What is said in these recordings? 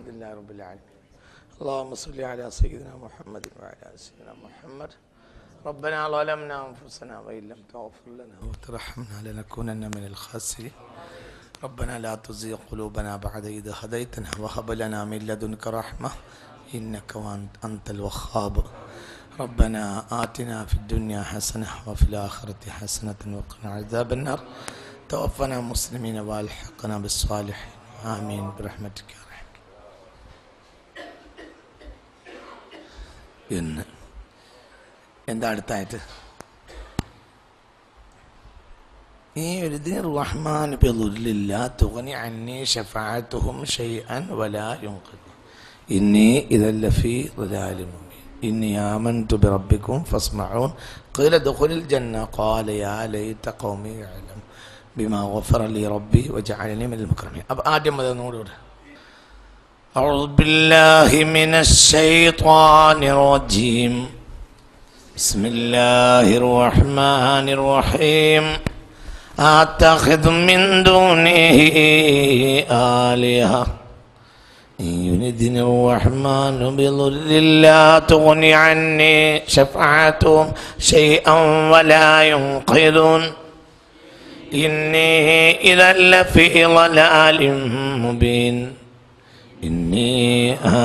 لله رب العالمين. اللهم صل على سيدنا محمد وعلى سيدنا محمد. ربنا ظلمنا أنفسنا وإن لم تغفر لنا وترحمنا لنكونن من الخاسرين. ربنا لا تزغ قلوبنا بعد إذ هديتنا وهب لنا من لدنك رحمة إنك أنت الوهاب. ربنا آتنا في الدنيا حسنة وفي الآخرة حسنة وقنا عذاب النار. توفنا مسلمين والحقنا بالصالحين آمين برحمتك يا رحيم. ഇന്ന് എന്താ അടുത്തായിട്ട് ഈ ഒരു ദിൻ റഹ്മാൻ ബിദുല്ലില്ലാ തുഗ്നി അന്നി ശഫാഅത്തുഹും ശൈഅൻ വലാ യുൻഖിദ് ഇന്നി ഇദൻ ലഫീ ളലാലിൻ മുബീൻ ഇന്നി ആമൻതു ബിറബ്ബിക്കും ഫസ്മഊൻ ഖീല ദഖുലിൽ ജന്ന ഖാല യാ ലൈത ഖൗമി യഅലം ബിമാ ഗഫറ ലി റബ്ബി വജഅലനി മിനൽ മുക്രമീൻ. അപ്പോൾ ആദ്യം മുതൽ ഒന്നുകൂടി أعوذ بالله من الشيطان الرجيم. بسم الله الرحمن الرحيم. أتخذ من دونه آلهة إن يردني الرحمن بضر لا تغن عني شفاعتهم شيئا ولا ينقذون إني إذا لفي ضلال مبين إني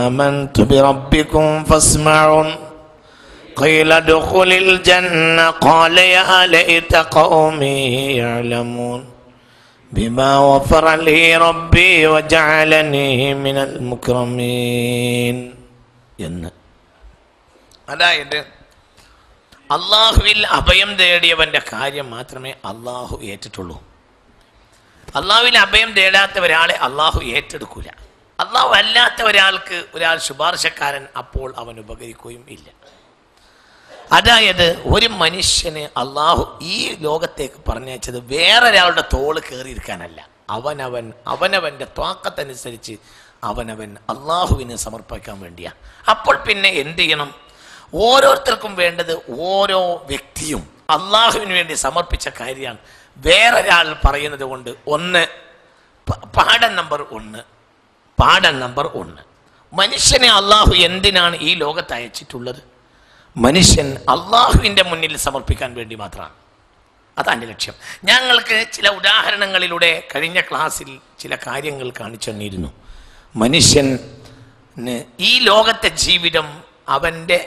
آمنت بربكم فاسمعون قيل ادخل الجنة قال يا ليت قومي يعلمون بما غفر لي ربي وجعلني من المكرمين. അതായത് അള്ളാഹുവിൽ അഭയം തേടിയവന്റെ കാര്യം മാത്രമേ അള്ളാഹു ഏറ്റിട്ടുള്ളൂ. അള്ളാഹുവിൽ അഭയം തേടാത്ത ഒരാളെ അള്ളാഹു ഏറ്റെടുക്കൂല. അള്ളാഹു അല്ലാത്ത ഒരാൾ ശുപാർശക്കാരൻ അപ്പോൾ അവൻ ഉപകരിക്കുകയും ഇല്ല. അതായത് ഒരു മനുഷ്യന് അള്ളാഹു ഈ ലോകത്തേക്ക് പറഞ്ഞയച്ചത് വേറൊരാളുടെ തോള് കയറിയിരിക്കാനല്ല. അവനവൻ്റെ ത്വാക്കത്തനുസരിച്ച് അവനവൻ അള്ളാഹുവിനെ സമർപ്പിക്കാൻ വേണ്ടിയാ. അപ്പോൾ പിന്നെ എന്ത് ചെയ്യണം? ഓരോരുത്തർക്കും വേണ്ടത് ഓരോ വ്യക്തിയും അള്ളാഹുവിന് വേണ്ടി സമർപ്പിച്ച കാര്യമാണ്. വേറൊരാൾ പറയുന്നത് കൊണ്ട് പാഠം നമ്പർ 1 മനുഷ്യനെ അള്ളാഹു എന്തിനാണ് ഈ ലോകത്ത് അയച്ചിട്ടുള്ളത്? മനുഷ്യൻ അള്ളാഹുവിൻ്റെ മുന്നിൽ സമർപ്പിക്കാൻ വേണ്ടി മാത്രമാണ്. അതാണ് ലക്ഷ്യം. ഞങ്ങൾക്ക് ചില ഉദാഹരണങ്ങളിലൂടെ കഴിഞ്ഞ ക്ലാസ്സിൽ ചില കാര്യങ്ങൾ കാണിച്ചു തന്നിരുന്നു. മനുഷ്യന് ഈ ലോകത്തെ ജീവിതം അവൻ്റെ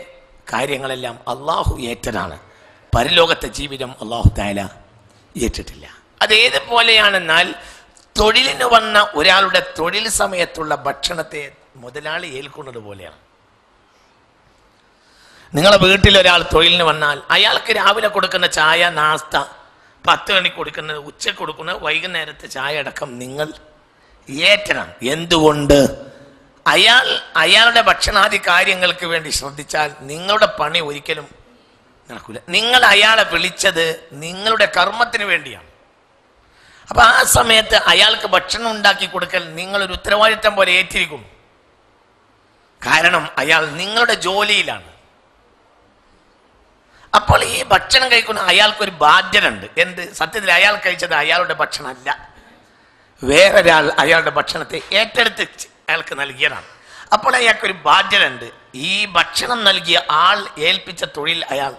കാര്യങ്ങളെല്ലാം അള്ളാഹു ഏറ്റതാണ്. പരലോകത്തെ ജീവിതം അള്ളാഹു തആല ഏറ്റിട്ടില്ല. അതേതുപോലെയാണെന്നാൽ തൊഴിലിന് വന്ന ഒരാളുടെ തൊഴിൽ സമയത്തുള്ള ഭക്ഷണത്തെ മുതലാളി ഏൽക്കുന്നത് പോലെയാണ്. നിങ്ങളെ വീട്ടിൽ ഒരാൾ തൊഴിലിന് വന്നാൽ അയാൾക്ക് രാവിലെ കൊടുക്കുന്ന ചായ, നാസ്ത, 10 മണിക്ക് കൊടുക്കുന്നത്, ഉച്ചക്ക് കൊടുക്കുന്നത്, വൈകുന്നേരത്തെ ചായ അടക്കം നിങ്ങൾ ഏറ്റണം. എന്തുകൊണ്ട്? അയാളുടെ ഭക്ഷണാദി കാര്യങ്ങൾക്ക് വേണ്ടി ശ്രദ്ധിച്ചാൽ നിങ്ങളുടെ പണി ഒരിക്കലും നടക്കില്ല. നിങ്ങൾ അയാളെ വിളിച്ചത് നിങ്ങളുടെ കർമ്മത്തിന് വേണ്ടിയാണ്. അപ്പൊ ആ സമയത്ത് അയാൾക്ക് ഭക്ഷണം ഉണ്ടാക്കി കൊടുക്കൽ നിങ്ങളൊരു ഉത്തരവാദിത്തം പോലെ ഏറ്റിരിക്കും. കാരണം അയാൾ നിങ്ങളുടെ ജോലിയിലാണ്. അപ്പോൾ ഈ ഭക്ഷണം കഴിക്കുന്ന അയാൾക്കൊരു ബാധ്യത ഉണ്ട്. എന്ത്? സത്യത്തിൽ അയാൾ കഴിച്ചത് അയാളുടെ ഭക്ഷണമല്ല, വേറൊരാൾ അയാളുടെ ഭക്ഷണത്തെ ഏറ്റെടുത്ത് അയാൾക്ക് നൽകിയതാണ്. അപ്പോൾ അയാൾക്കൊരു ബാധ്യത ഉണ്ട്. ഈ ഭക്ഷണം നൽകിയ ആൾ ഏൽപ്പിച്ച തൊഴിൽ അയാൾ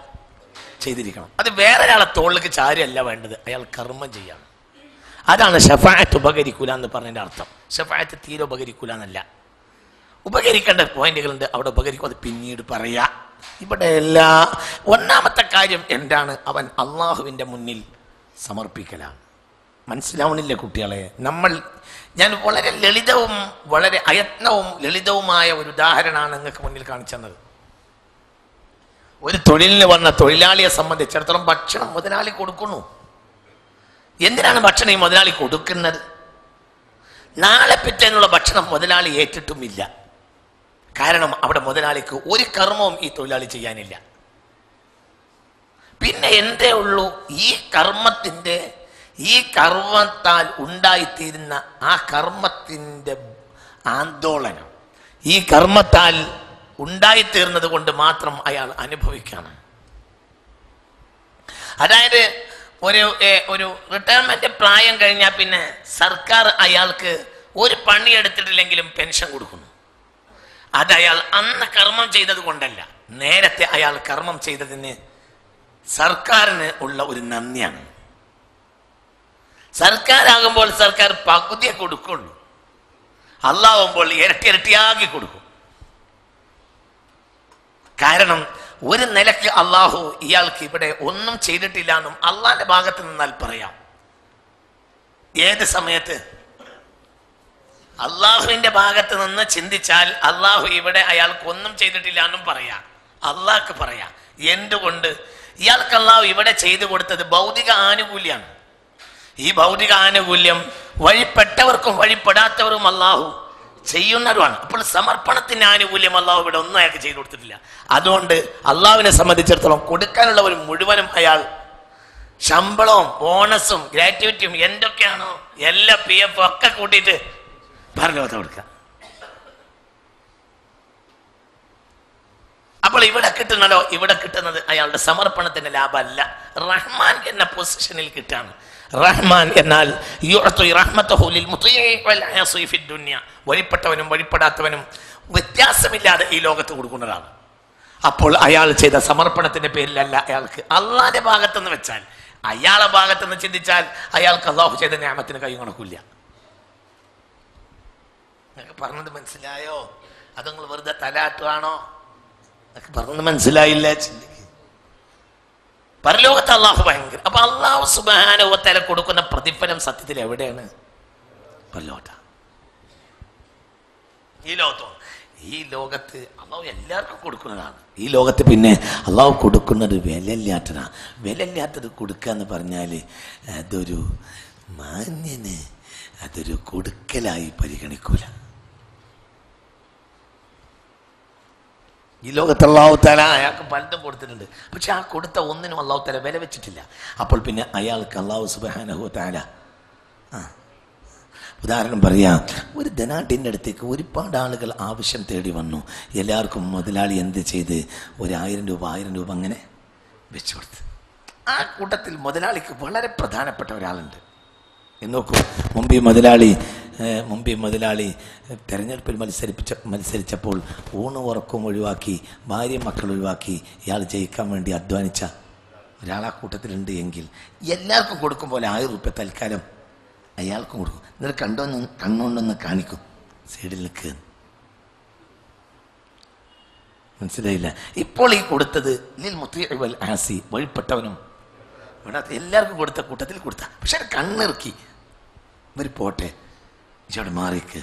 ചെയ്തിരിക്കണം. അത് വേറൊരാളെ തോളിലേക്ക് ചാരിയല്ല വേണ്ടത്, അയാൾ കർമ്മം ചെയ്യണം. അതാണ് ശഫാഅത്ത് ഉപകരിക്കൂല എന്ന് പറഞ്ഞതിൻ്റെ അർത്ഥം. ശഫാഅത്ത് തീരെ ഉപകരിക്കൂല എന്നല്ല. ഉപകരിക്കേണ്ട പോയിന്റുകളുണ്ട്, അവിടെ ഉപകരിക്കും, അത് പിന്നീട് പറയാ. ഇവിടെ ഒന്നാമത്തെ കാര്യം എന്താണ്? അവൻ അള്ളാഹുവിൻ്റെ മുന്നിൽ സമർപ്പിക്കലാണ്. മനസ്സിലാവണില്ല കുട്ടികളെ? ഞാൻ വളരെ ലളിതവും വളരെ അയത്നവും ലളിതവുമായ ഒരു ഉദാഹരണമാണ് നിങ്ങൾക്ക് മുന്നിൽ കാണിച്ചു തന്നത്. ഒരു തൊഴിലിന് വന്ന തൊഴിലാളിയെ സംബന്ധിച്ചിടത്തോളം ഭക്ഷണം മുതലാളി കൊടുക്കുന്നു. എന്തിനാണ് ഭക്ഷണം ഈ മുതലാളി കൊടുക്കുന്നത്? നാളെ പിറ്റേന്നുള്ള ഭക്ഷണം മുതലാളി ഏറ്റിട്ടുമില്ല. കാരണം അവിടെ മുതലാളിക്ക് ഒരു കർമ്മവും ഈ തൊഴിലാളി ചെയ്യാനില്ല. പിന്നെ എന്തേ ഉള്ളൂ? ഈ കർമ്മത്താൽ ഉണ്ടായിത്തീരുന്ന ആ കർമ്മത്തിൻ്റെ ആന്തോളനം, ഈ കർമ്മത്താൽ ഉണ്ടായിത്തീർന്നത് കൊണ്ട് മാത്രം അയാൾ അനുഭവിക്കണം. അതായത് ഒരു റിട്ടയർമെന്റ് പ്രായം കഴിഞ്ഞാൽ പിന്നെ സർക്കാർ അയാൾക്ക് ഒരു പണിയെടുത്തിട്ടില്ലെങ്കിലും പെൻഷൻ കൊടുക്കുന്നു. അത് അയാൾ അന്ന് കർമ്മം ചെയ്തത് കൊണ്ടല്ല, നേരത്തെ അയാൾ കർമ്മം ചെയ്തതിന് സർക്കാരിന് ഉള്ള ഒരു നന്ദിയാണ്. സർക്കാരാകുമ്പോൾ സർക്കാർ പകുതിയെ കൊടുക്കുള്ളൂ, അള്ളാഹുമ്പോൾ ഇരട്ടി ഇരട്ടിയാക്കി കൊടുക്കും. കാരണം ഒരു നിലയ്ക്ക് അള്ളാഹു ഇയാൾക്ക് ഇവിടെ ഒന്നും ചെയ്തിട്ടില്ല എന്നും അള്ളാഹിന്റെ ഭാഗത്ത് നിന്നാൽ പറയാം. ഏത് സമയത്ത് അള്ളാഹുവിന്റെ ഭാഗത്ത് നിന്ന് ചിന്തിച്ചാൽ അള്ളാഹു ഇവിടെ അയാൾക്ക് ഒന്നും ചെയ്തിട്ടില്ല എന്നും പറയാം. അള്ളാഹ്ക്ക് പറയാം. എന്തുകൊണ്ട്? ഇയാൾക്ക് അള്ളാഹു ഇവിടെ ചെയ്തു കൊടുത്തത് ഭൗതിക ആനുകൂല്യമാണ്. ഈ ഭൗതിക ആനുകൂല്യം വഴിപ്പെട്ടവർക്കും വഴിപ്പെടാത്തവരും അള്ളാഹു ചെയ്യുന്നതുമാണ്. അപ്പോൾ സമർപ്പണത്തിന്റെ ആനുകൂല്യം അള്ളാഹു ഇവിടെ ഒന്നും അയാൾക്ക് ചെയ്തു കൊടുത്തിട്ടില്ല. അതുകൊണ്ട് അള്ളാഹുവിനെ സംബന്ധിച്ചിടത്തോളം കൊടുക്കാനുള്ളവർ മുഴുവനും അയാൾ ശമ്പളവും ബോണസും ഗ്രാറ്റുവിറ്റിയും എന്തൊക്കെയാണോ എല്ലാ PF ഒക്കെ കൂട്ടിയിട്ട് പരലോകത്ത് കൊടുക്കുക. അപ്പോൾ ഇവിടെ കിട്ടുന്നതോ, ഇവിടെ കിട്ടുന്നത് അയാളുടെ സമർപ്പണത്തിന്റെ ലാഭമല്ല, റഹ്മാൻ എന്ന പൊസിഷനിൽ കിട്ടാണ്. റഹ്മാൻ എന്നാൽ വഴിപ്പെട്ടവനും വഴിപ്പെടാത്തവനും വ്യത്യാസമില്ലാതെ ഈ ലോകത്ത് കൊടുക്കുന്നതാണ്. അപ്പോൾ അയാൾ ചെയ്ത സമർപ്പണത്തിന്റെ പേരിലല്ല അയാൾക്ക് അള്ളാന്റെ ഭാഗത്തുനിന്ന് വെച്ചാൽ, അയാളെ ഭാഗത്തുനിന്ന് ചിന്തിച്ചാൽ അയാൾക്ക് അള്ളാഹു ചെയ്ത നിഅമത്തിന് കൈ കണക്കില്ല. നിങ്ങൾക്ക് പറഞ്ഞത് മനസ്സിലായോ? അത് നിങ്ങൾ വെറുതെ തലാട്ടുവാണോ? പറഞ്ഞത് മനസ്സിലായില്ല. ചിന്തിക്ക്. പരലോകത്ത് അള്ളാഹു ഭയങ്കര. അപ്പൊ അള്ളാഹു സുബ്ഹാനഹു വ തആല കൊടുക്കുന്ന പ്രതിഫലം സത്യത്തിൽ എവിടെയാണ്? പരലോകത്ത്. ഈ ലോകത്ത് അള്ളാഹു എല്ലാവർക്കും കൊടുക്കുന്നതാണ്. ഈ ലോകത്ത് പിന്നെ അള്ളാഹു കൊടുക്കുന്നത് വിലയില്ലാത്തതാണ്. വിലയില്ലാത്തത് കൊടുക്കുക എന്ന് പറഞ്ഞാൽ അതൊരു മാന്യന് അതൊരു കൊടുക്കലായി പരിഗണിക്കൂല. ഈ ലോകത്ത് അല്ലാഹു തആല അയാൾക്ക് പലതും കൊടുത്തിട്ടുണ്ട്. പക്ഷെ ആ കൊടുത്ത ഒന്നിനും അല്ലാഹു തആല വില വെച്ചിട്ടില്ല. അപ്പോൾ പിന്നെ അയാൾക്ക് അല്ലാഹു സുബ്ഹാനഹു വ തആല ഉദാഹരണം പറയാം, ഒരു ധനാഢ്യൻ്റെ അടുത്തേക്ക് ഒരുപാട് ആളുകൾ ആവശ്യം തേടി വന്നു. എല്ലാവർക്കും മുതലാളി എന്ത് ചെയ്ത് 1000 രൂപ 1000 രൂപ അങ്ങനെ വെച്ചു കൊടുത്ത്. ആ കൂട്ടത്തിൽ മുതലാളിക്ക് വളരെ പ്രധാനപ്പെട്ട ഒരാളുണ്ട്. നോക്കൂ, മുമ്പ് ഈ മുതലാളി തെരഞ്ഞെടുപ്പിൽ മത്സരിച്ചപ്പോൾ ഊണും ഉറക്കവും ഒഴിവാക്കി ഭാര്യ മക്കൾ ഒഴിവാക്കി ഇയാൾ ജയിക്കാൻ വേണ്ടി അധ്വാനിച്ച ഒരാളാ കൂട്ടത്തിലുണ്ട് എങ്കിൽ എല്ലാവർക്കും കൊടുക്കും പോലെ 1000 രൂപ തൽക്കാലം അയാൾക്കും കൊടുക്കും. എന്നിട്ട് കണ്ണുകൊണ്ടൊന്ന് കാണിക്കും, സൈഡിൽ നിൽക്കുക. മനസ്സിലായില്ല? ഇപ്പോൾ ഈ കൊടുത്തത് ലിൽ മുത്തീഇ വൽ ആസി, വഴിപ്പെട്ടവനും ഇവിടെ എല്ലാവർക്കും കൊടുത്ത കൂട്ടത്തിൽ കൊടുത്ത. പക്ഷെ കണ്ണിറുക്കി ഇവർ പോട്ടെ, ഇച്ചോടെ മാറിക്ക്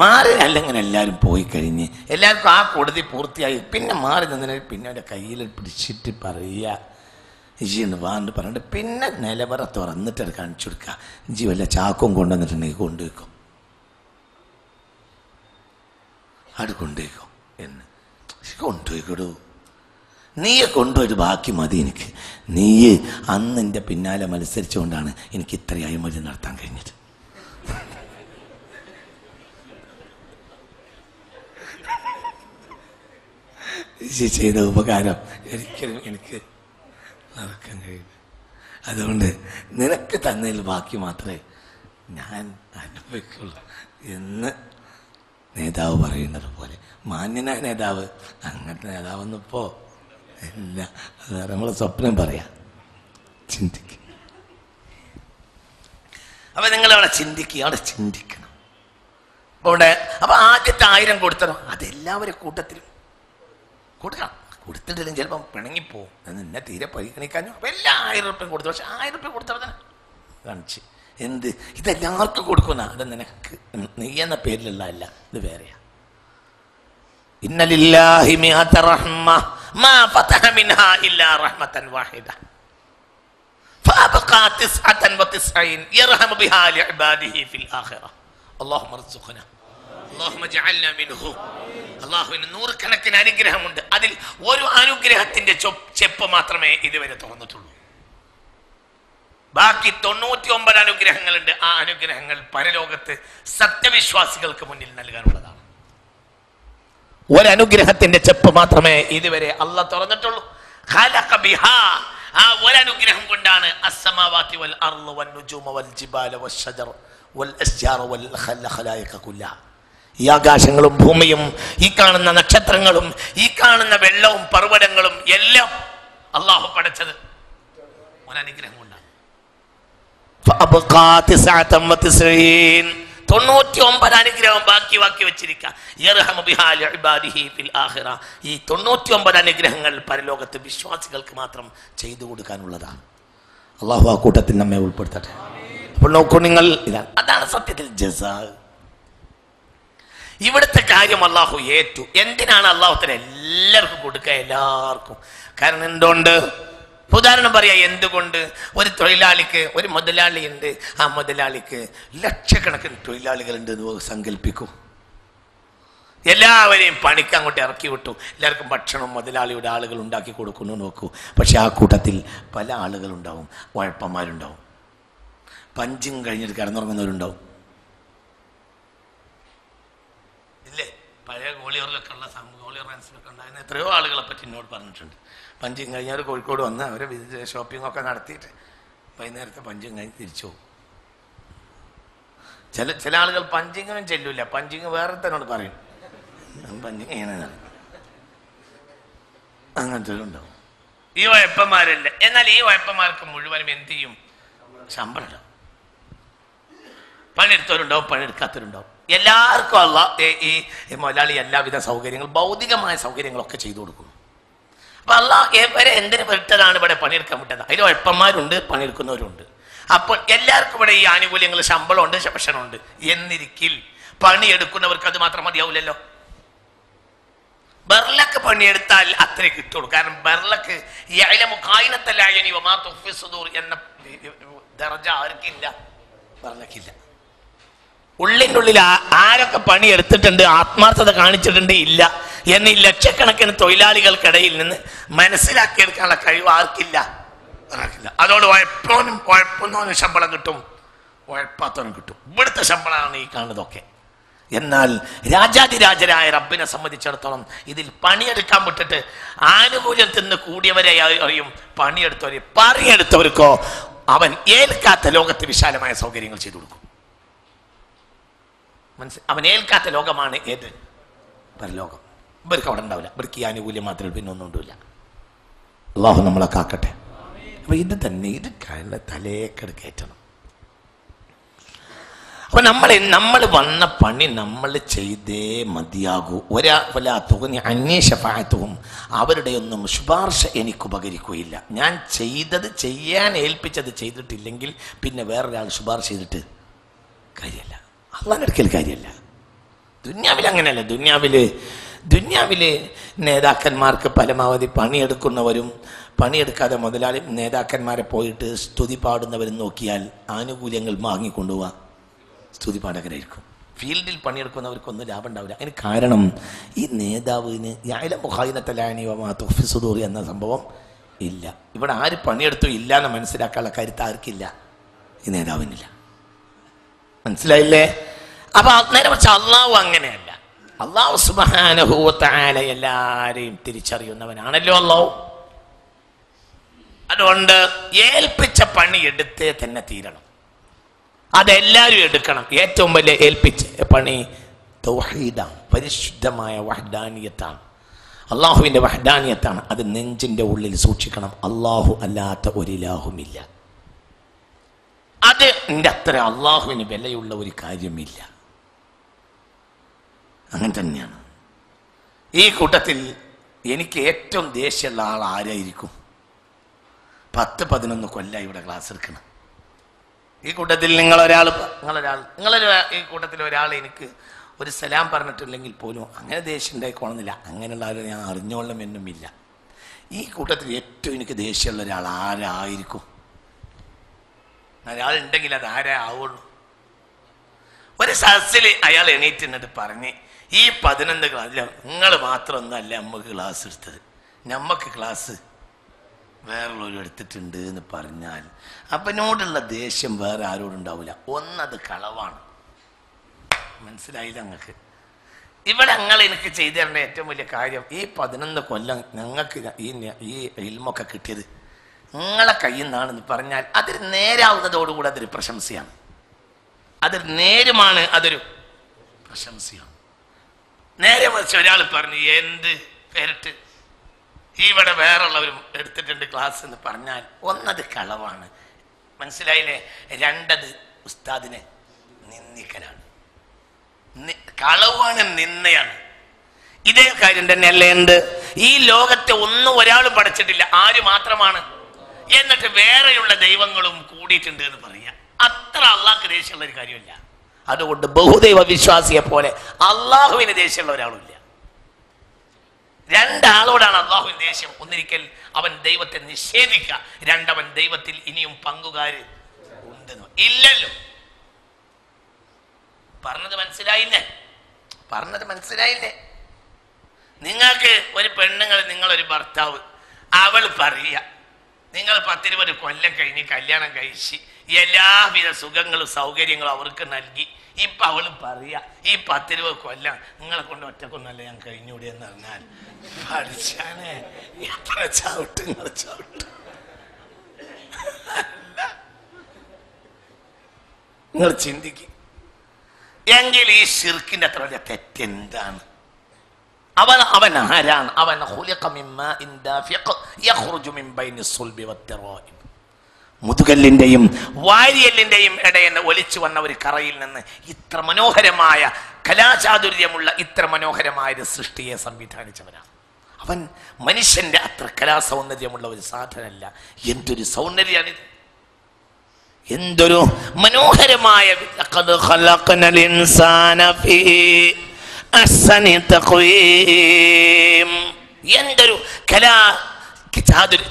മാറി. അല്ലെങ്കിൽ എല്ലാവരും പോയി കഴിഞ്ഞ് എല്ലാവർക്കും ആ കൊടുതി പൂർത്തിയായി പിന്നെ മാറി നിന്നതിന് പിന്നെ അവൻ്റെ കയ്യിൽ പിടിച്ചിട്ട് പറയുക ഇജിന്ന് വാണ്ട് പറഞ്ഞിട്ട് പിന്നെ നിലവറ തുറന്നിട്ട് കാണിച്ചു കൊടുക്കുക. ഇജി വല്ല ചാക്കും കൊണ്ടുവന്നിട്ടുണ്ടെങ്കിൽ കൊണ്ടുവയ്ക്കും, അത് കൊണ്ടുവയ്ക്കും എന്ന്. കൊണ്ടുപോയിക്കൊടൂ, നീയെ കൊണ്ടുപോയിട്ട് ബാക്കി മതി എനിക്ക്. നീയെ അന്ന് എൻ്റെ പിന്നാലെ മത്സരിച്ചുകൊണ്ടാണ് എനിക്ക് ഇത്ര അഴിമതി നടത്താൻ കഴിഞ്ഞത്. ചെയ്ത ഉപകാരം ഒരിക്കലും എനിക്ക് നടക്കാൻ കഴിയും. അതുകൊണ്ട് നിനക്ക് തന്നതിൽ ബാക്കി മാത്രമേ ഞാൻ അനുഭവിക്കുള്ളൂ എന്ന് നേതാവ് പറയുന്നത് പോലെ. മാന്യനായ നേതാവ്, അങ്ങനത്തെ നേതാവെന്നിപ്പോ ഇല്ല. അത് നമ്മളെ സ്വപ്നം പറയാം. ചിന്തിക്കുക. അപ്പൊ നിങ്ങളവിടെ ചിന്തിക്കുക, അവിടെ ചിന്തിക്കണം. അപ്പൊ ആദ്യത്തെ 1000 കൊടുത്തോ അതെല്ലാവരും കൂട്ടത്തിലും കൊടുക്കണം. കൊടുത്തിട്ടില്ലെങ്കിൽ ചിലപ്പം പിണങ്ങിപ്പോവും. എന്നെ തീരെ പരിഗണിക്കാനോ. അപ്പൊ എല്ലാ 1000 രൂപയും കൊടുത്തു. പക്ഷെ 1000 രൂപ കൊടുത്തവർ തന്നെ കാണിച്ച് എന്ത് ഇതെല്ലാവർക്കും കൊടുക്കുന്ന, അത് നിനക്ക് നീ എന്ന പേരിലുള്ള അല്ല, ഇത് വേറെയാ. ഇന്ന ലില്ലാഹി മിഅത റഹ്മ മാ ഫതഹ മിൻഹാ ഇല്ലാ റഹ്മതൻ വാഹിദ ഫഅബ്ഖാ 99 യർഹമു ബിഹാ ലിഇബാദിഹി ഫിൽ ആഖിറ. അല്ലാഹുമ്മ റസുഖനാ അല്ലാഹുമ്മ ജഅൽനാ മിൻഹു. അല്ലാഹുവിന് നൂറുകണക്കിന് അനുഗ്രഹമുണ്ട്. അതിൽ ഒരു അനുഗ്രഹത്തിന്റെ ചെപ്പ് മാത്രമേ ഇതുവരെ തുറന്നിട്ടുള്ളൂ. ബാക്കി 99 അനുഗ്രഹങ്ങളുണ്ട്. ആ അനുഗ്രഹങ്ങൾ പരലോകത്ത് സത്യവിശ്വാസികൾക്ക് മുന്നിൽ നൽകാനുള്ളതാണ്. ഒരനുഗ്രഹത്തിന്റെ ചെപ്പ് മാത്രമേ ഇതുവരെ അള്ളാഹ് തുറന്നിട്ടുള്ളൂ. ഖലഖ ബിഹാ, ആ ഒരനുഗ്രഹം കൊണ്ടാണ് അസ്സമാവാതി വൽ അർള് വൻ നുജൂമ വൽ ജിബാല വൽ ശജർ വൽ അസ്ജാർ വൽ ഖലായിഖ കുല്ലഹ, ഈ ആകാശങ്ങളും ഭൂമിയും ഈ കാണുന്ന നക്ഷത്രങ്ങളും ഈ കാണുന്ന വെള്ളവും പർവ്വതങ്ങളും എല്ലാം അള്ളാഹു പടച്ചത് ഒരനുഗ്രഹം കൊണ്ടാണ്. 99 അനുഗ്രഹം ബാക്കി വെച്ചിരിക്കുക. ഈ 99 അനുഗ്രഹങ്ങൾ പരലോകത്ത് വിശ്വാസികൾക്ക് മാത്രം ചെയ്തു കൊടുക്കാനുള്ളതാണ്. അള്ളാഹു ആ കൂട്ടത്തിൽ നമ്മെ ഉൾപ്പെടുത്തട്ടെ. അപ്പോൾ നോക്കൂ നിങ്ങൾ, ഇതാണ് അതാണ് സത്യത്തിൽ ജസാ. ഇവിടുത്തെ കാര്യം അള്ളാഹു ഏറ്റു. എന്തിനാണ് അള്ളാഹുത്തിന് എല്ലാവർക്കും കൊടുക്കുക? എല്ലാവർക്കും. കാരണം എന്തുകൊണ്ട്? ഉദാഹരണം പറയാ, എന്തുകൊണ്ട്? ഒരു തൊഴിലാളിക്ക് ഒരു മുതലാളിയുണ്ട്, ആ മുതലാളിക്ക് ലക്ഷക്കണക്കിന് തൊഴിലാളികളുണ്ട് എന്ന് സങ്കല്പിക്കൂ. എല്ലാവരെയും പണിക്ക് അങ്ങോട്ട് ഇറക്കി വിട്ടു, എല്ലാവർക്കും ഭക്ഷണം മുതലാളിയുടെ ആളുകൾ ഉണ്ടാക്കി കൊടുക്കുന്നു നോക്കൂ. പക്ഷെ ആ കൂട്ടത്തിൽ പല ആളുകളുണ്ടാവും, ഉഴപ്പന്മാരുണ്ടാവും, പഞ്ചും കഴിഞ്ഞിട്ട് കിടന്നുറങ്ങുന്നവരുണ്ടാവും. ഇല്ലേ? പഴയ ഗോളിയറിലൊക്കെ ഉള്ള ഗോളിയർ റൺസിലൊക്കെ ഉണ്ടായിരുന്ന എത്രയോ ആളുകളെ പറ്റി എന്നോട് പറഞ്ഞിട്ടുണ്ട്. പഞ്ചും കഴിഞ്ഞവർ കോഴിക്കോട് വന്ന് അവരെ ഷോപ്പിംഗ് ഒക്കെ നടത്തിയിട്ട് വൈകുന്നേരത്തെ പഞ്ചും കഴിഞ്ഞ് തിരിച്ചു പോകും. ചില ആളുകൾ പഞ്ചിങ്ങിനും ചെല്ലൂല, പഞ്ചിങ് വേറെ തന്നോട് പറയും പഞ്ചിങ് ചെയ്യണമെന്ന്. അങ്ങനത്തെ ഉണ്ടാവും ഈ ഉഴപ്പന്മാരല്ല. എന്നാൽ ഈ ഉഴപ്പന്മാർക്ക് മുഴുവനും എന്ത് ചെയ്യും? ശമ്പളം ഉണ്ടാവും. പണിയെടുത്തവരുണ്ടാവും, പണിയെടുക്കാത്തവരുണ്ടാവും. എല്ലാവർക്കും അല്ല ഈ മുതലാളി എല്ലാവിധ സൗകര്യങ്ങളും ഭൗതികമായ സൗകര്യങ്ങളൊക്കെ ചെയ്തു കൊടുക്കും. അപ്പൊ അള്ളാഹ് ഇവരെ എന്തിനു വിട്ടതാണ് ഇവിടെ പണിയെടുക്കാൻ വിട്ടത്? അതിൽ ഉഴപ്പന്മാരുണ്ട്, പണിയെടുക്കുന്നവരുണ്ട്. അപ്പോൾ എല്ലാവർക്കും ഇവിടെ ഈ ആനുകൂല്യങ്ങൾ, ശമ്പളമുണ്ട്, ഭക്ഷണമുണ്ട്. എന്നിരിക്കിൽ പണിയെടുക്കുന്നവർക്ക് അത് മാത്രം മതിയാവില്ലല്ലോ. ബർലക്ക് പണിയെടുത്താൽ അത്രേ കിട്ടുള്ളൂ. കാരണം ബർലക്ക് എന്ന ദർജ ആർക്കില്ല, ബർലക്കില്ല. ഉള്ളിൻ്റെ ഉള്ളിൽ ആരൊക്കെ പണിയെടുത്തിട്ടുണ്ട്, ആത്മാർത്ഥത കാണിച്ചിട്ടുണ്ട് ഇല്ല എന്ന് ഈ ലക്ഷക്കണക്കിന് തൊഴിലാളികൾക്കിടയിൽ നിന്ന് മനസ്സിലാക്കിയെടുക്കാനുള്ള കഴിവ് ആർക്കില്ല, ആർക്കില്ല. അതോട് ഉഴപ്പുന്നവനും ശമ്പളം കിട്ടും, ഉഴപ്പാത്തവനും കിട്ടും. ഇവിടുത്തെ ശമ്പളമാണ് ഈ കാണുന്നതൊക്കെ. എന്നാൽ രാജാതിരാജരായ റബ്ബിനെ സംബന്ധിച്ചിടത്തോളം ഇതിൽ പണിയെടുക്കാൻ വിട്ടിട്ട് ആനുകൂല്യം തിന്ന് കൂടിയവരെ അറിയും, പണിയെടുത്തവർക്കോ അവൻ ഏൽക്കാത്ത ലോകത്ത് വിശാലമായ സൗകര്യങ്ങൾ ചെയ്തു കൊടുക്കും. അവൻ ഏൽക്കാത്ത ലോകമാണ് ഏത്? പരലോകം. ഇവർക്ക് അവിടെ ഉണ്ടാവില്ല, ഇവർക്ക് ഈ ആനുകൂല്യം മാത്രമേ, പിന്നെ ഒന്നും ഉണ്ടാവില്ല. അള്ളാഹു നമ്മളെ കാക്കട്ടെ. അപ്പൊ ഇത് തന്നെ, ഇത് തലേക്കട് കയറ്റണം. അപ്പൊ നമ്മൾ വന്ന പണി നമ്മൾ ചെയ്തേ മതിയാകൂ. അന്വേഷഫായത്തും അവരുടെ ഒന്നും ശുപാർശ എനിക്ക് ഉപകരിക്കുകയില്ല. ഞാൻ ചെയ്യാൻ ഏൽപ്പിച്ചത് ചെയ്തിട്ടില്ലെങ്കിൽ പിന്നെ വേറൊരാൾ ശുപാർശ ചെയ്തിട്ട് കാര്യമല്ല, അള്ളാഹുവിന്റെ അടുക്കൽ കാര്യമല്ല. ദുന്യാവിൽ അങ്ങനെയല്ല. ദുന്യാവില് നേതാക്കന്മാർക്ക് പരമാവധി പണിയെടുക്കുന്നവരും പണിയെടുക്കാതെ മുതലാളി നേതാക്കന്മാരെ പോയിട്ട് സ്തുതി പാടുന്നവരും നോക്കിയാൽ ആനുകൂല്യങ്ങൾ വാങ്ങിക്കൊണ്ടുപോവാ സ്തുതിപാഠകരായിരിക്കും. ഫീൽഡിൽ പണിയെടുക്കുന്നവർക്കൊന്നും ലാഭം ഉണ്ടാവില്ല. അതിന് കാരണം ഈ നേതാവിന് എന്ന സംഭവം ഇല്ല. ഇവിടെ ആര് പണിയെടുത്തു ഇല്ല എന്ന് മനസ്സിലാക്കാനുള്ള കരുത്ത് ആർക്കില്ല, ഈ നേതാവിനില്ല. മനസ്സിലായില്ലേ? അപ്പൊ നേരെ പക്ഷെ അള്ളാഹു അങ്ങനെയല്ല. അള്ളാഹു സുബ്ഹാനഹു വ തആല എല്ലാരെയും തിരിച്ചറിയുന്നവനാണല്ലോ അള്ളാഹു. അതുകൊണ്ട് ഏൽപ്പിച്ച പണി എടുത്തേ തന്നെ തീരണം. അതെല്ലാവരും എടുക്കണം. ഏറ്റവും വലിയ ഏൽപ്പിച്ച പണി തൗഹീദാണ്, പരിശുദ്ധമായ വഹ്ദാനിയത്താണ്, അള്ളാഹുവിൻ്റെ വഹ്ദാനിയത്താണ്. അത് നെഞ്ചിൻ്റെ ഉള്ളിൽ സൂക്ഷിക്കണം. അള്ളാഹു അല്ലാത്ത ഒരിലാഹുമില്ല. അതിൻ്റെ അത്ര അള്ളാഹുവിന് വിലയുള്ള ഒരു കാര്യമില്ല. അങ്ങനെ തന്നെയാണ്. ഈ കൂട്ടത്തിൽ എനിക്ക് ഏറ്റവും ദേഷ്യമുള്ള ആൾ ആരായിരിക്കും? 10-11 കൊല്ലം ഇവിടെ ക്ലാസ് എടുക്കണം. ഈ കൂട്ടത്തിൽ നിങ്ങളൊരാൾ ഈ കൂട്ടത്തിൽ ഒരാൾ എനിക്ക് ഒരു സലാം പറഞ്ഞിട്ടില്ലെങ്കിൽ പോലും അങ്ങനെ ദേഷ്യം ഉണ്ടായിക്കോണമെന്നില്ല. അങ്ങനെയുള്ള ആരും ഞാൻ അറിഞ്ഞോളണമെന്നുമില്ല. ഈ കൂട്ടത്തിൽ ഏറ്റവും എനിക്ക് ദേഷ്യമുള്ള ഒരാൾ ആരായിരിക്കും? ഒരാളുണ്ടെങ്കിൽ അത് ആരാ ആവുള്ളൂ? ഒരു സദസ്സിൽ അയാൾ എണീറ്റ് എന്നിട്ട് പറഞ്ഞ്, ഈ 11 ക്ലാസ്സിൽ നിങ്ങൾ മാത്രമൊന്നുമല്ല നമുക്ക് ക്ലാസ് എടുത്തത്, നമുക്ക് ക്ലാസ് വേറുള്ളവരും എടുത്തിട്ടുണ്ട് എന്ന് പറഞ്ഞാൽ അപ്പനോടുള്ള ദേഷ്യം വേറെ ആരോടുണ്ടാവില്ല. ഒന്നത് കളവാണ്. മനസ്സിലായില്ല നിങ്ങൾക്ക്? ഇവിടെ നിങ്ങൾ എനിക്ക് ചെയ്തു തരേണ്ട ഏറ്റവും വലിയ കാര്യം, ഈ 11 കൊല്ലം ഞങ്ങൾക്ക് ഈ ഇൽമൊക്കെ കിട്ടിയത് നിങ്ങളെ കയ്യിൽ നിന്നാണെന്ന് പറഞ്ഞാൽ അതൊരു നേരാവുന്നതോടുകൂടി അതൊരു പ്രശംസയാണ്. അതൊരു നേരുമാണ്, അതൊരു പ്രശംസയാണ്. നേരെ മറിച്ച് ഒരാൾ പറഞ്ഞു എന്ത് പേരിട്ട് ഇവിടെ വേറുള്ളവരും എടുത്തിട്ടുണ്ട് ക്ലാസ് എന്ന് പറഞ്ഞാൽ ഒന്നത് കളവാണ്, മനസ്സിലായില്ലേ? രണ്ടത് ഉസ്താദിനെ നിന്ദിക്കലാണ്, കളവാണ്, നിന്നയാണ്. ഇതേ കാര്യം തന്നെയല്ലേ എന്ത് ഈ ലോകത്തെ ഒന്നും ഒരാളും പഠിച്ചിട്ടില്ല, ആര് മാത്രമാണ്? എന്നിട്ട് വേറെയുള്ള ദൈവങ്ങളും കൂടിയിട്ടുണ്ട് എന്ന് പറയാം. അത്ര അള്ളാഹ്ക്ക് ദേഷ്യമുള്ള ഒരു കാര്യമില്ല. അതുകൊണ്ട് ബഹുദൈവ വിശ്വാസിയെ പോലെ അള്ളാഹുവിന് ദേഷ്യമുള്ള ഒരാളുമില്ല. രണ്ടാളോടാണ് അള്ളാഹുവിന് ദേഷ്യം. ഒന്നിരിക്കൽ അവൻ ദൈവത്തെ നിഷേധിക്കുക, രണ്ടവൻ ദൈവത്തിൽ ഇനിയും പങ്കുകാര് ഉണ്ടെന്നോ ഇല്ലല്ലോ. പറഞ്ഞത് മനസ്സിലായില്ലേ? നിങ്ങൾക്ക് ഒരു പെണ്ണുങ്ങൾ, നിങ്ങളൊരു ഭർത്താവ്, അവൾ പറയുക നിങ്ങൾ 10-20 കൊല്ലം കഴിഞ്ഞ് കല്യാണം കഴിച്ച് എല്ലാവിധ സുഖങ്ങളും സൗകര്യങ്ങളും അവർക്ക് നൽകി. ഇപ്പൊ അവള് പറയാ ഈ 10-20 കൊല്ലം നിങ്ങളെ കൊണ്ട് ഒറ്റക്കൊന്നല്ല ഞാൻ കഴിഞ്ഞൂടെ എന്ന് പറഞ്ഞാൽ പഠിച്ചാനെ എത്ര ചവിട്ട് നിങ്ങൾ ചവിട്ട്. നിങ്ങൾ ചിന്തിക്കും എങ്കിൽ ഈ ശിർക്കിന്റെ അത്ര വലിയ തെറ്റെന്താണ്? അവൻ ആരാണ്? അവൻ മുതുകല്ലിന്റെയും വാരിയല്ലിന്റെയും ഇടയിൽ ഒലിച്ചു വന്ന ഒരു കറയിൽ നിന്ന് ഇത്ര മനോഹരമായ കലാചാതുര്യമുള്ള ഇത്ര മനോഹരമായ ഒരു സൃഷ്ടിയെ സംവിധാനിച്ചവനാണ് അവൻ. മനുഷ്യന്റെ അത്ര കലാസൗന്ദര്യമുള്ള ഒരു സാധനമല്ല. എന്തൊരു സൗന്ദര്യാണിത്, എന്തൊരു മനോഹരമായ എന്തൊരു കലാ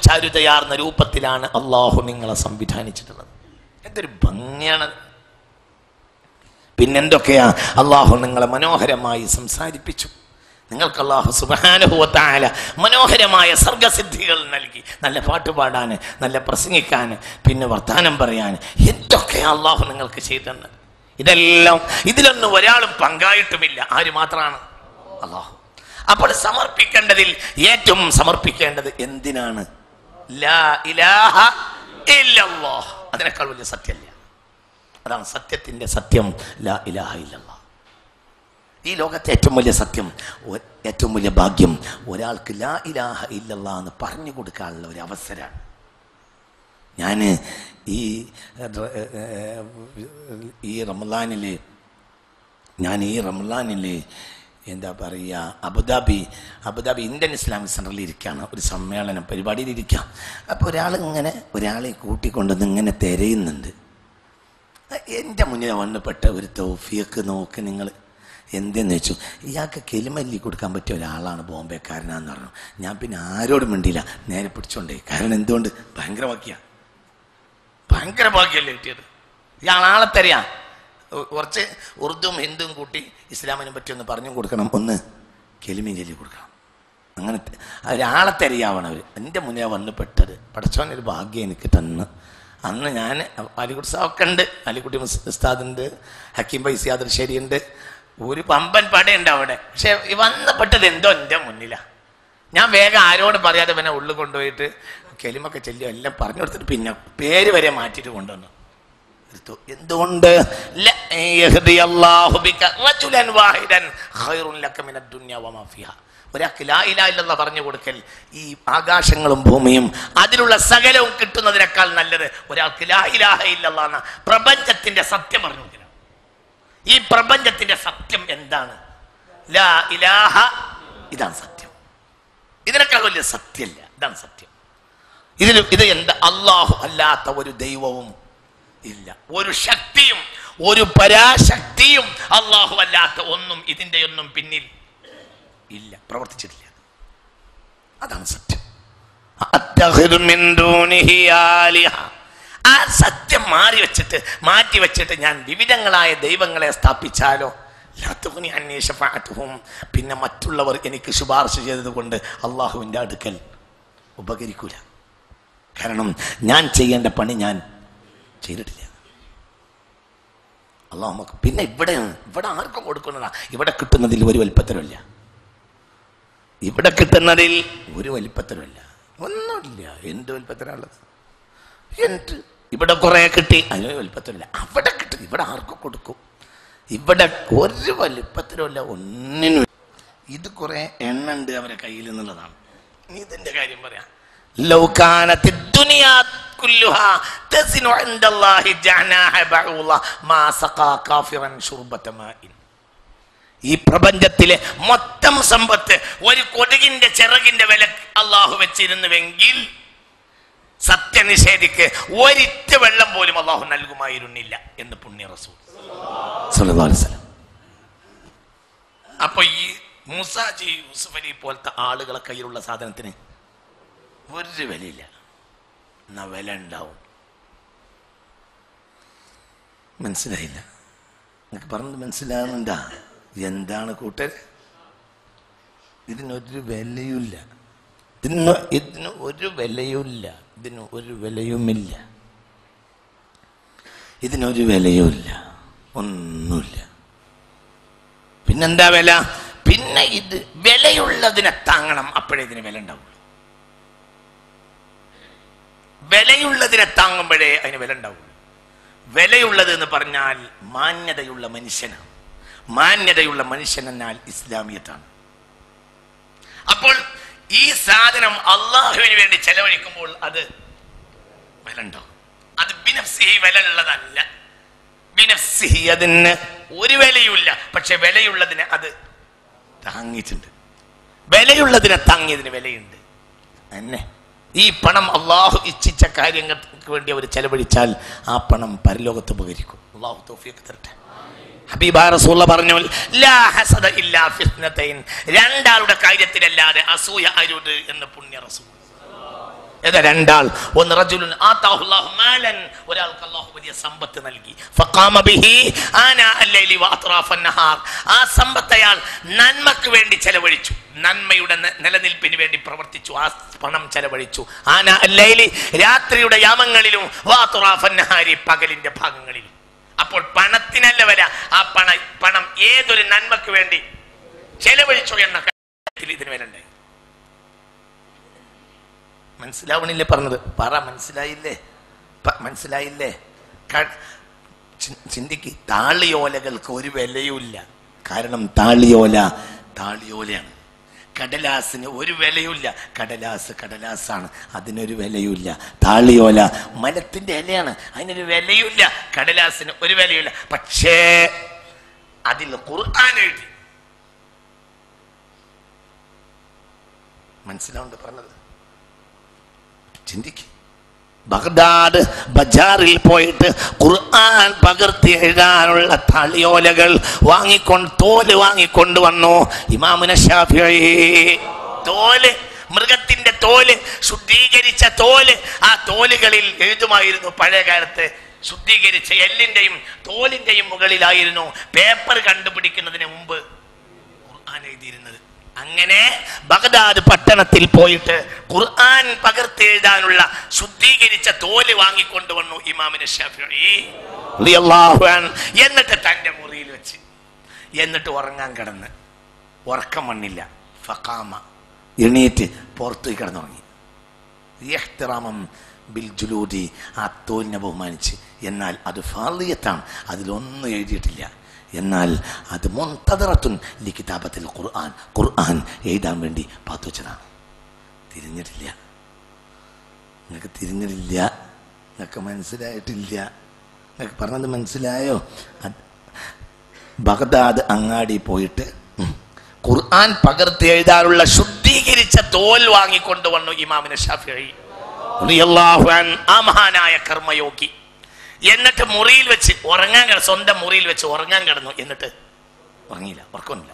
ചാരുതയാർന്ന രൂപത്തിലാണ് അള്ളാഹു നിങ്ങളെ സംവിധാനിച്ചിട്ടുള്ളത്. എന്തൊരു ഭംഗിയാണ്. പിന്നെന്തൊക്കെയാ അള്ളാഹു നിങ്ങളെ മനോഹരമായി സംസാരിപ്പിച്ചു. നിങ്ങൾക്ക് അള്ളാഹു സുബ്ഹാനഹു വ തആല മനോഹരമായ സർഗസിദ്ധികൾ നൽകി. നല്ല പാട്ട് പാടാൻ, നല്ല പ്രസംഗിക്കാൻ, പിന്നെ വർത്താനം പറയാൻ, എന്തൊക്കെയാ അള്ളാഹു നിങ്ങൾക്ക് ചെയ്തെന്ന്. ഇതെല്ലാം ഇതിലൊന്നും ഒരാളും പങ്കായിട്ടുമില്ല. ആര് മാത്രമാണ്? അള്ളാഹു. അപ്പോൾ സമർപ്പിക്കേണ്ടതിൽ ഏറ്റവും സമർപ്പിക്കേണ്ടത് എന്തിനാണ്? ലാ ഇലാഹ ഇല്ലല്ലാഹ്. അതിനേക്കാൾ വലിയ സത്യമല്ല. അതാണ് സത്യത്തിന്റെ സത്യം, ലാ ഇലാഹ ഇല്ലല്ലാഹ്. ഈ ലോകത്തെ ഏറ്റവും വലിയ സത്യം, ഏറ്റവും വലിയ ഭാഗ്യം ഒരാൾക്ക് ലാ ഇലാഹ ഇല്ലല്ലാഹ് എന്ന് പറഞ്ഞു കൊടുക്കാനുള്ള ഒരു അവസരമാണ്. ഞാൻ ഈ റമളാനിൽ എന്താ പറയുക, അബുദാബി ഇന്ത്യൻ ഇസ്ലാമിക് സെൻറ്ററിൽ ഇരിക്കുകയാണ്. ഒരു സമ്മേളനം പരിപാടിയിൽ ഇരിക്കാം. അപ്പോൾ ഒരാളെ കൂട്ടിക്കൊണ്ടുവന്ന് ഇങ്ങനെ തിരയുന്നുണ്ട്. എൻ്റെ മുന്നിൽ വന്നപ്പെട്ട ഒരു തൗഫീഖ് നോക്ക് നിങ്ങൾ. എന്തെന്ന് വെച്ചു, ഇയാൾക്ക് കെലിമല്ലി കൊടുക്കാൻ പറ്റിയ ഒരാളാണ്, ബോംബെക്കാരനാന്ന് പറഞ്ഞു. ഞാൻ പിന്നെ ആരോടും മിണ്ടിയില്ല, നേരെ പിടിച്ചോണ്ടേ. കാരണം എന്തുകൊണ്ട്? ഭയങ്കര ഭാഗ്യമല്ലേ കിട്ടിയത്. ഇയാളാളെ തരയാ. കുറച്ച് ഉറുദുവും ഹിന്ദുവും കൂട്ടി ഇസ്ലാമിനെ പറ്റി ഒന്ന് പറഞ്ഞു കൊടുക്കണം, ഒന്ന് കെലിമയും ചൊല്ലി കൊടുക്കണം. അങ്ങനെ ഒരാളെ തരയാവണം അവർ. എൻ്റെ മുന്നേ വന്ന് പെട്ടത്. പഠിച്ചോനൊരു ഭാഗ്യം എനിക്ക് തന്ന്. അന്ന് ഞാൻ അലിക്കുട്ടി സാവൊക്കെ ഉണ്ട്, അലിക്കുട്ടി ഉസ്താദുണ്ട്, ഹക്കീം ഫൈസി ആദർശേരിയുണ്ട്, ഒരു പമ്പൻ പടയുണ്ട് അവിടെ. പക്ഷെ വന്നപ്പെട്ടത് എന്തോ എൻ്റെ മുന്നിലാണ്. ഞാൻ വേഗം ആരോട് പറയാതെ പിന്നെ ഉള്ളിൽ കൊണ്ടുപോയിട്ട് കെലിമൊക്കെ ചൊല്ലി എല്ലാം പറഞ്ഞു കൊടുത്തിട്ട് പിന്നെ പേര് വരെ മാറ്റിയിട്ട് കൊണ്ടുവന്നു. എന്തുകൊണ്ട്? ഒരാൾക്ക് ലാ ഇലാഹ ഇല്ലല്ലാഹ് പറഞ്ഞു കൊടുക്കൽ ഈ ആകാശങ്ങളും ഭൂമിയും അതിലുള്ള സകലവും കിട്ടുന്നതിനേക്കാൾ നല്ലത് ഒരാൾക്ക് ലാ ഇലാഹ ഇല്ലല്ലാഹ് എന്ന പ്രപഞ്ചത്തിന്റെ സത്യം പറഞ്ഞു കൊടുക്കണം. ഈ പ്രപഞ്ചത്തിന്റെ സത്യം എന്താണ്? ലാ ഇലാഹ, ഇതാണ് സത്യം. ഇതിനേക്കാൾ വലിയ സത്യമല്ല, ഇതാണ് സത്യം. ഇത് എന്താ? അള്ളാഹു അല്ലാത്ത ഒരു ദൈവവും ഇല്ല, ഒരു ശക്തിയും ഒരു പരാശക്തിയും അള്ളാഹു അല്ലാത്ത ഒന്നും ഇതിന്റെ ഒന്നും പിന്നിൽ ഇല്ല, പ്രവർത്തിച്ചിട്ടില്ല. അതാണ് സത്യം. ആ സത്യം മാറ്റി വെച്ചിട്ട് ഞാൻ വിവിധങ്ങളായ ദൈവങ്ങളെ സ്ഥാപിച്ചാലോ പിന്നെ മറ്റുള്ളവർ എനിക്ക് ശുപാർശ ചെയ്തത് കൊണ്ട് അള്ളാഹുവിൻ്റെ അടുക്കൽ ഉപകരിക്കൂല. കാരണം ഞാൻ ചെയ്യേണ്ട പണി ഞാൻ ചെയ്തിട്ടില്ല. അള്ളാഹു നമുക്ക് പിന്നെ ഇവിടെ ആർക്കും കൊടുക്കുന്നതാ. ഇവിടെ കിട്ടുന്നതിൽ ഒരു വലിപ്പത്തരമില്ല, ഒന്നുമില്ല. എന്ത് വലിപ്പത്തരമുള്ളത്? ഇവിടെ കുറെ കിട്ടി, അതിന് വലിപ്പത്തരമില്ല. അവിടെ കിട്ടും, ഇവിടെ ആർക്കും കൊടുക്കും. ഇവിടെ ഒരു വലിപ്പത്തരമില്ല, ഒന്നിനും. ഇത് കുറെ എണ്ണ ഉണ്ട് അവരെ കയ്യിൽ എന്നുള്ളതാണ്. ഇതിന്റെ കാര്യം പറയാം. ലൗകാനത്തി ദുനിയാ കുല്ലുഹാ തസിനു ഇൻദല്ലാഹി ജഅനാഹ ബഉല മാ സഖാ കാഫിറൻ ശുർബത മാഇൻ. ഈ പ്രപഞ്ചത്തിലെ മൊത്തം സമ്പത്ത് ഒരു കൊതുകിന്റെ ചിറകിന്റെ വില അള്ളാഹു വെച്ചിരുന്നുവെങ്കിൽ സത്യനിഷേധിക്ക് ഒരിറ്റ് വെള്ളം പോലും അള്ളാഹു നൽകുമായിരുന്നില്ല എന്ന് പുണ്യ റസൂൽ സല്ലല്ലാഹു അലൈഹി വസല്ലം. അപ്പൊ ഈ മൂസാജി യൂസുഫ് അലി പോലത്തെ ആളുകളെ കയ്യിലുള്ള സാധനത്തിന് ഒരു വിലയില്ല. എന്നാ വില ഉണ്ടാവും. മനസ്സിലായില്ല? നിങ്ങൾക്ക് പറഞ്ഞത് മനസ്സിലാകുന്നുണ്ടാ? എന്താണ് കൂട്ടർ? ഇതിനൊരു വിലയുമില്ല. ഇതിന് ഒരു വിലയുമില്ല. ഇതിന് ഒരു വിലയുമില്ല. ഇതിനൊരു വിലയുമില്ല. ഒന്നുമില്ല. പിന്നെന്താ വില? പിന്നെ ഇത് വിലയുള്ളതിനെ താങ്ങണം. അപ്പോഴേ ഇതിന് വില ഉണ്ടാവുള്ളൂ. വിലയുള്ളതിനെ താങ്ങുമ്പോഴേ അതിന് വില ഉണ്ടാവുള്ളൂ. വിലയുള്ളത് എന്ന് പറഞ്ഞാൽ മാന്യതയുള്ള മനുഷ്യനാണ്. മാന്യതയുള്ള മനുഷ്യൻ എന്നാൽ ഇസ്ലാമിയത്താണ്. അപ്പോൾ ഈ സാധനം അള്ളാഹുവിന് വേണ്ടി ചെലവഴിക്കുമ്പോൾ അത് വില ഉണ്ടാവും. അത് ബിനഫ്സിഹി വില ഉള്ളതല്ല. ബിനഫ്സിഹി അതിന് ഒരു വിലയുമില്ല. പക്ഷെ വിലയുള്ളതിന് അത് താങ്ങിയിട്ടുണ്ട്. വിലയുള്ളതിനെ താങ്ങിയതിന് വിലയുണ്ട്. എന്നെ ഈ പണം അള്ളാഹു ഇച്ഛിച്ച കാര്യങ്ങൾക്ക് വേണ്ടി അവർ ചെലവഴിച്ചാൽ ആ പണം പരലോകത്ത് ഉപകരിക്കും. അള്ളാഹു തൗഫീഖ് തരട്ടെ. ഹബീബായ റസൂലുള്ളാഹി പറഞ്ഞു, ലാ ഹസദ ഇല്ലാ ഫിത്നതൈൻ, രണ്ടാളുടെ കാര്യത്തിലല്ലാതെ അസൂയ അരുത് എന്ന് പുണ്യ റസൂൽ. ഏതാ രണ്ടാൾ? ഒന്ന് റജുലുൻ ആതാഹുല്ലാഹു മാലൻ, ഒരാൾക്ക് അല്ലാഹു വലിയ സമ്പത്ത് നൽകി, ഫഖാമ ബിഹി ആനാ അല്ലൈലി വഅത്റാഫൻ നഹാർ, ആ സമ്പത്ത് അയാൾ നന്മക്ക് വേണ്ടി ചെലവഴിച്ചു, നന്മയുടെ നിലനിൽപ്പിന് വേണ്ടി പ്രവർത്തിച്ചു, ആ പണം ചെലവഴിച്ചു. ആനാ അല്ലൈലി, രാത്രിയുടെ യാമങ്ങളിലും, വഅത്റാഫൻ നഹാരി, പകലിന്റെ ഭാഗങ്ങളിലും. അപ്പോൾ പണത്തിനല്ല വില. ആ പണം ഏതൊരു നന്മക്ക് വേണ്ടി ചെലവഴിച്ചു എന്ന കാര്യത്തിൽ ഇതിന് വില ഉണ്ടായി. മനസ്സിലാവണില്ലേ പറഞ്ഞത്? പറ, മനസ്സിലായില്ലേ? മനസ്സിലായില്ലേ? ചിന്തിക്ക്. താളിയോലകൾക്ക് ഒരു വിലയുമില്ല. കാരണം താളിയോലയാണ്. കടലാസിന് ഒരു വിലയുമില്ല. കടലാസാണ്, അതിനൊരു വിലയുമില്ല. താളിയോല മരത്തിന്റെ ഇലയാണ്, അതിനൊരു വിലയുമില്ല. കടലാസിന് ഒരു വിലയുമില്ല. പക്ഷേ അതിൽ ഖുർആൻ എഴുതി. മനസ്സിലാവുണ്ട് പറഞ്ഞത്? ചിന്തിക്ക്. ബഗ്ദാദ് ബജാറിൽ പോയിട്ട് ഖുർആൻ പകർത്തി എഴുതാനുള്ള താളിയോലകൾ തോല് വാങ്ങിക്കൊണ്ട് വന്നു ഇമാമുന ശാഫിഈ. തോല്, മൃഗത്തിന്റെ തോല്, ശുദ്ധീകരിച്ച തോല്, ആ തോലുകളിൽ എഴുതുമായിരുന്നു. പഴയ കാലത്ത് ശുദ്ധീകരിച്ച എല്ലിന്റെയും തോലിന്റെയും മുകളിലായിരുന്നു പേപ്പർ കണ്ടുപിടിക്കുന്നതിന് മുമ്പ് ഖുർആൻ എഴുതിയിരുന്നത്. അങ്ങനെ ബഗ്ദാദ് പട്ടണത്തിൽ പോയിട്ട് ഖുർആൻ പകർത്തി എഴുതാനുള്ള ശുദ്ധീകരിച്ച തോല് വാങ്ങിക്കൊണ്ടുവന്നു ഇമാമിന് ശാഫിഈ റളിയല്ലാഹു അൻഹു. എന്നിട്ട് തന്റെ മുറിയിൽ വെച്ച്, എന്നിട്ട് ഉറങ്ങാൻ കിടന്ന്, ഉറക്കം വന്നില്ല. ഫഖാമ, എണീറ്റ് പുറത്തേക്ക് കിടന്നുറങ്ങി. ഇഹ്തിറാമം ബിൽ ജുലൂദി, ആ തോലിനെ ബഹുമാനിച്ച്. എന്നാൽ അത് ഫാളിയത്താണ്, അതിലൊന്നും എഴുതിയിട്ടില്ല. എന്നാൽ അത് മുൻതദറത്തുൻ ലി കിതാബത്തിൽ ഖുർആൻ എഴുതാൻ വേണ്ടി പാത്തു വെച്ചതാണ്. തിരിഞ്ഞിട്ടില്ല. നിങ്ങൾക്ക് തിരിഞ്ഞിട്ടില്ല. നിങ്ങൾക്ക് മനസ്സിലായിട്ടില്ല. നിങ്ങൾക്ക് പറഞ്ഞത് മനസ്സിലായോ? ബഗ്ദാദ് അങ്ങാടി പോയിട്ട് ഖുർആൻ പകർത്തി എഴുതാനുള്ള ശുദ്ധീകരിച്ച തോൽ വാങ്ങിക്കൊണ്ടുവന്നു ഇമാമിന് ശാഫിഈ റളിയല്ലാഹു അൻഹു, ആ മഹാനായ കർമ്മയോഗി. എന്നിട്ട് മുറിയിൽ വെച്ച് ഉറങ്ങാൻ സ്വന്തം മുറിയിൽ വെച്ച് ഉറങ്ങാൻ കിടന്നു. എന്നിട്ട് ഉറങ്ങിയില്ല,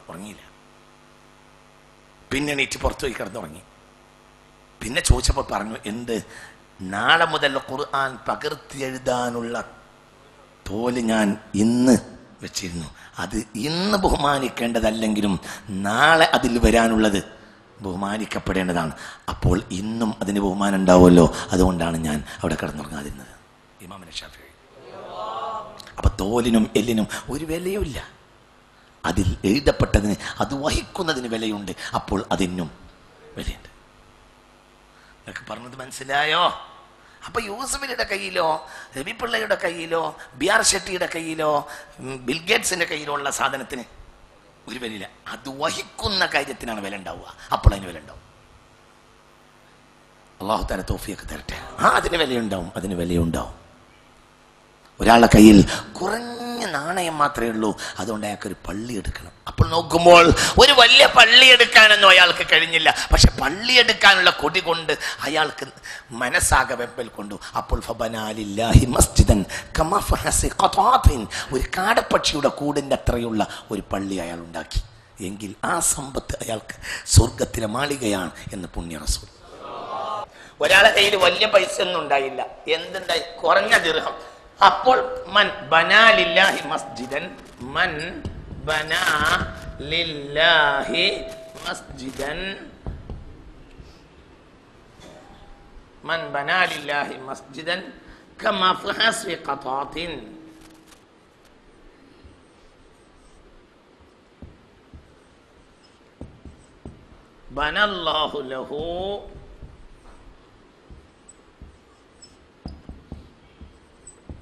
ഉറങ്ങിയില്ല. പിന്നെ എണീറ്റ് പുറത്തു പോയി കിടന്നുറങ്ങി. പിന്നെ ചോദിച്ചപ്പോൾ പറഞ്ഞു, എന്ത്? നാളെ മുതൽ ഖുർആൻ പകർത്തി എഴുതാനുള്ള തോല് ഞാൻ ഇന്ന് വെച്ചിരുന്നു. അത് ഇന്ന് ബഹുമാനിക്കേണ്ടതല്ലെങ്കിലും നാളെ അതിൽ വരാനുള്ളത് ബഹുമാനിക്കപ്പെടേണ്ടതാണ്. അപ്പോൾ ഇന്നും അതിന് ബഹുമാനം ഉണ്ടാവുമല്ലോ, അതുകൊണ്ടാണ് ഞാൻ അവിടെ കിടന്നുറങ്ങാതിരുന്നത്. ഇമാമുന ശാഫിഈ. അപ്പൊ തോലിനും എല്ലിനും ഒരു വിലയുമില്ല. അതിൽ എഴുതപ്പെട്ടതിന്, അത് വഹിക്കുന്നതിന് വിലയുണ്ട്. അപ്പോൾ അതിനും വിലയുണ്ട്. നിങ്ങൾക്ക് പറഞ്ഞത് മനസ്സിലായോ? അപ്പൊ യൂസുഫിന്റെ കയ്യിലോ, രവിപിള്ളയുടെ കയ്യിലോ, ബി ആർ ഷെട്ടിയുടെ കയ്യിലോ, ബിൽഗേറ്റ്സിന്റെ കയ്യിലോ ഉള്ള സാധനത്തിന് ഒരു വിലയില്ല. അത് വഹിക്കുന്ന കാര്യത്തിനാണ് വില ഉണ്ടാവുക. അപ്പോൾ അതിന് വില ഉണ്ടാവും. അള്ളാഹു തആല തൗഫീഖ് തരട്ടെ. അതിന് വിലയുണ്ടാവും, അതിന് വിലയുണ്ടാവും. ഒരാളുടെ കയ്യിൽ കുറഞ്ഞ നാണയം മാത്രമേ ഉള്ളൂ, അതുകൊണ്ട് അയാൾക്കൊരു പള്ളി എടുക്കണം. അപ്പോൾ നോക്കുമ്പോൾ ഒരു വലിയ പള്ളി എടുക്കാനൊന്നും അയാൾക്ക് കഴിഞ്ഞില്ല. പക്ഷെ പള്ളി എടുക്കാനുള്ള കൊടി കൊണ്ട് അയാൾക്ക് മനസ്സാകെ വെമ്പൽ കൊണ്ടു. അപ്പോൾ ഫബനാലില്ലാഹി മസ്ജിദൻ കമാ ഫഹസി ഖതാത്തിൻ, ഒരു കാടപ്പക്ഷിയുടെ കൂടിൻ്റെ അത്രയുള്ള ഒരു പള്ളി അയാൾ ഉണ്ടാക്കി. എങ്കിൽ ആ സമ്പത്ത് അയാൾക്ക് സ്വർഗത്തിലെ മാളികയാണ് എന്ന് പുണ്യ റസൂൽ. ഒരാളെ കയ്യിൽ വലിയ പൈസ ഒന്നും ഉണ്ടായില്ല, എന്തുണ്ടായി? കുറഞ്ഞ ദിർഹം. അപ്പോൾ മൻ ബനാ ലില്ലാഹി മസ്ജിദൻ, മൻ ബനാ ലില്ലാഹി മസ്ജിദൻ, മൻ ബനാ ലില്ലാഹി മസ്ജിദൻ കമാ ഫഹസി ഖതാത്തിൻ, ബനല്ലാഹു ലഹു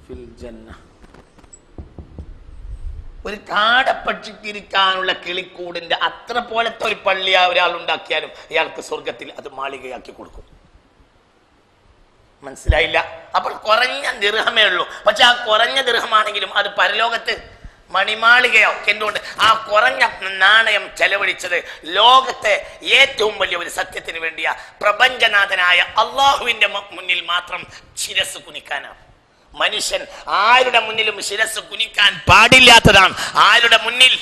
ഫിൽ ജന്ന. ഒരു കാടപ്പക്ഷിക്ക് ഇരിക്കാനുള്ള കിളിക്കൂടിന്റെ അത്ര പോലത്തെ ഒരു പള്ളി ഒരാൾ ഉണ്ടാക്കിയാലും അയാൾക്ക് സ്വർഗത്തിൽ അത് മാളികയാക്കി കൊടുക്കും. മനസ്സിലായില്ല? അപ്പോൾ കുറഞ്ഞ ദിർഹമേ ഉള്ളൂ. പക്ഷെ ആ കുറഞ്ഞ ദിർഹമാണെങ്കിലും അത് പരലോകത്ത് മണിമാളികയോ. എന്തുകൊണ്ട്? ആ കുറഞ്ഞ നാണയം ചെലവഴിച്ചത് ലോകത്തെ ഏറ്റവും വലിയ ഒരു സത്യത്തിന് വേണ്ടിയാ. പ്രപഞ്ചനാഥനായ അള്ളാഹുവിന്റെ മുന്നിൽ മാത്രം ശിരസ് കുനിക്കാനാണ്. മനുഷ്യൻ ആരുടെ മുന്നിലും ശിരസ് കുനിക്കാൻ പാടില്ലാത്തതാണ്. ആരുടെ മുന്നിൽ?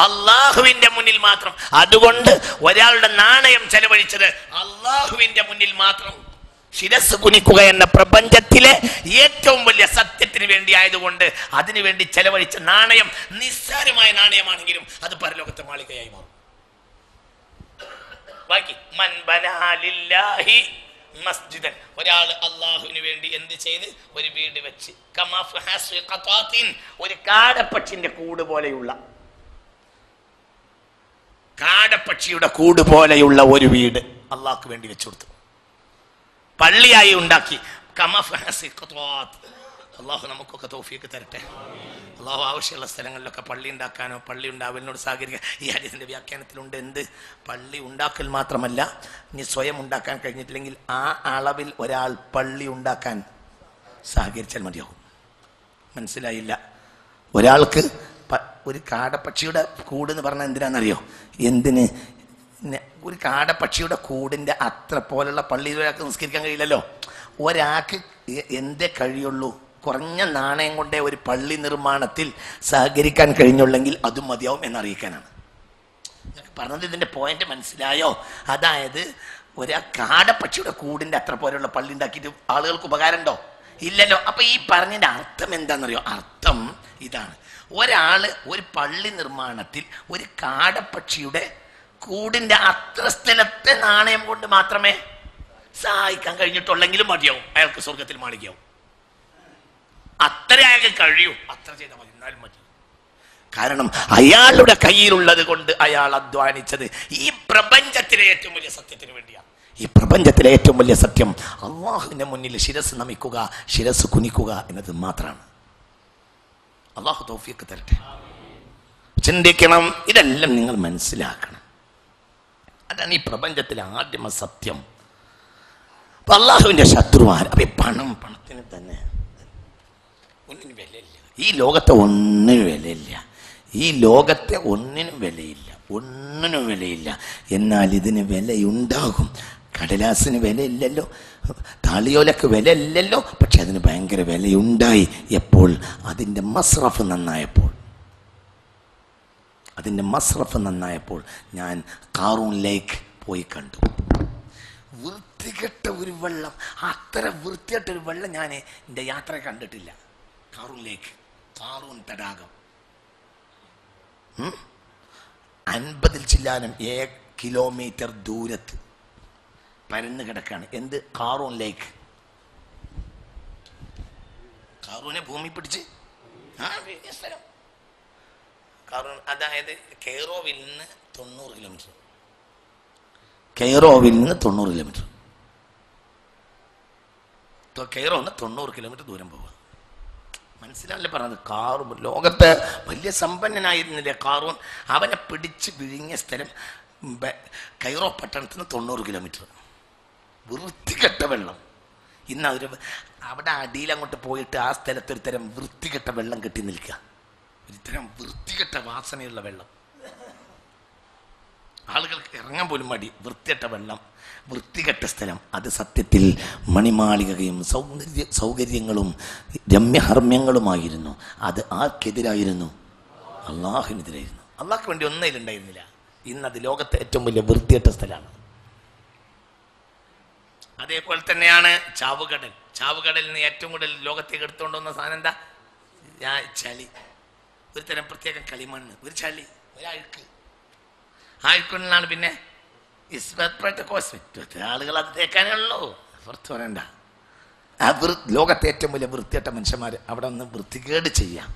അള്ളാഹുവിന്റെ മുന്നിൽ മാത്രം. അതുകൊണ്ട് ഒരാളുടെ നാണയം ചെലവഴിച്ചത് അള്ളാഹുവിന്റെ മുന്നിൽ മാത്രം ശിരസ് കുനിക്കുക എന്ന പ്രപഞ്ചത്തിലെ ഏറ്റവും വലിയ സത്യത്തിന് വേണ്ടി ആയതുകൊണ്ട് അതിനുവേണ്ടി ചെലവഴിച്ച നാണയം നിസ്സാരമായ നാണയമാണെങ്കിലും അത് പരലോകത്തെ മാളികയായി മാറും. ബാക്കി മൻ ബനാ ലില്ലാഹി മസ്ജിദൻ, ഒരാൾ അള്ളാഹുവിന് വേണ്ടി എന്ത് ചെയ്ത്? ഒരു വീട് വെച്ച്. കമാ ഫഹസി ഖതാത്തിൻ, ഒരു കാടപ്പക്ഷിന്റെ കൂട് പോലെയുള്ള, കാടപ്പക്ഷിയുടെ കൂട് പോലെയുള്ള ഒരു വീട് അള്ളാഹ്ക്ക് വേണ്ടി വെച്ചു കൊടുത്തു, പള്ളിയായി ഉണ്ടാക്കി. കമാ ഫഹസി ഖതാത്ത്. അള്ളാഹു നമുക്കൊക്കെ തൗഫീഖ് തരട്ടെ. അള്ളാഹു ആവശ്യമുള്ള സ്ഥലങ്ങളിലൊക്കെ പള്ളി ഉണ്ടാക്കാനോ പള്ളി ഉണ്ടാവലിനോട് സഹകരിക്കുക. ഈ ഹദീസിന്റെ വ്യാഖ്യാനത്തിലുണ്ട് എന്ത്? പള്ളി ഉണ്ടാക്കൽ മാത്രമല്ല, ഇനി സ്വയം ഉണ്ടാക്കാൻ കഴിഞ്ഞിട്ടില്ലെങ്കിൽ ആ അളവിൽ ഒരാൾ പള്ളി ഉണ്ടാക്കാൻ സഹകരിച്ചാൽ മതിയാവും. മനസ്സിലായില്ല? ഒരാൾക്ക് ഒരു കാടപ്പക്ഷിയുടെ കൂട് എന്ന് പറഞ്ഞാൽ എന്തിനാണെന്നറിയോ? എന്തിന്? ഒരു കാടപ്പക്ഷിയുടെ കൂടിൻ്റെ അത്ര പോലുള്ള പള്ളിയിൽ ഒരാൾക്ക് നിസ്കരിക്കാൻ കഴിയില്ലല്ലോ. ഒരാൾക്ക് എന്തേ കഴിയുള്ളൂ? കുറഞ്ഞ നാണയം കൊണ്ടേ ഒരു പള്ളി നിർമ്മാണത്തിൽ സഹകരിക്കാൻ കഴിഞ്ഞുള്ളെങ്കിൽ അതും മതിയാവും എന്നറിയിക്കാനാണ് പറഞ്ഞത്. ഇതിന്റെ പോയിന്റ് മനസ്സിലായോ? അതായത് ഒരു കാടപ്പക്ഷിയുടെ കൂടിന്റെ അത്ര പോലെയുള്ള പള്ളി ഉണ്ടാക്കിയിട്ട് ആളുകൾക്ക് ഉപകാരമുണ്ടോ? ഇല്ലല്ലോ. അപ്പൊ ഈ പറഞ്ഞതിന്റെ അർത്ഥം എന്താണെന്നറിയോ? അർത്ഥം ഇതാണ്: ഒരാള് ഒരു പള്ളി നിർമ്മാണത്തിൽ ഒരു കാടപ്പക്ഷിയുടെ കൂടിന്റെ അത്ര സ്ഥലത്തെ നാണയം കൊണ്ട് മാത്രമേ സഹായിക്കാൻ കഴിഞ്ഞിട്ടുള്ളെങ്കിലും മതിയാവും, അയാൾക്ക് സ്വർഗത്തിൽ മാളികയാവും. അത്ര അയാൾക്ക് കഴിയൂ, അത്ര ചെയ്താൽ മതി, എന്നാലും മതി. കാരണം അയാളുടെ കയ്യിലുള്ളത് കൊണ്ട് അയാൾ അധ്വാനിച്ചത് ഈ പ്രപഞ്ചത്തിലെ ഏറ്റവും വലിയ സത്യത്തിന് വേണ്ടിയാണ്. ഈ പ്രപഞ്ചത്തിലെ ഏറ്റവും വലിയ സത്യം അള്ളാഹുവിന്റെ മുന്നിൽ ശിരസ് നമിക്കുക, ശിരസ് കുനിക്കുക എന്നത് മാത്രമാണ്. അള്ളാഹു തൗഫീഖ് തരട്ടെ. ചിന്തിക്കണം, ഇതെല്ലാം നിങ്ങൾ മനസ്സിലാക്കണം. അതാണ് ഈ പ്രപഞ്ചത്തിലെ ആദ്യമ സത്യം. അള്ളാഹുവിന്റെ ശത്രുവാൻ. അപ്പൊ പണത്തിന് തന്നെ ഒന്നിനും വിലയില്ല. ഈ ലോകത്തെ ഒന്നിനും വിലയില്ല. ഈ ലോകത്തെ ഒന്നിനും വിലയില്ല, ഒന്നിനും വിലയില്ല. എന്നാൽ ഇതിന് വിലയുണ്ടാകും. കടലാസിന് വിലയില്ലല്ലോ, താളിയോലക്ക് വിലയില്ലല്ലോ, പക്ഷെ അതിന് ഭയങ്കര വിലയുണ്ടായി. എപ്പോൾ? അതിൻ്റെ മസ്റഫ് നന്നായപ്പോൾ. അതിൻ്റെ മസ്റഫ് നന്നായപ്പോൾ ഞാൻ ഖാറൂനിലേക്ക് പോയി കണ്ടു. വൃത്തികെട്ട ഒരു വെള്ളം, അത്ര വൃത്തികെട്ട ഒരു വെള്ളം ഞാൻ എൻ്റെ യാത്ര കണ്ടിട്ടില്ല. ഖാറൂനിലേക്ക്, ഖാറൂൻ തടാകം 50 ചില്ലാനം കിലോമീറ്റർ ദൂരത്ത് പരന്ന് കിടക്കാണ്. എന്ത്? ഖാറൂൻ ലേക്ക്. ഖാറൂനെ ഭൂമി പിടിച്ച് വലിയ സ്ഥലം ഖാറൂൻ. അതായത് കെയ്റോവിൽ നിന്ന് 90 കിലോമീറ്റർ. കെയ്റോവിൽ നിന്ന് 90 കിലോമീറ്റർ. കെയ്റോന്ന് 90 കിലോമീറ്റർ ദൂരം പോവുക. മനസ്സിലല്ലേ പറഞ്ഞത്. കാറൂൺ ലോകത്ത് വലിയ സമ്പന്നനായിരുന്നില്ലേ കാറൂൺ. അവനെ പിടിച്ച് വിഴുങ്ങിയ സ്ഥലം കൈറോ പട്ടണത്തിന് 90 കിലോമീറ്റർ. വൃത്തികെട്ട വെള്ളം. ഇന്ന് അവിടെ അടിയിൽ അങ്ങോട്ട് പോയിട്ട് ആ സ്ഥലത്ത് ഒരു തരം വൃത്തികെട്ട വെള്ളം കെട്ടി നിൽക്കുക. ഒരു തരം വൃത്തികെട്ട വാസനയുള്ള വെള്ളം. ആളുകൾക്ക് ഇറങ്ങാൻ പോലും മടി. വൃത്തികെട്ട വെള്ളം, വൃത്തികെട്ട സ്ഥലം. അത് സത്യത്തിൽ മണിമാളികയും സൗകര്യങ്ങളും രമ്യഹർമ്മ്യങ്ങളുമായിരുന്നു. അത് ആർക്കെതിരായിരുന്നു? അള്ളാഹുവിനെതിരായിരുന്നു. അള്ളാഹ്ക്ക് വേണ്ടി ഒന്നതിലുണ്ടായിരുന്നില്ല. ഇന്നത് ലോകത്തെ ഏറ്റവും വലിയ വൃത്തികെട്ട സ്ഥലമാണ്. അതേപോലെ തന്നെയാണ് ചാവുകടൽ. ചാവുകടലിൽ നിന്ന് ഏറ്റവും കൂടുതൽ ലോകത്തേക്ക് എടുത്തുകൊണ്ടുവന്ന സാധനം എന്താ? ചളി. ഒരു തരം പ്രത്യേക കളിമണ്ണ്, ഒരു ചളി, ഒരു അഴുക്ക്. ആ അഴുക്കൊണ്ടാണ് പിന്നെ ആളുകൾ അത് തേക്കാനുള്ളൂ. പുറത്ത് പറയണ്ട. ആ ലോകത്തെ ഏറ്റവും വലിയ വൃത്തികെട്ട മനുഷ്യന്മാർ അവിടെ ഒന്ന് വൃത്തികേട് ചെയ്യാം.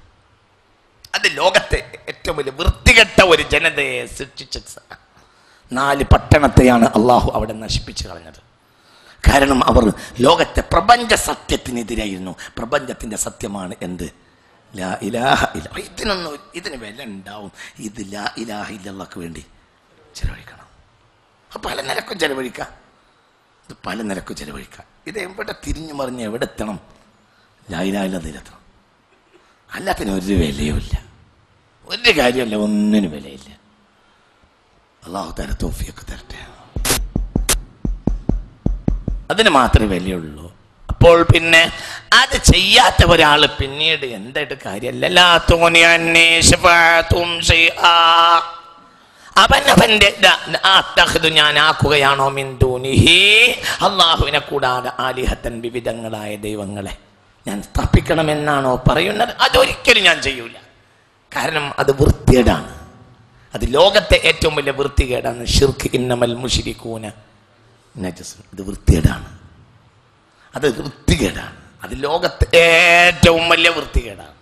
അത് ലോകത്തെ ഏറ്റവും വലിയ വൃത്തികെട്ട ഒരു ജനതയെ സൃഷ്ടിച്ച 4 പട്ടണത്തെയാണ് അള്ളാഹു അവിടെ നശിപ്പിച്ചു കളഞ്ഞത്. കാരണം അവർ ലോകത്തെ പ്രപഞ്ച സത്യത്തിനെതിരായിരുന്നു. പ്രപഞ്ചത്തിന്റെ സത്യമാണ് എന്ത്? ലാ ഇലാഹ ഇല്ല. ഇതിന് വില ഉണ്ടാവും. ഇത് ലാ ഇലാഹ ഇല്ലല്ലാഹ്ക്ക് വേണ്ടി ചെലവഴിക്കണം. പല നിലക്കും ചെലവഴിക്കാം. ഇത് പല നിലക്കും ചെലവഴിക്കാം. ഇത് എവിടെ തിരിഞ്ഞു മറിഞ്ഞ് എവിടെ എത്തണം? ലാ ഇലാഹ ഇല്ലല്ലാഹ്. അല്ലാത്തതിന് ഒരു വിലയുമില്ല, ഒരു കാര്യമല്ല, ഒന്നിനും വിലയില്ല. അല്ലാഹു തആല തൗഫീഖ് തരട്ടെ. അതിന് മാത്രമേ വിലയുള്ളൂ. അപ്പോൾ പിന്നെ അത് ചെയ്യാത്ത ഒരാൾ പിന്നീട് എന്തായിട്ട് കാര്യമല്ല. അവനവന്റെ ഞാൻ ആക്കുകയാണോ മിൻ ദൂനിഹി, അല്ലാഹുവിനെ കൂടാതെ ആലിഹത്തൻ വിവിധങ്ങളായ ദൈവങ്ങളെ ഞാൻ സ്ഥാപിക്കണമെന്നാണോ പറയുന്നത്? അതൊരിക്കലും ഞാൻ ചെയ്യൂല. കാരണം അത് വൃത്തികേടാണ്. അത് ലോകത്തെ ഏറ്റവും വലിയ വൃത്തികേടാണ്. ഷിർക്ക് ഇന്നമൽ മുശ്രികൂന നജസ്. ഇത് വൃത്തികേടാണ്. അത് വൃത്തികേടാണ്. അത് ലോകത്തെ ഏറ്റവും വലിയ വൃത്തികേടാണ്.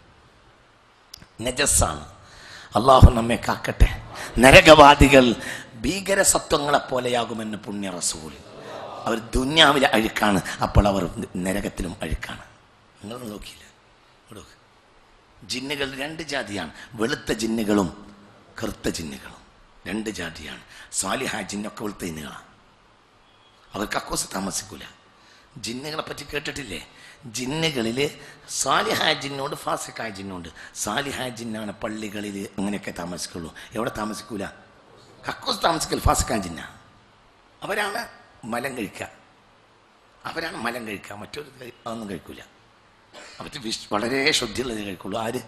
നജസ്സാണ്. അള്ളാഹു നമ്മെ കാക്കട്ടെ. നരകവാദികൾ ഭീകര സത്വങ്ങളെ പോലെയാകുമെന്ന് പുണ്യ റസൂൽ. അവർ ദുന്യാവിലെ അഴുക്കാണ്, അപ്പോൾ അവർ നരകത്തിലും അഴുക്കാണ്. നിങ്ങൾ നോക്കിയില്ല? ജിന്നുകൾ 2 ജാതിയാണ്. വെളുത്ത ജിന്നുകളും കറുത്ത ജിന്നുകളും 2 ജാതിയാണ്. സാലിഹായ ജിന്നൊക്കെ വെളുത്ത ജിന്നുകളാണ്. അവർ കക്കൂസ് താമസിക്കൂല. ജിന്നുകളെ പറ്റി കേട്ടിട്ടില്ലേ? ജിന്നുകളിൽ സാലിഹായ ജിന്നുണ്ട്, ഫാസിക്കായ ജിന്നുണ്ട്. സാലിഹായ ജിന്നാണ് പള്ളികളിൽ അങ്ങനെയൊക്കെ താമസിക്കുള്ളൂ. എവിടെ താമസിക്കൂല? കക്കൂസ് താമസിക്കൽ ഫാസിക്കായ ജിന്ന. അവരാണ് മലം കഴിക്കുക. മറ്റൊരു അതൊന്നും കഴിക്കൂല. അവർ വളരെ ശുദ്ധിയുള്ളത് കഴിക്കുള്ളൂ. ആര്?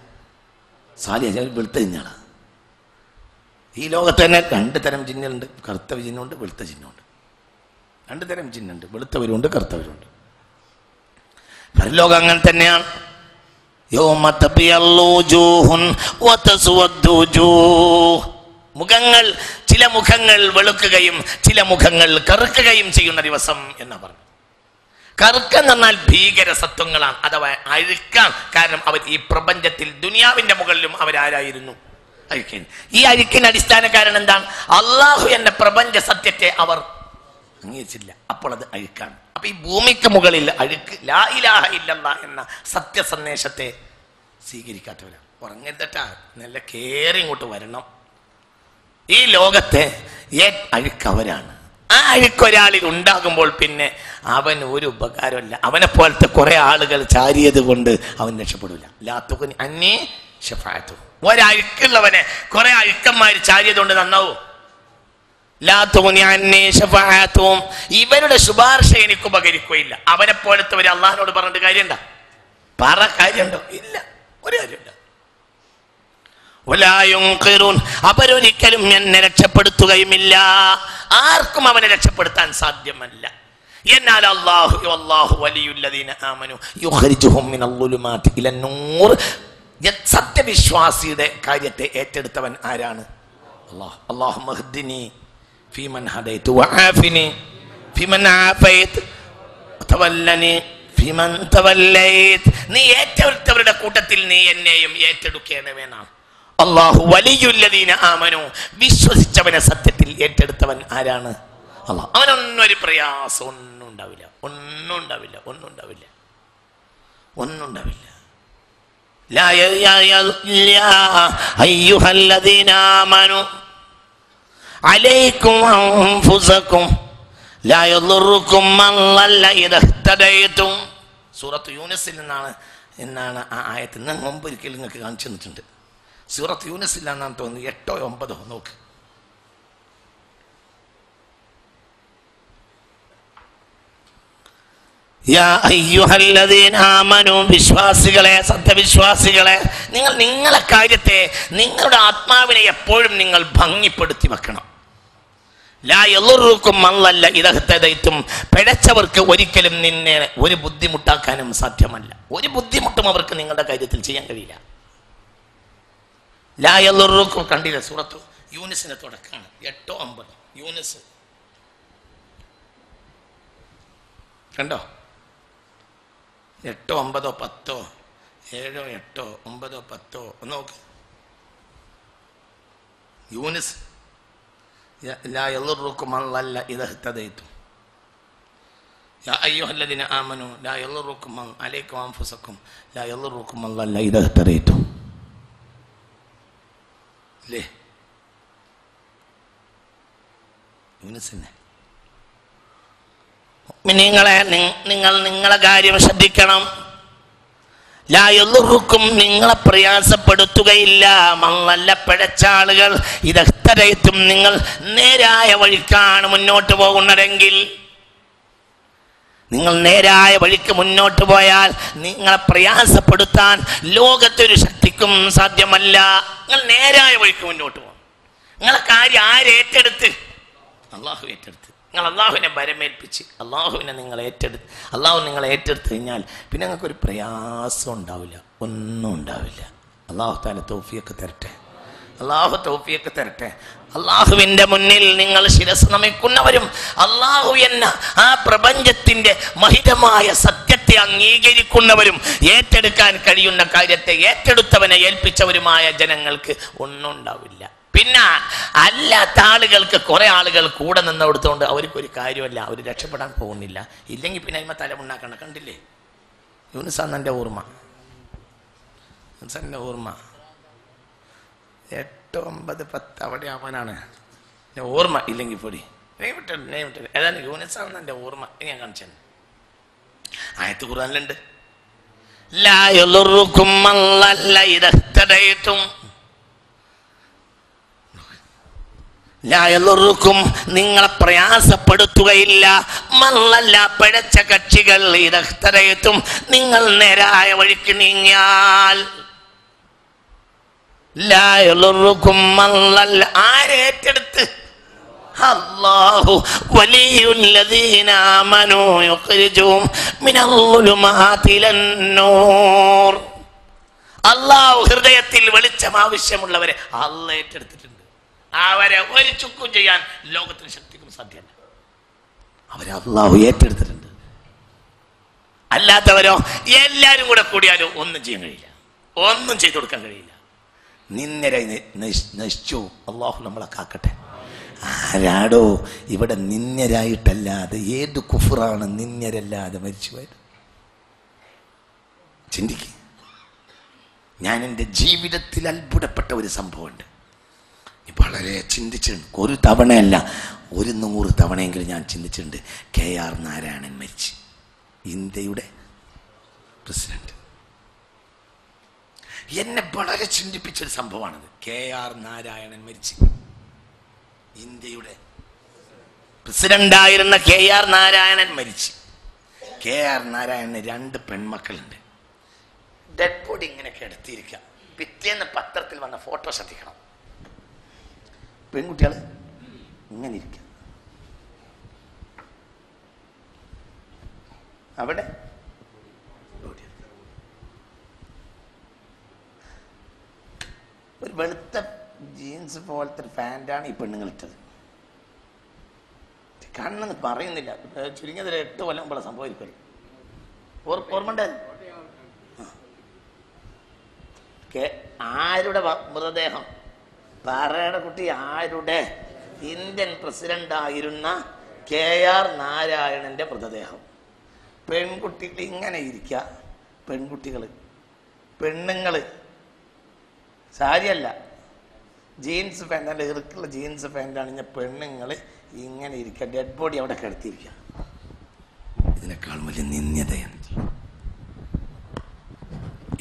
സാലിഹായ വെളുത്ത ജിന്നുകളാണ്. ഈ ലോകത്ത് തന്നെ 2 തരം ജിന്നുണ്ട്. കറുത്ത ജിന്നുണ്ട്, വെളുത്ത ജിന്നുണ്ട്. 2 തരം ജിന്നുണ്ട്. വെളുത്തവരുണ്ട്, കറുത്തവരുണ്ട്. പരലോകം അങ്ങനെ തന്നെയാണ്. മുഖങ്ങൾ, ചില മുഖങ്ങൾ വെളുക്കുകയും ചില മുഖങ്ങൾ കറുക്കുകയും ചെയ്യുന്ന ദിവസം എന്ന് പറഞ്ഞു. കറുക്കെന്ന് പറഞ്ഞാൽ ഭീകര സത്വങ്ങളാണ്, അഥവാ അഴുക്കാണ്. കാരണം അവർ ഈ പ്രപഞ്ചത്തിൽ ദുനിയാവിന്റെ മുകളിലും അവരാരായിരുന്നു? അഴുക്കൻ. ഈ അഴുക്കിന് അടിസ്ഥാന കാരണം എന്താണ്? അള്ളാഹു എന്ന പ്രപഞ്ച സത്യത്തെ അവർ അംഗീകരിച്ചില്ല. അപ്പോൾ അത് അഴുക്കാണ്. അപ്പൊ ഈ ഭൂമിക്ക് മുകളിൽ അഴുക്ക്, ലാ ഇലാഹ ഇല്ലല്ലാഹ് എന്ന സത്യസന്ദേശത്തെ സ്വീകരിക്കാത്തവരാണ്. ഉറങ്ങരുതട്ടാ, നല്ല കേറി ഇങ്ങോട്ട് വരണം. ഈ ലോകത്തെ അഴുക്കവരാണ്. ആ അഴുക്കൊരാളിൽ ഉണ്ടാകുമ്പോൾ പിന്നെ അവൻ ഒരു ഉപകാരമല്ല. അവനെ പോലത്തെ കുറെ ആളുകൾ ചാരിയത് കൊണ്ട് അവൻ രക്ഷപ്പെടില്ല. ലാത്തുകുനി അന്നീ ശഫാഅത്തു. ഒരഴുക്കുള്ളവനെ കുറെ അഴുക്കന്മാർ ചാരിയത് കൊണ്ട് നന്നാവൂ? ഇവരുടെ ശുപാർശ എനിക്ക് ഉപകരിക്കുകയില്ല. അവനെ പോലത്തെ ഒരു അള്ളാഹിനോട് പറഞ്ഞിട്ട് കാര്യമുണ്ടോ? കാര്യമുണ്ടോ? ഇല്ല, ഒരു കാര്യമില്ല. അവരൊരിക്കലും എന്നെ രക്ഷപ്പെടുത്തുകയുമില്ല. ആർക്കും അവനെ രക്ഷപ്പെടുത്താൻ സാധ്യമല്ല. എന്നാൽ അല്ലാഹു വലിയുല്ലദീന ആമനു യുഖ്രിജുഹും മിനൽ ളുലുമാതി ഇലൻ നൂർ. സത്യവിശ്വാസിയുടെ കാര്യത്തെ ഏറ്റെടുത്തവൻ ആരാണ്? അല്ലാഹു. അല്ലാഹുമ്മ ഹ്ദിനി ഫീമൻ ഹദൈതു വആഫിനി ഫീമൻ ആഫൈത് വതവല്ലനി ഫീമൻ തവല്ലൈത്. നീ ഏറ്റെടുത്തവരുടെ കൂട്ടത്തിൽ നീ എന്നെയും ഏറ്റെടുക്കണമേനാണ്. അല്ലാഹു വലിയുല്ലദീന ആമനു. വിശ്വസിച്ചവനെ സത്യത്തിൽ ഏറ്റെടുത്തവൻ ആരാണ്? അല്ലാഹു. അവനൊന്നും ഒരു പ്രയാസം ഒന്നും ഉണ്ടാവില്ല. അയ്യുഹല്ലദീന ആമനു അലൈക്കും അൻഫുസക്കും ലാ യദുറുക്കും മൻ ളല്ല ഇദാ ഇഹ്തദൈതും. സൂറത്ത് യൂനുസിൽ എന്നാണ് ആ ആയത്ത്. ഞാൻ മുമ്പ് ഒരിക്കലും നിങ്ങൾക്ക് കാണിച്ചു തന്നിട്ടുണ്ട്. സൂറത്ത് യൂനുസിലാണെന്ന് തോന്നുന്നു, 8 or 9 നോക്ക്. യാ അയ്യുഹല്ലദീന ആമനു, വിശ്വാസികളെ, സത്യവിശ്വാസികളെ, നിങ്ങൾ നിങ്ങളെ കാര്യത്തെ, നിങ്ങളുടെ ആത്മാവിനെ എപ്പോഴും നിങ്ങൾ ഭംഗിപ്പെടുത്തി വെക്കണം. ലാ യളുറുക്കും മൻ ളല്ല ഇദാ ഇഹ്തദൈതും. പിഴച്ചവർക്ക് ഒരിക്കലും നിന്നെ ഒരു ബുദ്ധിമുട്ടാക്കാനും സാധ്യമല്ല. ഒരു ബുദ്ധിമുട്ടും അവർക്ക് നിങ്ങളുടെ കാര്യത്തിൽ ചെയ്യാൻ കഴിയില്ല. ലാ യളുറുക്കും കണ്ടില്ല, സൂറത്ത് യൂനുസിന്റെ തുടക്കമാണ് 8 or 9. യൂനുസ് കണ്ടോ? 8 or 9 or 10 or 7 or 8 or 9 or 10 ഒന്ന് നോക്ക്. യൂനുസ് ലാ യളുറുക്കും മൻ ളല്ല ഇദാ ഇഹ്തദൈതും. യാ അയ്യുഹല്ലദീന ആമനു ലാ യളുറുക്കും മൻ അലൈക്കും അൻഫുസക്കും ലാ യളുറുക്കും മൻ ളല്ല ഇദാ ഇഹ്തദൈതും. അല്ലേ? യൂനുസിനെ നിങ്ങൾ നിങ്ങളെ കാര്യം ശ്രദ്ധിക്കണം. ലാ യളുറുക്കും, നിങ്ങളെ പ്രയാസപ്പെടുത്തുകയില്ല. മല്ല പിഴച്ച ആളുകൾ ഇദാ ഇഹ്തദൈതും, നിങ്ങൾ നേരായ വഴിക്കാണ് മുന്നോട്ട് പോകുന്നതെങ്കിൽ. നിങ്ങൾ നേരായ വഴിക്ക് മുന്നോട്ട് പോയാൽ നിങ്ങളെ പ്രയാസപ്പെടുത്താൻ ലോകത്തൊരു ശക്തിക്കും സാധ്യമല്ല. നിങ്ങൾ നേരായ വഴിക്ക് മുന്നോട്ട് പോകും. നിങ്ങളെ കാര്യം ആരേറ്റെടുത്ത്? അള്ളാഹു ഏറ്റെടുത്ത്. നിങ്ങൾ അള്ളാഹുവിനെ ഭരമേൽപ്പിച്ച് അള്ളാഹുവിനെ നിങ്ങൾ അള്ളാഹു നിങ്ങളെ ഏറ്റെടുത്ത് കഴിഞ്ഞാൽ പിന്നെ നിങ്ങൾക്കൊരു പ്രയാസം ഉണ്ടാവില്ല, ഒന്നും ഉണ്ടാവില്ല. അള്ളാഹു തആല തൗഫീഖ് തരട്ടെ. അള്ളാഹു തൗഫീഖ് തരട്ടെ. അള്ളാഹുവിന്റെ മുന്നിൽ നിങ്ങൾ ശിരസ് നമിക്കുന്നവരും അള്ളാഹു എന്ന ആ പ്രപഞ്ചത്തിന്റെ മഹിതമായ സത്യത്തെ അംഗീകരിക്കുന്നവരും ഏറ്റെടുക്കാൻ കഴിയുന്ന കാര്യത്തെ ഏറ്റെടുത്തവനെ ഏൽപ്പിച്ചവരുമായ ജനങ്ങൾക്ക് ഒന്നും ഉണ്ടാവില്ല. പിന്നെ അല്ലാത്ത ആളുകൾക്ക് കുറെ ആളുകൾ കൂടെ നിന്ന് കൊടുത്തുകൊണ്ട് അവർക്കൊരു കാര്യമല്ല, അവർ രക്ഷപ്പെടാൻ പോകുന്നില്ല. ഇല്ലെങ്കിൽ പിന്നെ അതിമ തലമുണ്ടാക്കണം. കണ്ടില്ലേ? യൂനുസാന്റെ ഓർമ്മ, യൂനുസാന്റെ ഓർമ്മ 8, 9, 10 അവിടെ അവനാണ് ഓർമ്മ. ഇല്ലെങ്കിൽ പൊടി ഏതാണ് യൂനുസാണ് എൻ്റെ ഓർമ്മ. ഞാൻ കാണിച്ചു ആയത്ത് ഖുർആനിലുണ്ട്. ലാ യളുറുക്കും മൻ ളല്ല ഇദാ ഇഹ്തദൈതും. ലാ യളുറുക്കും, നിങ്ങളെ പ്രയാസപ്പെടുത്തുകയില്ല. മൻ ളല്ല പിഴച്ച കക്ഷികൾ ഇദാ ഇഹ്തദൈതും, നിങ്ങൾ നേരായ വഴിക്ക് നീങ്ങിയാൽ. ലാ യളുറുക്കും മൻ ളല്ല, ആരേറ്റെടുത്ത്? അല്ലാഹു വലിയുല്ലദീന ആമനു യുഖ്രിജുഹും മിനൽ ളുലുമാതി ഇലൻ നൂർ. അല്ലാഹു ഹൃദയത്തിൽ വെളിച്ചം ആവശ്യമുള്ളവരെ അല്ലാഹു ഏറ്റെടുത്തിട്ടുണ്ട്. അവരെ ഒരു ചുക്കും ചെയ്യാൻ ലോകത്തിന് ശക്തിക്കും സാധ്യമല്ല. അവരെ അല്ലാഹു ഏറ്റെടുത്തിട്ടുണ്ട്. അല്ലാത്തവരോ എല്ലാവരും കൂടെ കൂടിയാലും ഒന്നും ചെയ്യാൻ കഴിയില്ല, ഒന്നും ചെയ്തു കൊടുക്കാൻ കഴിയില്ല. നിന്നരായി നശിച്ചു. അല്ലാഹു നമ്മളെ കാക്കട്ടെ. ആരാടോ ഇവിടെ നിന്നരായിട്ടല്ലാതെ ഏത് കുഫറാണ് നിന്നരല്ലാതെ മരിച്ചുപോയത്? ചിന്തിക്ക്. ഞാൻ എൻ്റെ ജീവിതത്തിൽ അത്ഭുതപ്പെട്ട ഒരു സംഭവമുണ്ട്. വളരെ ചിന്തിച്ചിട്ടുണ്ട്. ഒരു തവണയല്ല, 100 തവണയെങ്കിലും ഞാൻ ചിന്തിച്ചിട്ടുണ്ട്. KR നാരായണൻ മരിച്ച്, ഇന്ത്യയുടെ പ്രസിഡന്റ്. എന്നെ വളരെ ചിന്തിപ്പിച്ചൊരു സംഭവമാണത്. KR നാരായണൻ മരിച്ച്, ഇന്ത്യയുടെ പ്രസിഡന്റായിരുന്ന KR നാരായണൻ മരിച്ച്. KR നാരായണന് 2 പെൺമക്കളുണ്ട്. ഡെഡ് ബോഡി ഇങ്ങനെ കിടത്തിയിരിക്കുക. പിറ്റേന്ന് പത്രത്തിൽ വന്ന ഫോട്ടോ ശ്രദ്ധിക്കണം. പെൺകുട്ടികൾ ഇങ്ങനെ ഇരിക്കുക. അവിടെ ഒരു വെളുത്ത ജീൻസ് പോലത്തെ ഒരു പാൻ്റാണ് ഈ പെണ്ണുങ്ങൾ ഇട്ടത്. കണ്ണെന്ന് പറയുന്നില്ല, ചുരുങ്ങിയതിൽ 8 കൊല്ലം മുമ്പുള്ള സംഭവിക്കും. ഓർമ്മണ്ട്? ആരുടെ മൃതദേഹം? പാറയുടെ കുട്ടി ആരുടെ? ഇന്ത്യൻ പ്രസിഡന്റ് ആയിരുന്ന KR നാരായണന്റെ മൃതദേഹം. പെൺകുട്ടികൾ ഇങ്ങനെ ഇരിക്കുക. പെൺകുട്ടികൾ പെണ്ണുങ്ങള് സാരിയല്ല, ജീൻസ് പാൻ്റ്, നല്ല ഇറുക്കുള്ള ജീൻസ് പാൻ്റ് അണിഞ്ഞ പെണ്ണുങ്ങൾ ഇങ്ങനെ ഇരിക്കുക, ഡെഡ് ബോഡി അവിടെ കിടത്തിയിരിക്കുക. ഇതിനേക്കാൾ വലിയ നിന്ദ്യതയാണ്.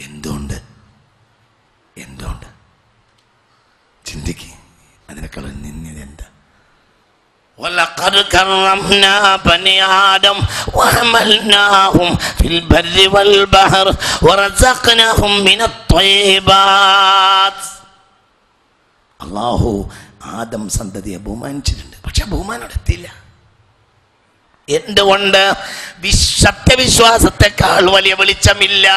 എന്തുകൊണ്ട് ചിന്തിക്ക്, അതിനേക്കാൾ നിന്ദ്യത എന്താ? وَلَقَدْ كَرَّمْنَا بَنِي آدَمَ وَحَمَلْنَاهُمْ فِي الْبَرِّ وَالْبَحْرِ وَرَزَقْنَاهُمْ مِنَ الطَّيِّبَاتِ. അല്ലാഹു ആദം സന്തതിയെ ബഹുമാനിച്ചിട്ടുണ്ട്, പക്ഷെ ബഹുമാനം എത്തിയില്ല. എന്തുകൊണ്ട്? സത്യവിശ്വാസത്തെക്കാൾ വലിയ വെളിച്ചമില്ല.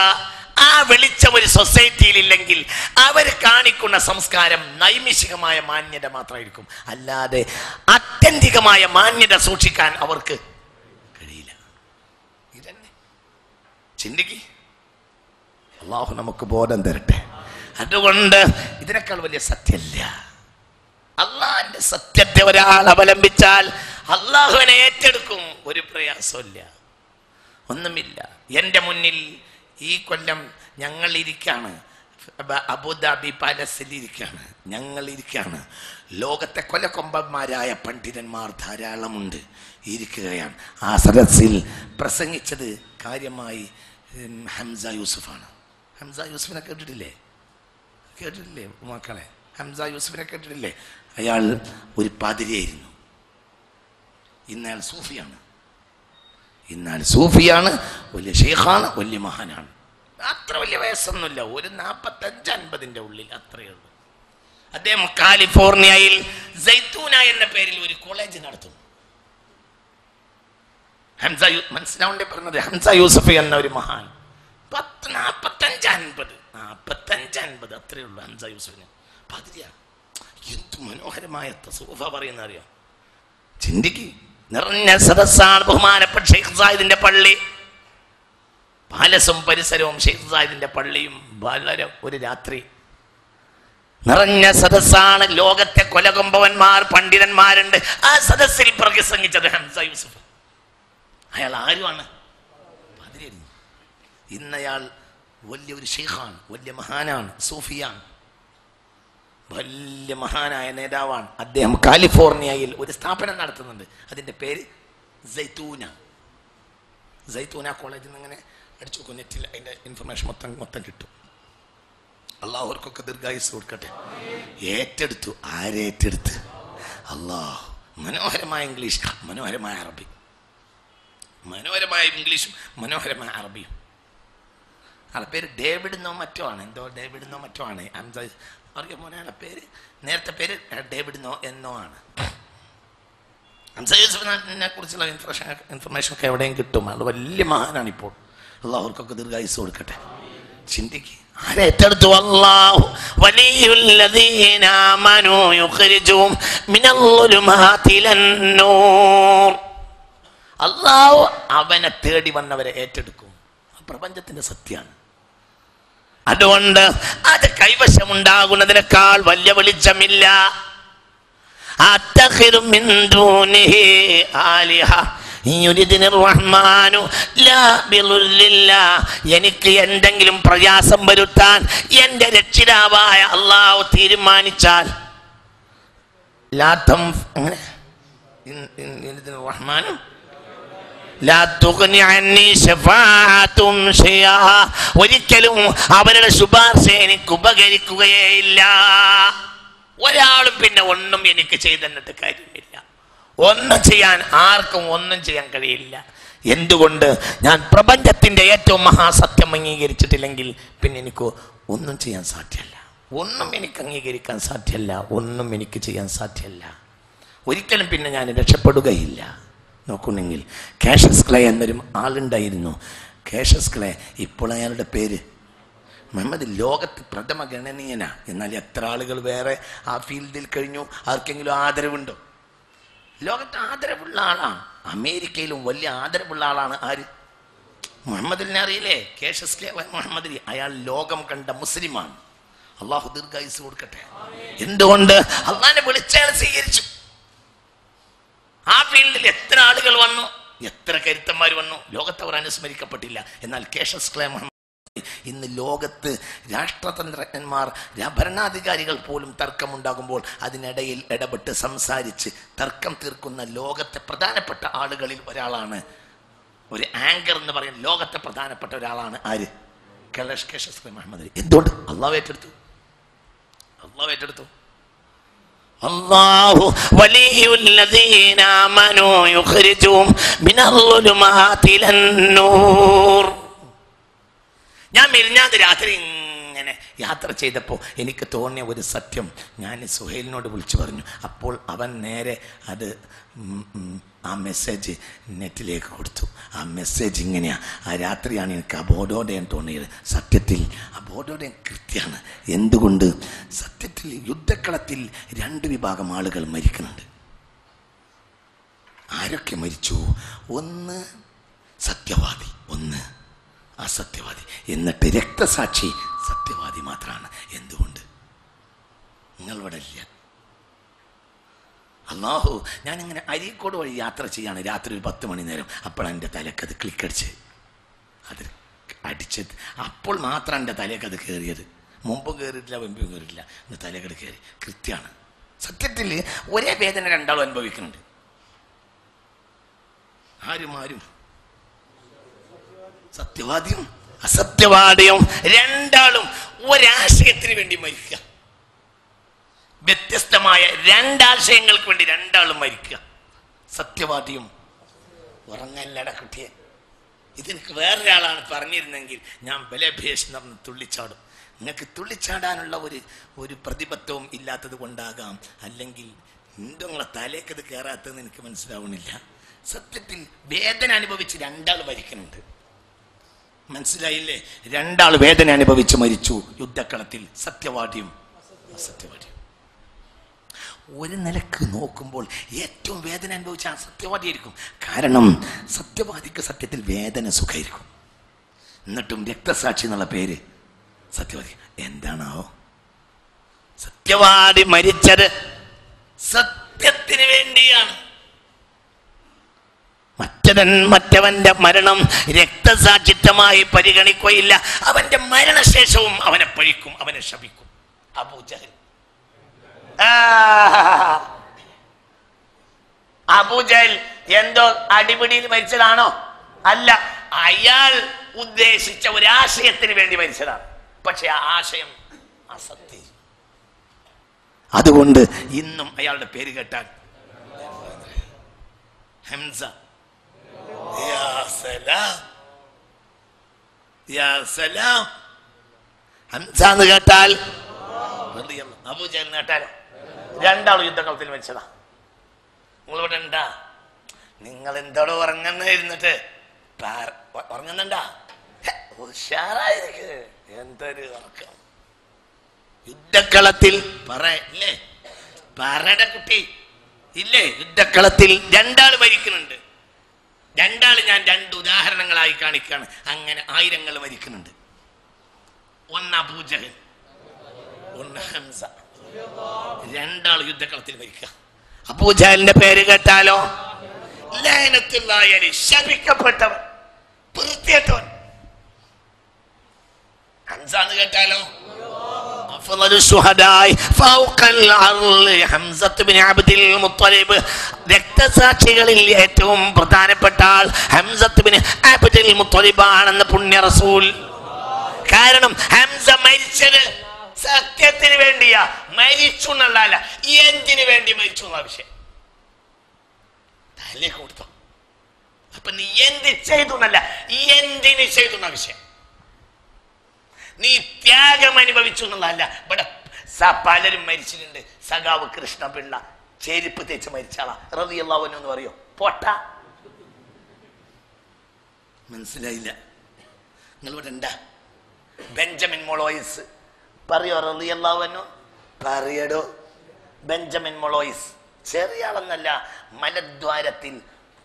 ആ വെളിച്ചം ഒരു സൊസൈറ്റിയിൽ ഇല്ലെങ്കിൽ അവർ കാണിക്കുന്ന സംസ്കാരം നൈമിഷികമായ മാന്യത മാത്രമായിരിക്കും, അല്ലാതെ ആത്യന്തികമായ മാന്യത സൂക്ഷിക്കാൻ അവർക്ക് കഴിയില്ല. ഇതന്നെ ചിന്തിക്ക്. അല്ലാഹു നമുക്ക് ബോധം തരട്ടെ. അതുകൊണ്ട് ഇതിനേക്കാൾ വലിയ സത്യമല്ല. അള്ളാഹിന്റെ സത്യത്തെ ഒരാൾ അവലംബിച്ചാൽ അള്ളാഹുവിനെ ഏറ്റെടുക്കും. ഒരു പ്രയാസമില്ല, ഒന്നുമില്ല. എൻ്റെ മുന്നിൽ ഈ കൊല്ലം ഞങ്ങൾ ഇരിക്കുകയാണ്, അബുദാബി പാലസിൽ ഇരിക്കുകയാണ്, ഞങ്ങൾ ഇരിക്കുകയാണ്. ലോകത്തെ കൊലക്കൊമ്പന്മാരായ പണ്ഡിതന്മാർ ധാരാളമുണ്ട്, ഇരിക്കുകയാണ്. ആ സദസ്സിൽ പ്രസംഗിച്ചത് കാര്യമായി ഹംസ യൂസുഫാണ്. ഹംസ യൂസുഫിനെ കേട്ടിട്ടില്ലേ മക്കളെ? ഹംസ യൂസുഫിനെ കേട്ടിട്ടില്ലേ? അയാൾ ഒരു പാതിരിയായിരുന്നു. ഇന്നയാൾ സൂഫിയാണ്, വലിയ ഷെയ്ഖാണ്, വലിയ മഹാനാണ്. അത്ര വലിയ വയസ്സൊന്നുമില്ല, ഒരു 45-50 ഉള്ളിൽ, അത്രയേ ഉള്ളൂ. അദ്ദേഹം കാലിഫോർണിയയിൽ സൈത്തൂന എന്ന പേരിൽ ഒരു കോളേജ് നടത്തും. മനസ്സിലാവണ്ടേ പറഞ്ഞത്? ഹംസ യൂസഫ് എന്ന ഒരു മഹാൻ 45-50 അത്രയേ ഉള്ളൂ ഹംസ യൂസഫിന്. പാതിരിയാണ്. എന്ത് മനോഹരമായ തസൂഫ പറയുന്ന അറിയാം. ചിന്തിക്ക്. നിറഞ്ഞ സദസ്സാണ് ബഹുമാനപ്പെട്ട ഷെയ്ഖ് സായിദിന്റെ പള്ളി. പാലസും പരിസരവും ഷെയ്ഖ് സായിദിന്റെ പള്ളിയും വളരെ ഒരു രാത്രി നിറഞ്ഞ സദസ്സാണ്. ലോകത്തെ കൊലകൊമ്പവന്മാർ പണ്ഡിതന്മാരുണ്ട്. ആ സദസ്സിൽ പ്രസംഗിച്ചത് ഹംസ യൂസുഫ്. അയാൾ ആരുമാണ്? പാതിരിയായിരുന്നു. ഇന്നയാൾ വലിയൊരു ഷെയ്ഖാണ്, വലിയ മഹാനാണ്, സൂഫിയാണ്, വലിയ മഹാനായ നേതാവാണ്. അദ്ദേഹം കാലിഫോർണിയയിൽ ഒരു സ്ഥാപനം നടത്തുന്നുണ്ട്. അതിൻ്റെ പേര് സൈത്തൂന കോളേജിൽ നിന്ന് ഇങ്ങനെ അടിച്ചു നോക്കും, നെറ്റിൽ അതിൻ്റെ ഇൻഫർമേഷൻ മൊത്തം കിട്ടും. അള്ളാഹുവർക്കൊക്കെ ദീർഘായുസ് കൊടുക്കട്ടെ. ഏറ്റെടുത്തു. ആരേറ്റെടുത്ത്? അള്ളാഹു. മനോഹരമായ ഇംഗ്ലീഷ്, മനോഹരമായ അറബി, മനോഹരമായ ഇംഗ്ലീഷും മനോഹരമായ അറബിയും. ആളെ പേര് ഡേവിഡ് എന്നോ മറ്റോ ആണ്, അറിയാമോ അയാളുടെ പേര്? നേരത്തെ പേര് ഡേവിഡ് എന്നോ ആണ്. ഹംസ യൂസുഫിനെ കുറിച്ചുള്ള ഇൻഫർമേഷൻ ഒക്കെ എവിടെയും കിട്ടും. ആൾ വലിയ മഹാനാണ് ഇപ്പോൾ. അള്ളാഹുവർക്കൊക്കെ ദീർഘായുസ് കൊടുക്കട്ടെ. ചിന്തിക്ക്. ആരേറ്റെടുത്തു? അല്ലാഹു വലിയുല്ലദീന ആമനൂ യുഖ്രിജുഹും മിനൽ-ളുലുമാതി ഇലൻ-നൂർ. അല്ലാഹു അവനെ തേടി വന്നവരെ ഏറ്റെടുക്കും. പ്രപഞ്ചത്തിന്റെ സത്യമാണ്. അതുകൊണ്ട് അത് കൈവശമുണ്ടാകുന്നതിനേക്കാൾ വലിയ വെളിച്ചമില്ല. എനിക്ക് എന്തെങ്കിലും പ്രയാസം വരുത്താൻ എന്റെ രക്ഷിതാവായ അള്ളാഹു തീരുമാനിച്ചാൽ റഹ്മാനും ഒരിക്കലും അവരുടെ ശുപാർശ എനിക്ക് ഉപകരിക്കുകയില്ല. ഒരാളും പിന്നെ ഒന്നും എനിക്ക് ചെയ്തെന്നിട്ട് കാര്യമില്ല. ഒന്നും ചെയ്യാൻ ആർക്കും ഒന്നും ചെയ്യാൻ കഴിയില്ല. എന്തുകൊണ്ട്? ഞാൻ പ്രപഞ്ചത്തിന്റെ ഏറ്റവും മഹാസത്യം അംഗീകരിച്ചിട്ടില്ലെങ്കിൽ പിന്നെ എനിക്ക് ഒന്നും ചെയ്യാൻ സാധ്യമല്ല. ഒന്നും എനിക്ക് അംഗീകരിക്കാൻ സാധ്യമല്ല. ഒന്നും എനിക്ക് ചെയ്യാൻ സാധ്യമല്ല. ഒരിക്കലും പിന്നെ ഞാൻ രക്ഷപ്പെടുകയില്ല. നോക്കുന്നെങ്കിൽ കാഷ്യസ് ക്ലേ എന്നൊരു ആളുണ്ടായിരുന്നു. കാഷ്യസ് ക്ലേ, ഇപ്പോൾ അയാളുടെ പേര് മുഹമ്മദ്. ലോകത്ത് പ്രഥമ ഗണനീയന. എന്നാൽ എത്ര ആളുകൾ വേറെ ആ ഫീൽഡിൽ കഴിഞ്ഞു? ആർക്കെങ്കിലും ആദരവുണ്ടോ? ലോകത്ത് ആദരവുള്ള ആളാണ്. അമേരിക്കയിലും വലിയ ആദരവുള്ള ആളാണ്. ആര്? മുഹമ്മദിനെ അറിയില്ലേ? Cassius Clay Muhammad. അയാൾ ലോകം കണ്ട മുസ്ലിമാണ്. അള്ളാഹു ദീർഘായുസ് കൊടുക്കട്ടെ. എന്തുകൊണ്ട്? അള്ളാഹിനെ വിളിച്ചയാൾ സ്വീകരിച്ചു. ആ ഫീൽഡിൽ എത്ര ആളുകൾ വന്നു, എത്ര കരുത്തന്മാർ വന്നു, ലോകത്തവർ അനുസ്മരിക്കപ്പെട്ടില്ല. എന്നാൽ കാഷ്യസ് ക്ലേ മുഹമ്മദ് ഇന്ന് ലോകത്ത് രാഷ്ട്രതന്ത്രജ്ഞന്മാർ, ഭരണാധികാരികൾ പോലും തർക്കമുണ്ടാകുമ്പോൾ അതിനിടയിൽ ഇടപെട്ട് സംസാരിച്ച് തർക്കം തീർക്കുന്ന ലോകത്തെ പ്രധാനപ്പെട്ട ആളുകളിൽ ഒരാളാണ്, ഒരു ആങ്കർ എന്ന് പറയുന്ന ലോകത്തെ പ്രധാനപ്പെട്ട ഒരാളാണ് ആര്? കെ മുഹമ്മദ് അലി. എന്തുകൊണ്ട്? അള്ളാഹു ഏറ്റെടുത്തു. അല്ലാഹു വലിയുല്ലദീന ആമനൂ യുഖ്രിജുഹും മിനൽ-ളുലുമാതി ഇലൻ-നൂർ. ഞാൻ മിനിഞ്ഞാന്ന് രാത്രി ഇങ്ങനെ യാത്ര ചെയ്തപ്പോൾ എനിക്ക് തോന്നിയ ഒരു സത്യം ഞാൻ സുഹൈലിനോട് വിളിച്ചു പറഞ്ഞു. അപ്പോൾ അവൻ നേരെ അത് ആ മെസ്സേജ് നെറ്റിലേക്ക് കൊടുത്തു. ആ മെസ്സേജ് ഇങ്ങനെയാ. ആ രാത്രിയാണ് എനിക്ക് അബോധോദയം തോന്നിയത്. സത്യത്തിൽ അബോധോദയം കൃത്യമാണ്. എന്തുകൊണ്ട്? സത്യത്തിൽ യുദ്ധക്കളത്തിൽ 2 വിഭാഗം ആളുകൾ മരിക്കുന്നുണ്ട്. ആരൊക്കെ മരിച്ചു? ഒന്ന് സത്യവാദി, ഒന്ന് അസത്യവാദി. എന്നിട്ട് രക്തസാക്ഷി സത്യവാദി മാത്രമാണ്. എന്തുകൊണ്ട്? നിങ്ങൾ ഇവിടെ ഇല്ല. അല്ലാഹു, ഞാനിങ്ങനെ അരീക്കോട് വഴി യാത്ര ചെയ്യാണ് രാത്രി ഒരു 10 മണി നേരം. അപ്പോഴാണ് എൻ്റെ തലക്കത് ക്ലിക്കടിച്ച് അത് അടിച്ചത്. അപ്പോൾ മാത്രം എൻ്റെ തലക്കത് കയറിയത്. മുമ്പും കയറിയിട്ടില്ല, മുമ്പും കയറിയിട്ടില്ല. എൻ്റെ തലക്കത് കയറി. കൃത്യമാണ്. സത്യത്തിൽ ഒരേ വേദന രണ്ടാളും അനുഭവിക്കുന്നുണ്ട്. ആരും സത്യവാദിയും അസത്യവാദിയും രണ്ടാളും ഒരാശയത്തിന് വേണ്ടി മരിക്കുക. വ്യത്യസ്തമായ 2 ആശയങ്ങൾക്ക് വേണ്ടി രണ്ടാളും മരിക്കുക. സത്യവാദിയും ഉറങ്ങല്ലട കുട്ടിയെ, ഇതെനിക്ക് വേറൊരാളാണ് പറഞ്ഞിരുന്നെങ്കിൽ ഞാൻ ബലഭേഷ് നടന്ന് തുള്ളിച്ചാടും. നിങ്ങൾക്ക് തുള്ളിച്ചാടാനുള്ള ഒരു പ്രതിബദ്ധവും ഇല്ലാത്തത് കൊണ്ടാകാം, അല്ലെങ്കിൽ നിങ്ങളെ തലേക്കത് കയറാത്തതെന്ന് എനിക്ക് മനസ്സിലാവുന്നില്ല. സത്യത്തിൽ വേദന അനുഭവിച്ച് 2 ആൾ മരിക്കുന്നുണ്ട്. മനസ്സിലായില്ലേ? 2 ആൾ വേദന അനുഭവിച്ച് മരിച്ചു യുദ്ധക്കളത്തിൽ, സത്യവാദിയും അസത്യവാദിയും. ഒരു നിലക്ക് നോക്കുമ്പോൾ ഏറ്റവും വേദന അനുഭവിച്ച ആ സത്യവാദിയായിരിക്കും. കാരണം സത്യവാദിക്ക് സത്യത്തിൽ വേദന സുഖമായിരിക്കും. എന്നിട്ടും രക്തസാക്ഷി എന്നുള്ള പേര് സത്യവാദി. എന്താണാവോ? സത്യവാദി മരിച്ചത് സത്യത്തിന് വേണ്ടിയാണ്. മറ്റവന്റെ മരണം രക്തസാക്ഷിത്വമായി പരിഗണിക്കുകയില്ല. അവന്റെ മരണശേഷവും അവനെ പഴിക്കും, അവനെ ശപിക്കും. അബൂജഹൽ എന്തോ അടിപിടിയിൽ മരിച്ചതാണോ? അല്ല, അയാൾ ഉദ്ദേശിച്ച ഒരാശയത്തിന് വേണ്ടി മരിച്ചതാണ്. പക്ഷെ ആ ആശയം അസത്യം. അതുകൊണ്ട് ഇന്നും അയാളുടെ പേര് കേട്ടാൽ ഹംസ. ഹംസ എന്ന് കേട്ടാൽ, അബൂജഹൽ കേട്ടാലോ? 2 ആൾ യുദ്ധക്കളത്തിൽ മരിച്ചതാ. നിങ്ങളിവിടെ ഉണ്ടാ? നിങ്ങൾ എന്തോടോ ഉറങ്ങുന്നിരുന്നിട്ട് ഉറങ്ങുന്നുണ്ടാ? ഉഷാറായിരിക്കും. എന്തൊരു ഉറക്കം യുദ്ധക്കളത്തിൽ പറയല്ലേ? പറയുടെ കുട്ടി ഇല്ലേ? യുദ്ധക്കളത്തിൽ 2 ആൾ മരിക്കുന്നുണ്ട്. 2 ആൾ ഞാൻ 2 ഉദാഹരണങ്ങളായി കാണിക്കുകയാണ്. അങ്ങനെ ആയിരങ്ങൾ മരിക്കുന്നുണ്ട്. ഒന്ന് അബൂജഹൽ, ഒന്ന് ഹംസ. 2 ആൾ യുദ്ധക്കളത്തിൽ മരിക്കുക. അബൂജഹലിന്റെ പേര് കേട്ടാലോ? ശപിക്കപ്പെട്ടവൻ, വൃത്തികെട്ടവൻ. ഹംസ എന്ന് കേട്ടാലോ? രക്തസാക്ഷികളിൽ ഏറ്റവും പ്രധാനപ്പെട്ട ആൾ ഹംസത്ത് ബിൻ അബ്ദുൽ മുത്തലിബ് ആണെന്ന് പുണ്യ റസൂൽ. കാരണം ഹംസ മരിച്ചത് സത്യത്തിന് വേണ്ടിയാ. മരിച്ചു എന്നല്ല, എന്തിനു വേണ്ടി മരിച്ചു എന്ന വിഷയം തലേ കൊടുത്തോ. അപ്പൊ നീ എന്ത് ചെയ്തു എന്നല്ല, എന്തിന് ചെയ്തു എന്ന വിഷയം. നീ ത്യാഗം അനുഭവിച്ചു എന്നുള്ളതല്ല. ഇവിടെ പലരും മരിച്ചിട്ടുണ്ട്. സഖാവ് കൃഷ്ണപിള്ള ചെരുപ്പ് തേച്ച് മരിച്ചാളാ റളിയല്ലാഹു അൻഹു എന്ന് പറയോ? പൊട്ട. മനസ്സിലായില്ല? നിങ്ങൾ ഇവിടെ ഉണ്ടാ? ബെഞ്ചമിൻ മൊളോയിസ് പറയോ റളിയല്ലാഹു അൻഹു? പറയടോ. ബെഞ്ചമിൻ മൊളോയിസ് ചെറിയ ആളെന്നല്ല, മലദ്വാരത്തിൽ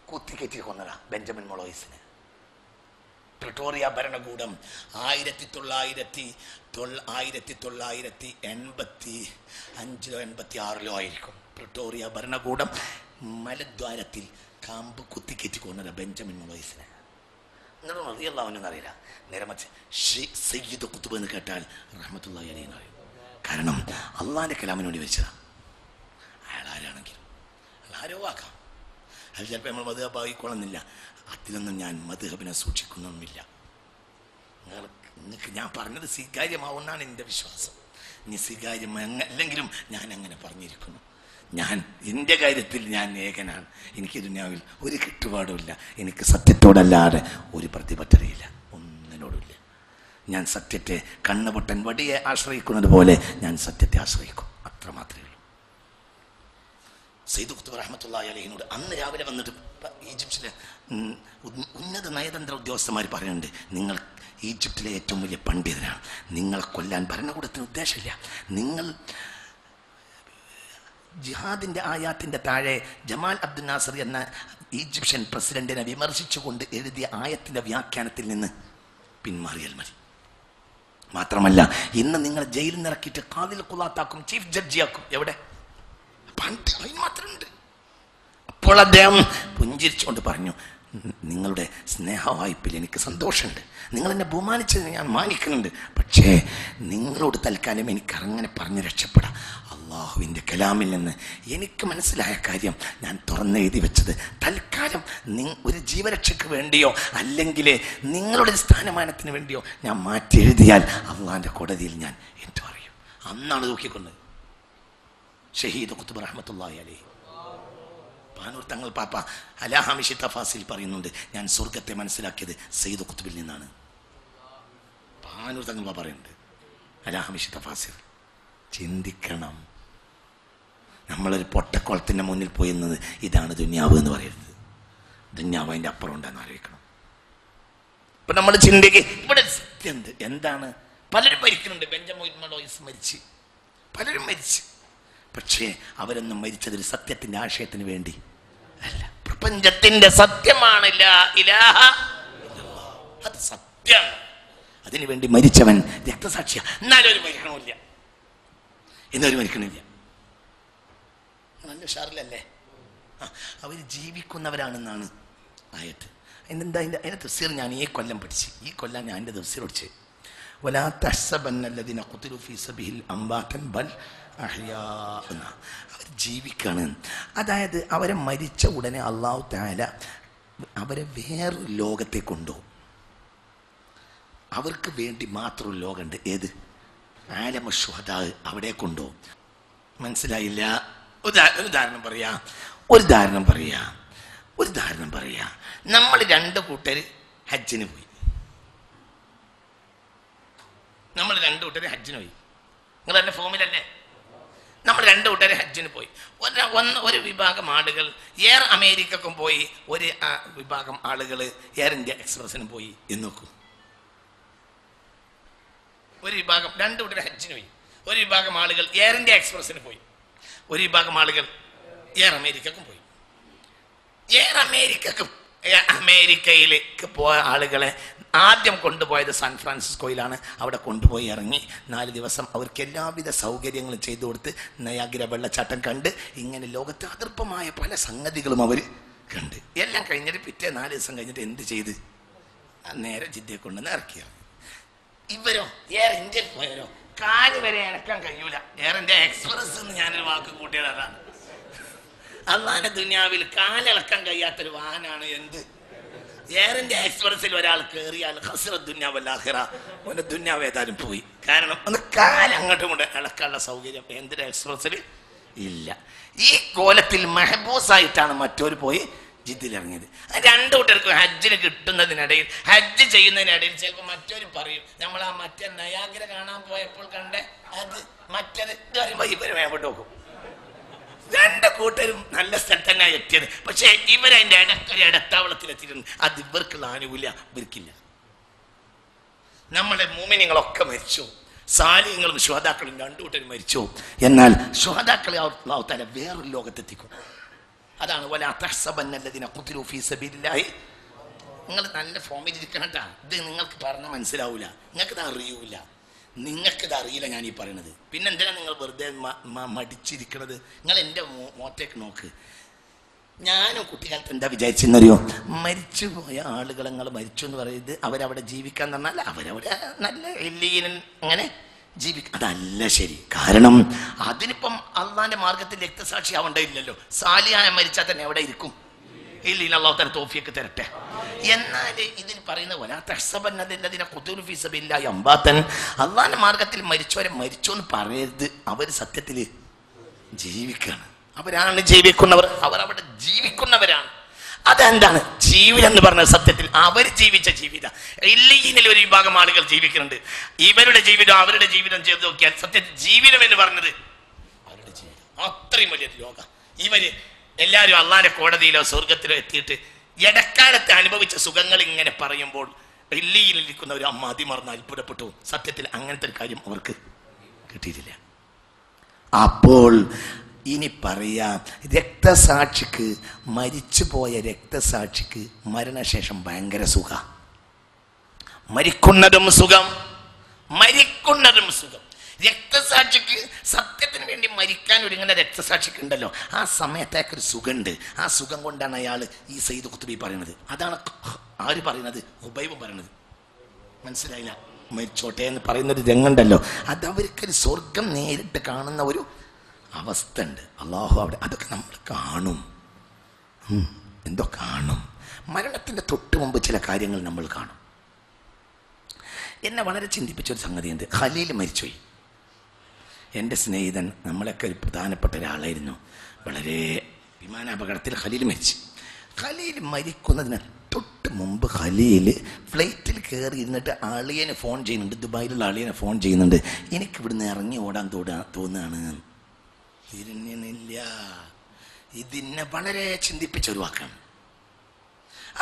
കുത്തിക്കെറ്റി കൊന്നതാ ബെഞ്ചമിൻ മൊളോയിസിനെ. പ്രിട്ടോറിയ ഭരണകൂടം 1985-86 ആയിരിക്കും. പ്രിട്ടോറിയ ഭരണകൂടം മലദ്വാരത്തിൽ കാമ്പ് കുത്തിക്കെറ്റി കൊന്നത് ബെഞ്ചമിൻ മൊളോയിസിനെ. റളിയല്ലാഹു അറിയില്ല. നേരെ മറിച്ച് സയ്യിദ് ഖുത്ബ് എന്ന് കേട്ടാൽ റഹ്മത്തുള്ളാഹി അലൈഹി എന്ന് പറയും. കാരണം അള്ളാഹിന്റെ കലാമിന് വേണ്ടി വെച്ചതാണ്. അയാൾ ആരാണെങ്കിലും ആരോ ആക്കാം. അത് ചിലപ്പോൾ നമ്മൾ മദ്ഹബ് ആയിക്കൊള്ളുന്നില്ല. അതിലൊന്നും ഞാൻ മദ്ഹബിനെ സൂക്ഷിക്കുന്നൊന്നുമില്ല. നിങ്ങൾക്ക് ഞാൻ പറഞ്ഞത് സ്വീകാര്യമാവുമെന്നാണ് എൻ്റെ വിശ്വാസം. ഇനി സ്വീകാര്യം അല്ലെങ്കിലും ഞാൻ അങ്ങനെ പറഞ്ഞിരിക്കുന്നു. ഞാൻ എൻ്റെ കാര്യത്തിൽ ഞാൻ ഏകനാണ്. എനിക്ക് ദുനിയാവിൽ ഒരു കെട്ടുപാടുമില്ല. എനിക്ക് സത്യത്തോടല്ലാതെ ഒരു പ്രതിബദ്ധതയില്ല, ഒന്നിനോടുമില്ല. ഞാൻ സത്യത്തെ കണ്ണുപൊട്ടൻ വടിയെ ആശ്രയിക്കുന്നത് പോലെ ഞാൻ സത്യത്തെ ആശ്രയിക്കും. അത്ര മാത്രമേ ഉള്ളൂ. സയ്യിദ് ഖുത്ബ് റഹ്മത്തുള്ളാഹി അലൈഹിനോട് അന്ന് രാവിലെ വന്നിട്ട് ഈജിപ്തിലെ ഉന്നത നയതന്ത്ര ഉദ്യോഗസ്ഥന്മാർ പറയുന്നുണ്ട്, നിങ്ങൾ ഈജിപ്തിലെ ഏറ്റവും വലിയ പണ്ഡിതനാണ്, നിങ്ങളെ കൊല്ലാൻ ഭരണകൂടത്തിന് ഉദ്ദേശമില്ല. നിങ്ങൾ ജിഹാദിൻ്റെ ആയാത്തിൻ്റെ താഴെ ജമാൽ അബ്ദുൽ നാസർ എന്ന ഈജിപ്ഷ്യൻ പ്രസിഡന്റിനെ വിമർശിച്ചുകൊണ്ട് എഴുതിയ ആയത്തിൻ്റെ വ്യാഖ്യാനത്തിൽ നിന്ന് പിന്മാറിയാൽ മതി. മാത്രമല്ല, ഇന്ന് നിങ്ങൾ ജയിലിൽ നിറക്കിയിട്ട് ഖാദിൽ ഖുലാത്താക്കും, ചീഫ് ജഡ്ജിയാക്കും. എവിടെ മാത്രമുണ്ട്. അപ്പോൾ അദ്ദേഹം പുഞ്ചിരിച്ചുകൊണ്ട് പറഞ്ഞു, നിങ്ങളുടെ സ്നേഹവായ്പിൽ എനിക്ക് സന്തോഷമുണ്ട്, നിങ്ങൾ എന്നെ ബഹുമാനിച്ചതിന് ഞാൻ മാനിക്കുന്നുണ്ട്. പക്ഷേ നിങ്ങളോട് തൽക്കാലം എനിക്ക് അങ്ങനെ പറഞ്ഞ് രക്ഷപ്പെടാം. അള്ളാഹുവിൻ്റെ കലാമിൽ നിന്ന് എനിക്ക് മനസ്സിലായ കാര്യം ഞാൻ തുറന്നെഴുതി വെച്ചത് തൽക്കാലം ഒരു ജീവരക്ഷയ്ക്ക് വേണ്ടിയോ അല്ലെങ്കിൽ നിങ്ങളുടെ സ്ഥാനമാനത്തിന് വേണ്ടിയോ ഞാൻ മാറ്റി എഴുതിയാൽ അള്ളാഹിൻ്റെ കോടതിയിൽ ഞാൻ എന്തു പറയും? അന്നാണ് നോക്കിക്കൊണ്ടത് ഷഹീദ് ഖുത്ബ് റഹ്മത്തുള്ളാഹി അലൈഹി. പാനൂർ തങ്ങൾ പാപ്പ അലാഹാമിഷി തഫാസിൽ പറയുന്നുണ്ട്, ഞാൻ സ്വർഗത്തെ മനസ്സിലാക്കിയത് സയ്യിദ് ഖുത്ബിൽ നിന്നാണ്. പാനൂർ തങ്ങൾ പാപ്പ പറയുന്നുണ്ട് അലാഹാമിഷി തഫാസിൽ. ചിന്തിക്കണം. നമ്മളൊരു പൊട്ടക്കുളത്തിൻ്റെ മുന്നിൽ പോയി എന്നത് ഇതാണ് ദുന്യാവ് എന്ന് പറയരുത്. ദുന്യാവ് അതിൻ്റെ അപ്പുറം ഉണ്ടെന്ന് ആലോചിക്കണം. ഇപ്പൊ നമ്മൾ ചിന്തിക്കുക, ഇവിടെ സത്യം എന്താണ്? പലരും മരിക്കുന്നുണ്ട്. ബെഞ്ചമിൻ മലോയിസ് മരിച്ച്, പലരും മരിച്ച്. പക്ഷേ അവരൊന്നും മരിച്ചതൊരു സത്യത്തിന്റെ ആശയത്തിന് വേണ്ടി അല്ല. പ്രപഞ്ചത്തിന്റെ സത്യമാണ് ലാ ഇലാഹ ഇല്ലല്ലാഹ്. അത് സത്യമാണ്. അതിനു വേണ്ടി മരിച്ചവൻ രക്തസാക്ഷിയാ. എന്നാലും ഒരു മരിക്കണമില്ല, എന്നൊരു മരിക്കണില്ല. നല്ല ഉഷാറിലല്ലേ? അവർ ജീവിക്കുന്നവരാണെന്നാണ് ആയത്ത്. എന്താ അതിൻ്റെ തഫ്സീർ ഞാൻ ഈ കൊല്ലം പഠിച്ച്, ഈ കൊല്ലം ഞാൻ എൻ്റെ തഫ്സീർ പഠിച്ച്. വലാ തഹ്സബന്നല്ലദീന ഖുതിലു ഫീ സബീലിൽ അംവാതൻ ബൽ അഹ്യാ. അവർ ജീവിക്കാണ്. അതായത് അവരെ മരിച്ച ഉടനെ അല്ലാഹു തആല അവരെ വേറൊരു ലോകത്തേക്ക് കൊണ്ടുപോകും. അവർക്ക് വേണ്ടി മാത്രം ലോകമുണ്ട്. ഏത്? ആലമ ശുഹദാ. അവിടെ കൊണ്ടുപോകും. മനസ്സിലായില്ല? ഉദാഹരണം പറയാ. നമ്മൾ രണ്ട് കൂട്ടർ ഹജ്ജിന് പോയി. നിങ്ങൾ എൻ്റെ ഫോമിലല്ലേ? നമ്മൾ രണ്ട് കൂട്ടർ ഹജ്ജിന് പോയി. ഒരു വിഭാഗം ആളുകൾ എയർ അമേരിക്കക്കും പോയി, ഒരു വിഭാഗം ആളുകൾ എയർ ഇന്ത്യ എക്സ്പ്രസിനും പോയി എന്ന് നോക്കൂ. ഒരു വിഭാഗം രണ്ട് കൂട്ടർ ഹജ്ജിന് പോയി. ഒരു വിഭാഗം ആളുകൾ എയർ ഇന്ത്യ എക്സ്പ്രസിന് പോയി, ഒരു വിഭാഗം ആളുകൾ എയർ അമേരിക്കക്കും പോയി. അമേരിക്കയിലേക്ക് പോയ ആളുകളെ ആദ്യം കൊണ്ടുപോയത് സാൻ ഫ്രാൻസിസ്കോയിലാണ്. അവിടെ കൊണ്ടുപോയി ഇറങ്ങി 4 ദിവസം അവർക്ക് എല്ലാവിധ സൗകര്യങ്ങളും ചെയ്തു കൊടുത്ത് നയാഗ്ര വെള്ളച്ചാട്ടം കണ്ട്, ഇങ്ങനെ ലോകത്ത് അതൃപ്പമായ പല സംഗതികളും അവർ കണ്ട്. എല്ലാം കഴിഞ്ഞിട്ട് പിറ്റേ 4 ദിവസം കഴിഞ്ഞിട്ട് എന്ത് ചെയ്ത്? നേരെ ജിദ്ദയെ കൊണ്ടുവന്ന് ഇറക്കിയത്. ഇവരോ എയർ ഇന്ത്യയിൽ പോയവരോ കാല് വരെ ഇറക്കാൻ കഴിയൂല. എയർ ഇന്ത്യ എക്സ്പ്രസ് എന്ന് ഞാനൊരു വാക്ക് കൂട്ടിയത് അതാണ്. അള്ളാന്റെ ദുനിയാവിൽ കാലിളക്കാൻ കഴിയാത്തൊരു വാഹനമാണ് എന്ത്? എയർ ഇന്ത്യ എക്സ്പ്രസിൽ ഒരാൾ കയറിയാൽ ഖസ്റത്ത് ദുനിയ വൽ ആഖിറ, ഓന്റെ ദുനിയാവ് ഏതായാലും പോയി. കാരണം ഒന്ന് കാല് അങ്ങോട്ടും കൊണ്ട് ഇളക്കാനുള്ള സൗകര്യം എന്തിന്റെ എക്സ്പ്രസിൽ ഇല്ല. ഈ കോലത്തിൽ മെഹബൂസായിട്ടാണ് മറ്റൊരു പോയി ജിദ്ദിൽ ഇറങ്ങിയത്. രണ്ടു കൂട്ടർക്കും ഹജ്ജിന് കിട്ടുന്നതിനിടയിൽ, ഹജ്ജ് ചെയ്യുന്നതിനിടയിൽ ചിലപ്പോൾ മറ്റൊരു പറയും, നമ്മൾ ആ മറ്റേ നയാഗ്ര കാണാൻ പോയപ്പോൾ കണ്ട അത് മറ്റേത് പറയുമ്പോൾ ഇവർ മേപ്പോട്ട് നോക്കും. രണ്ട് കൂട്ടരും നല്ല സ്ഥലത്ത് തന്നെ എത്തിയത്. പക്ഷെ ഇവരതിൻ്റെ ഇടത്താവളത്തിലെത്തിയിട്ടുണ്ട്. അത് ഇവർക്കുള്ള ആനുകൂല്യം ഇവർക്കില്ല. നമ്മുടെ മുഅ്മിനീങ്ങളൊക്കെ മരിച്ചു, സാലിഹ്യങ്ങളും ശുഹദാക്കളും രണ്ടു കൂട്ടരും മരിച്ചു. എന്നാൽ ശുഹദാക്കളെ അല്ലാഹു തആല വേറൊരു ലോകത്തെത്തിക്കും. അതാണ് വലാ തഹ്സബന്നല്ലദീന ഖുതിലു ഫീ സബീലില്ലാഹി. നിങ്ങൾ നല്ല ഫോമിൽ ഇരിക്കണം കേട്ടാ. ഇത് നിങ്ങൾക്ക് പറഞ്ഞാൽ മനസ്സിലാവൂല, നിങ്ങൾക്കിത് അറിയൂല, നിങ്ങൾക്കിത് അറിയില്ല ഞാൻ ഈ പറയണത്. പിന്നെ എന്തിനാ നിങ്ങൾ വെറുതെ മടിച്ചിരിക്കണത്? നിങ്ങൾ എൻ്റെ മോത്തേക്ക് നോക്ക്. ഞാനും കുട്ടിക്കാലത്ത് എന്താ വിചാരിച്ചെന്നറിയോ, മരിച്ചുപോയ ആളുകൾ നിങ്ങൾ മരിച്ചു എന്ന് പറയുന്നത് അവരവിടെ ജീവിക്കാൻ പറഞ്ഞാൽ അവരവിടെ നല്ല അങ്ങനെ ജീവിക്കും. അതല്ല ശരി. കാരണം അതിനിപ്പം അള്ളാന്റെ മാർഗത്തിൽ രക്തസാക്ഷി ആവണ്ടയില്ലല്ലോ. സാലിയായ മരിച്ചാൽ തന്നെ എവിടെ ഇരിക്കും? ഇല്ല, അള്ളാഹു തആല തൗഫീഖ് തരട്ടെ. എന്നാൽ ഇതിൽ പറയുന്ന അള്ളാന്റെ മാർഗത്തിൽ മരിച്ചവരെ മരിച്ചു എന്ന് പറയരുത്. അവർ സത്യത്തിൽ ജീവിക്കുകയാണ്. അവരാണ് ജീവിക്കുന്നവർ. അവർ അവിടെ ജീവിക്കുന്നവരാണ്. അതെന്താണ് ജീവിതം എന്ന് പറഞ്ഞ? സത്യത്തിൽ അവർ ജീവിച്ച ജീവിതം. ഇല്ലീനിൽ ഒരു വിഭാഗം ആളുകൾ ജീവിക്കുന്നുണ്ട്. ഇവരുടെ ജീവിതം അവരുടെ ജീവിതം ചെയ്ത് നോക്കിയാൽ സത്യത്തിൽ ജീവിതം എന്ന് പറഞ്ഞത് അവരുടെ ജീവിതം അത്രയും വലിയ ലോകം. ഇവര് എല്ലാവരും അള്ളാന്റെ കോടതിയിലോ സ്വർഗത്തിലോ എത്തിയിട്ട് ഇടക്കാലത്ത് അനുഭവിച്ച സുഖങ്ങൾ ഇങ്ങനെ പറയുമ്പോൾ ഇല്ലീനിലിരിക്കുന്ന ഒരു അമ്മ അതിമറന്ന് അത്ഭുതപ്പെട്ടു. സത്യത്തിൽ അങ്ങനത്തെ ഒരു കാര്യം അവർക്ക് കിട്ടിയിട്ടില്ല. അപ്പോൾ ഇനി പറയാം, രക്തസാക്ഷിക്ക്, മരിച്ചുപോയ രക്തസാക്ഷിക്ക് മരണശേഷം ഭയങ്കര സുഖ. മരിക്കുന്നതും സുഖം, മരിക്കുന്നതും സുഖം. രക്തസാക്ഷിക്ക് സത്യത്തിന് വേണ്ടി മരിക്കാൻ ഒരുങ്ങുന്ന രക്തസാക്ഷിക്ക് ഉണ്ടല്ലോ, ആ സമയത്തേക്കൊരു സുഖമുണ്ട്. ആ സുഖം കൊണ്ടാണ് അയാൾ ഈ സയ്യിദ് ഖുത്ബി പറയുന്നത്. അതാണ് ആര് പറയുന്നത്? ഹുബൈബ് പറയുന്നത്. മനസ്സിലായില്ല? മരിച്ചോട്ടെ എന്ന് പറയുന്നൊരു രംഗുണ്ടല്ലോ, അത് അവർക്കൊരു സ്വർഗം നേരിട്ട് കാണുന്ന ഒരു അവസ്ഥ ഉണ്ട്. അള്ളാഹു അവിടെ അതൊക്കെ നമ്മൾ കാണും. എന്തോ കാണും. മരണത്തിൻ്റെ തൊട്ട് മുമ്പ് ചില കാര്യങ്ങൾ നമ്മൾ കാണും. എന്നെ വളരെ ചിന്തിപ്പിച്ചൊരു സംഗതിയുണ്ട്. ഖലീൽ മരിച്ചുപോയി. എൻ്റെ സ്നേഹിതൻ, നമ്മളൊക്കെ ഒരു പ്രധാനപ്പെട്ട ഒരാളായിരുന്നു. വളരെ വിമാനാപകടത്തിൽ ഖലീൽ മരിച്ചു. ഖലീൽ മരിക്കുന്നതിന് തൊട്ട് മുമ്പ് ഖലീൽ ഫ്ലൈറ്റിൽ കയറി ഇരുന്നിട്ട് അളിയനെ ഫോൺ ചെയ്യുന്നുണ്ട്. ദുബായിലുള്ള അളിയനെ ഫോൺ ചെയ്യുന്നുണ്ട്. എനിക്കിവിടുന്ന് ഇറങ്ങി ഓടാൻ തോന്നുകയാണ്. തിരിഞ്ഞില്ല. ഇതിനെ വളരെ ചിന്തിപ്പിച്ചൊരു വാക്കാണ്.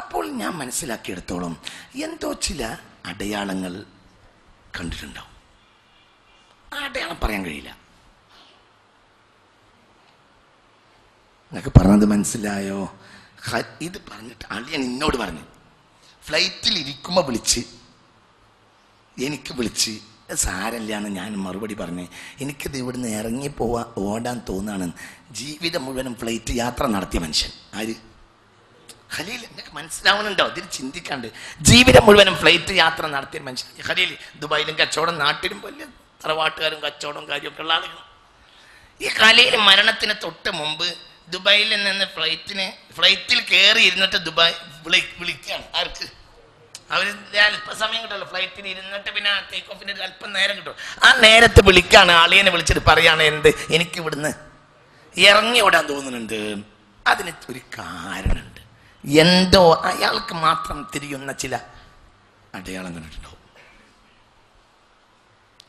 അപ്പോൾ ഞാൻ മനസ്സിലാക്കിയെടുത്തോളം എന്തോ ചില അടയാളങ്ങൾ കണ്ടിട്ടുണ്ടാവും. ആ അടയാളം പറയാൻ കഴിയില്ല. നിങ്ങൾക്ക് പറഞ്ഞത് മനസ്സിലായോ? ഇത് പറഞ്ഞിട്ട് അളിയൻ എന്നോട് പറഞ്ഞു, ഫ്ലൈറ്റിൽ ഇരിക്കുമ്പോൾ എനിക്ക് വിളിച്ച് സാരമില്ലാന്ന് ഞാൻ മറുപടി പറഞ്ഞ്, എനിക്കിത് ഇവിടുന്ന് ഓടാൻ തോന്നാണ്. ജീവിതം മുഴുവനും ഫ്ലൈറ്റ് യാത്ര നടത്തിയ മനുഷ്യൻ. ആര്? ഖലീൽ. എന്നൊക്കെ മനസ്സിലാവുന്നുണ്ടോ? ഇതിൽ ചിന്തിക്കാണ്ട്. ജീവിതം മുഴുവനും ഫ്ലൈറ്റ് യാത്ര നടത്തിയ മനുഷ്യൻ ഖലീൽ. ദുബായിലും കച്ചവടം, നാട്ടിലും വലിയ തറവാട്ടുകാരും കച്ചവടവും കാര്യമൊക്കെ ഉള്ള ആളുകൾ. ഈ ഖലീൽ മരണത്തിന് തൊട്ട് മുമ്പ് ദുബായിൽ നിന്ന് ഫ്ലൈറ്റിൽ കയറി ഇരുന്നിട്ട് ദുബായ് വിളിക്കുകയാണ്. ആർക്ക്? അവർ അല്പസമയം കിട്ടുമല്ലോ ഫ്ലൈറ്റിൽ ഇരുന്നിട്ട്, പിന്നെ ടേക്ക് ഓഫിന് അല്പം നേരം കിട്ടും. ആ നേരത്ത് വിളിക്കാണ്, ആളിയനെ വിളിച്ചിട്ട് പറയാണ്, എന്ത്, എനിക്ക് ഇവിടുന്ന് ഇറങ്ങി ഓടാൻ തോന്നുന്നുണ്ട്. അതിന് ഒരു കാരണമുണ്ട്. എന്തോ അയാൾക്ക് മാത്രം തിരിയുന്ന ചില അടയാളം കണ്ടിട്ടുണ്ടാവും.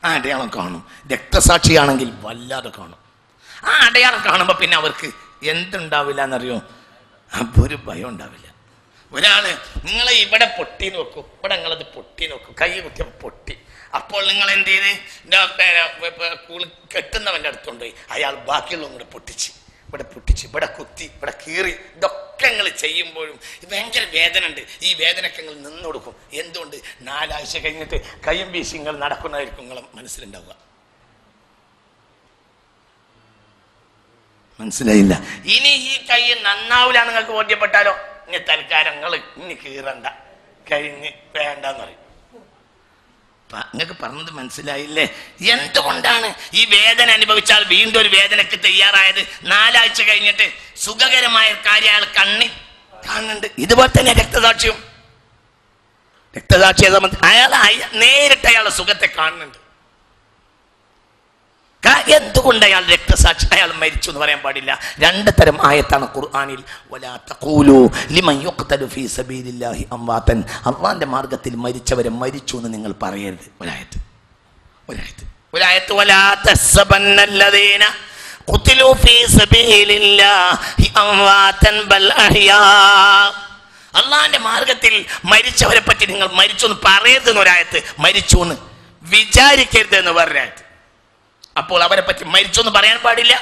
ആ അടയാളം കാണും. രക്തസാക്ഷിയാണെങ്കിൽ വല്ലാതെ കാണും. ആ അടയാളം കാണുമ്പോൾ പിന്നെ അവർക്ക് എന്തുണ്ടാവില്ല എന്നറിയോ? അപ്പോൾ ഒരു ഭയം ഉണ്ടാവില്ല. ഒരാള് നിങ്ങളെ ഇവിടെ പൊട്ടി നോക്കൂ, ഇവിടെ നിങ്ങളത് പൊട്ടി നോക്കൂ, കൈ കുത്തിയ പൊട്ടി. അപ്പോൾ നിങ്ങൾ എന്ത് ചെയ്ത് കെട്ടുന്നവൻ്റെ അടുത്തുകൊണ്ടുപോയി അയാൾ ബാക്കിയുള്ളതും കൂടെ പൊട്ടിച്ച്, ഇവിടെ കുത്തി, ഇവിടെ കീറി. ഇതൊക്കെ നിങ്ങൾ ചെയ്യുമ്പോഴും ഭയങ്കര വേദന ഉണ്ട്. ഈ വേദനയ്ക്ക് നിങ്ങൾ നിന്ന് കൊടുക്കും. എന്തുകൊണ്ട്? 4 ആഴ്ച കഴിഞ്ഞിട്ട് കയ്യും വീശി നിങ്ങൾ നടക്കുന്നതായിരിക്കും നിങ്ങളെ മനസ്സിലുണ്ടാവുക. മനസ്സിലായില്ല? ഇനി ഈ കൈ നന്നാവില്ല നിങ്ങൾക്ക് ബോധ്യപ്പെട്ടാലോ, ഇനി തൽക്കാലങ്ങൾ ഇനി കീറണ്ട, കഴിഞ്ഞ് വേണ്ടെന്ന് പറയും. നിങ്ങൾക്ക് പറഞ്ഞത് മനസ്സിലായില്ലേ? എന്തുകൊണ്ടാണ് ഈ വേദന അനുഭവിച്ചാൽ വീണ്ടും ഒരു വേദനയ്ക്ക് തയ്യാറായത്? 4 ആഴ്ച കഴിഞ്ഞിട്ട് സുഖകരമായ കാര്യം അയാൾ കണ്ണി കാണുന്നുണ്ട്. ഇതുപോലെ തന്നെ രക്തസാക്ഷിയെ സംബന്ധിച്ച് അയാൾ നേരിട്ട് അയാളുടെ സുഖത്തെ കാണുന്നുണ്ട്. എന്തുകൊണ്ട് അയാൾ രക്തസാക്ഷി, അയാൾ മരിച്ചു എന്ന് പറയാൻ പാടില്ല? 2 തരം ആയത്താണ് ഖുർആനിൽ. വലാ തഖൂലു ലിമൻ യുഖ്തലു ഫീ സബീലില്ലാഹി അംവാതൻ. അല്ലാഹുവിന്റെ മാർഗ്ഗത്തിൽ മരിച്ചവരെ മരിച്ചു എന്ന് നിങ്ങൾ പറയരുത്. ഒരായത്ത് വലാ തസ്ബന്നല്ലദീന ഖുതിലു ഫീ സബീലില്ലാഹി അംവാതൻ ബൽ അഹ്യാ. അല്ലാഹുവിന്റെ മാർഗ്ഗത്തിൽ മരിച്ചവരെ പറ്റി നിങ്ങൾ മരിച്ചു എന്ന് പറയരുത് എന്നൊരായത്ത്, മരിച്ചു എന്ന് വിചാരിക്കരുത് എന്ന് പറഞ്ഞായത്ത്. അപ്പോൾ അവരെ പറ്റി മരിച്ചു എന്ന് പറയാൻ പാടില്ല.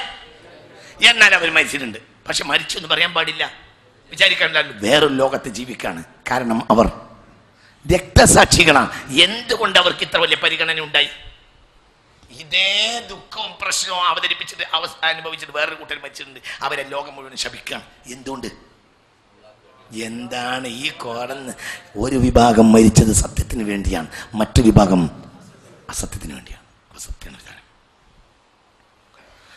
എന്നാൽ അവർ മരിച്ചിട്ടുണ്ട്, പക്ഷെ മരിച്ചു എന്ന് പറയാൻ പാടില്ല. വിചാരിക്കണ്ട, വേറൊരു ലോകത്ത് ജീവിക്കാണ്. കാരണം അവർ രക്തസാക്ഷികളാണ്. എന്തുകൊണ്ട് അവർക്ക് ഇത്ര വലിയ പരിഗണന ഉണ്ടായി? ഇതേ ദുഃഖവും പ്രശ്നവും അവതരിപ്പിച്ചിട്ട് അനുഭവിച്ചിട്ട് വേറൊരു കൂട്ടർ മരിച്ചിട്ടുണ്ട്. അവരെ ലോകം മുഴുവൻ ശപിക്കുകയാണ്. എന്തുകൊണ്ട്? എന്താണ് ഈ കോടന്ന്? ഒരു വിഭാഗം മരിച്ചത് സത്യത്തിന് വേണ്ടിയാണ്, മറ്റു വിഭാഗം അസത്യത്തിന് വേണ്ടിയാണ്. സത്യമാണ്.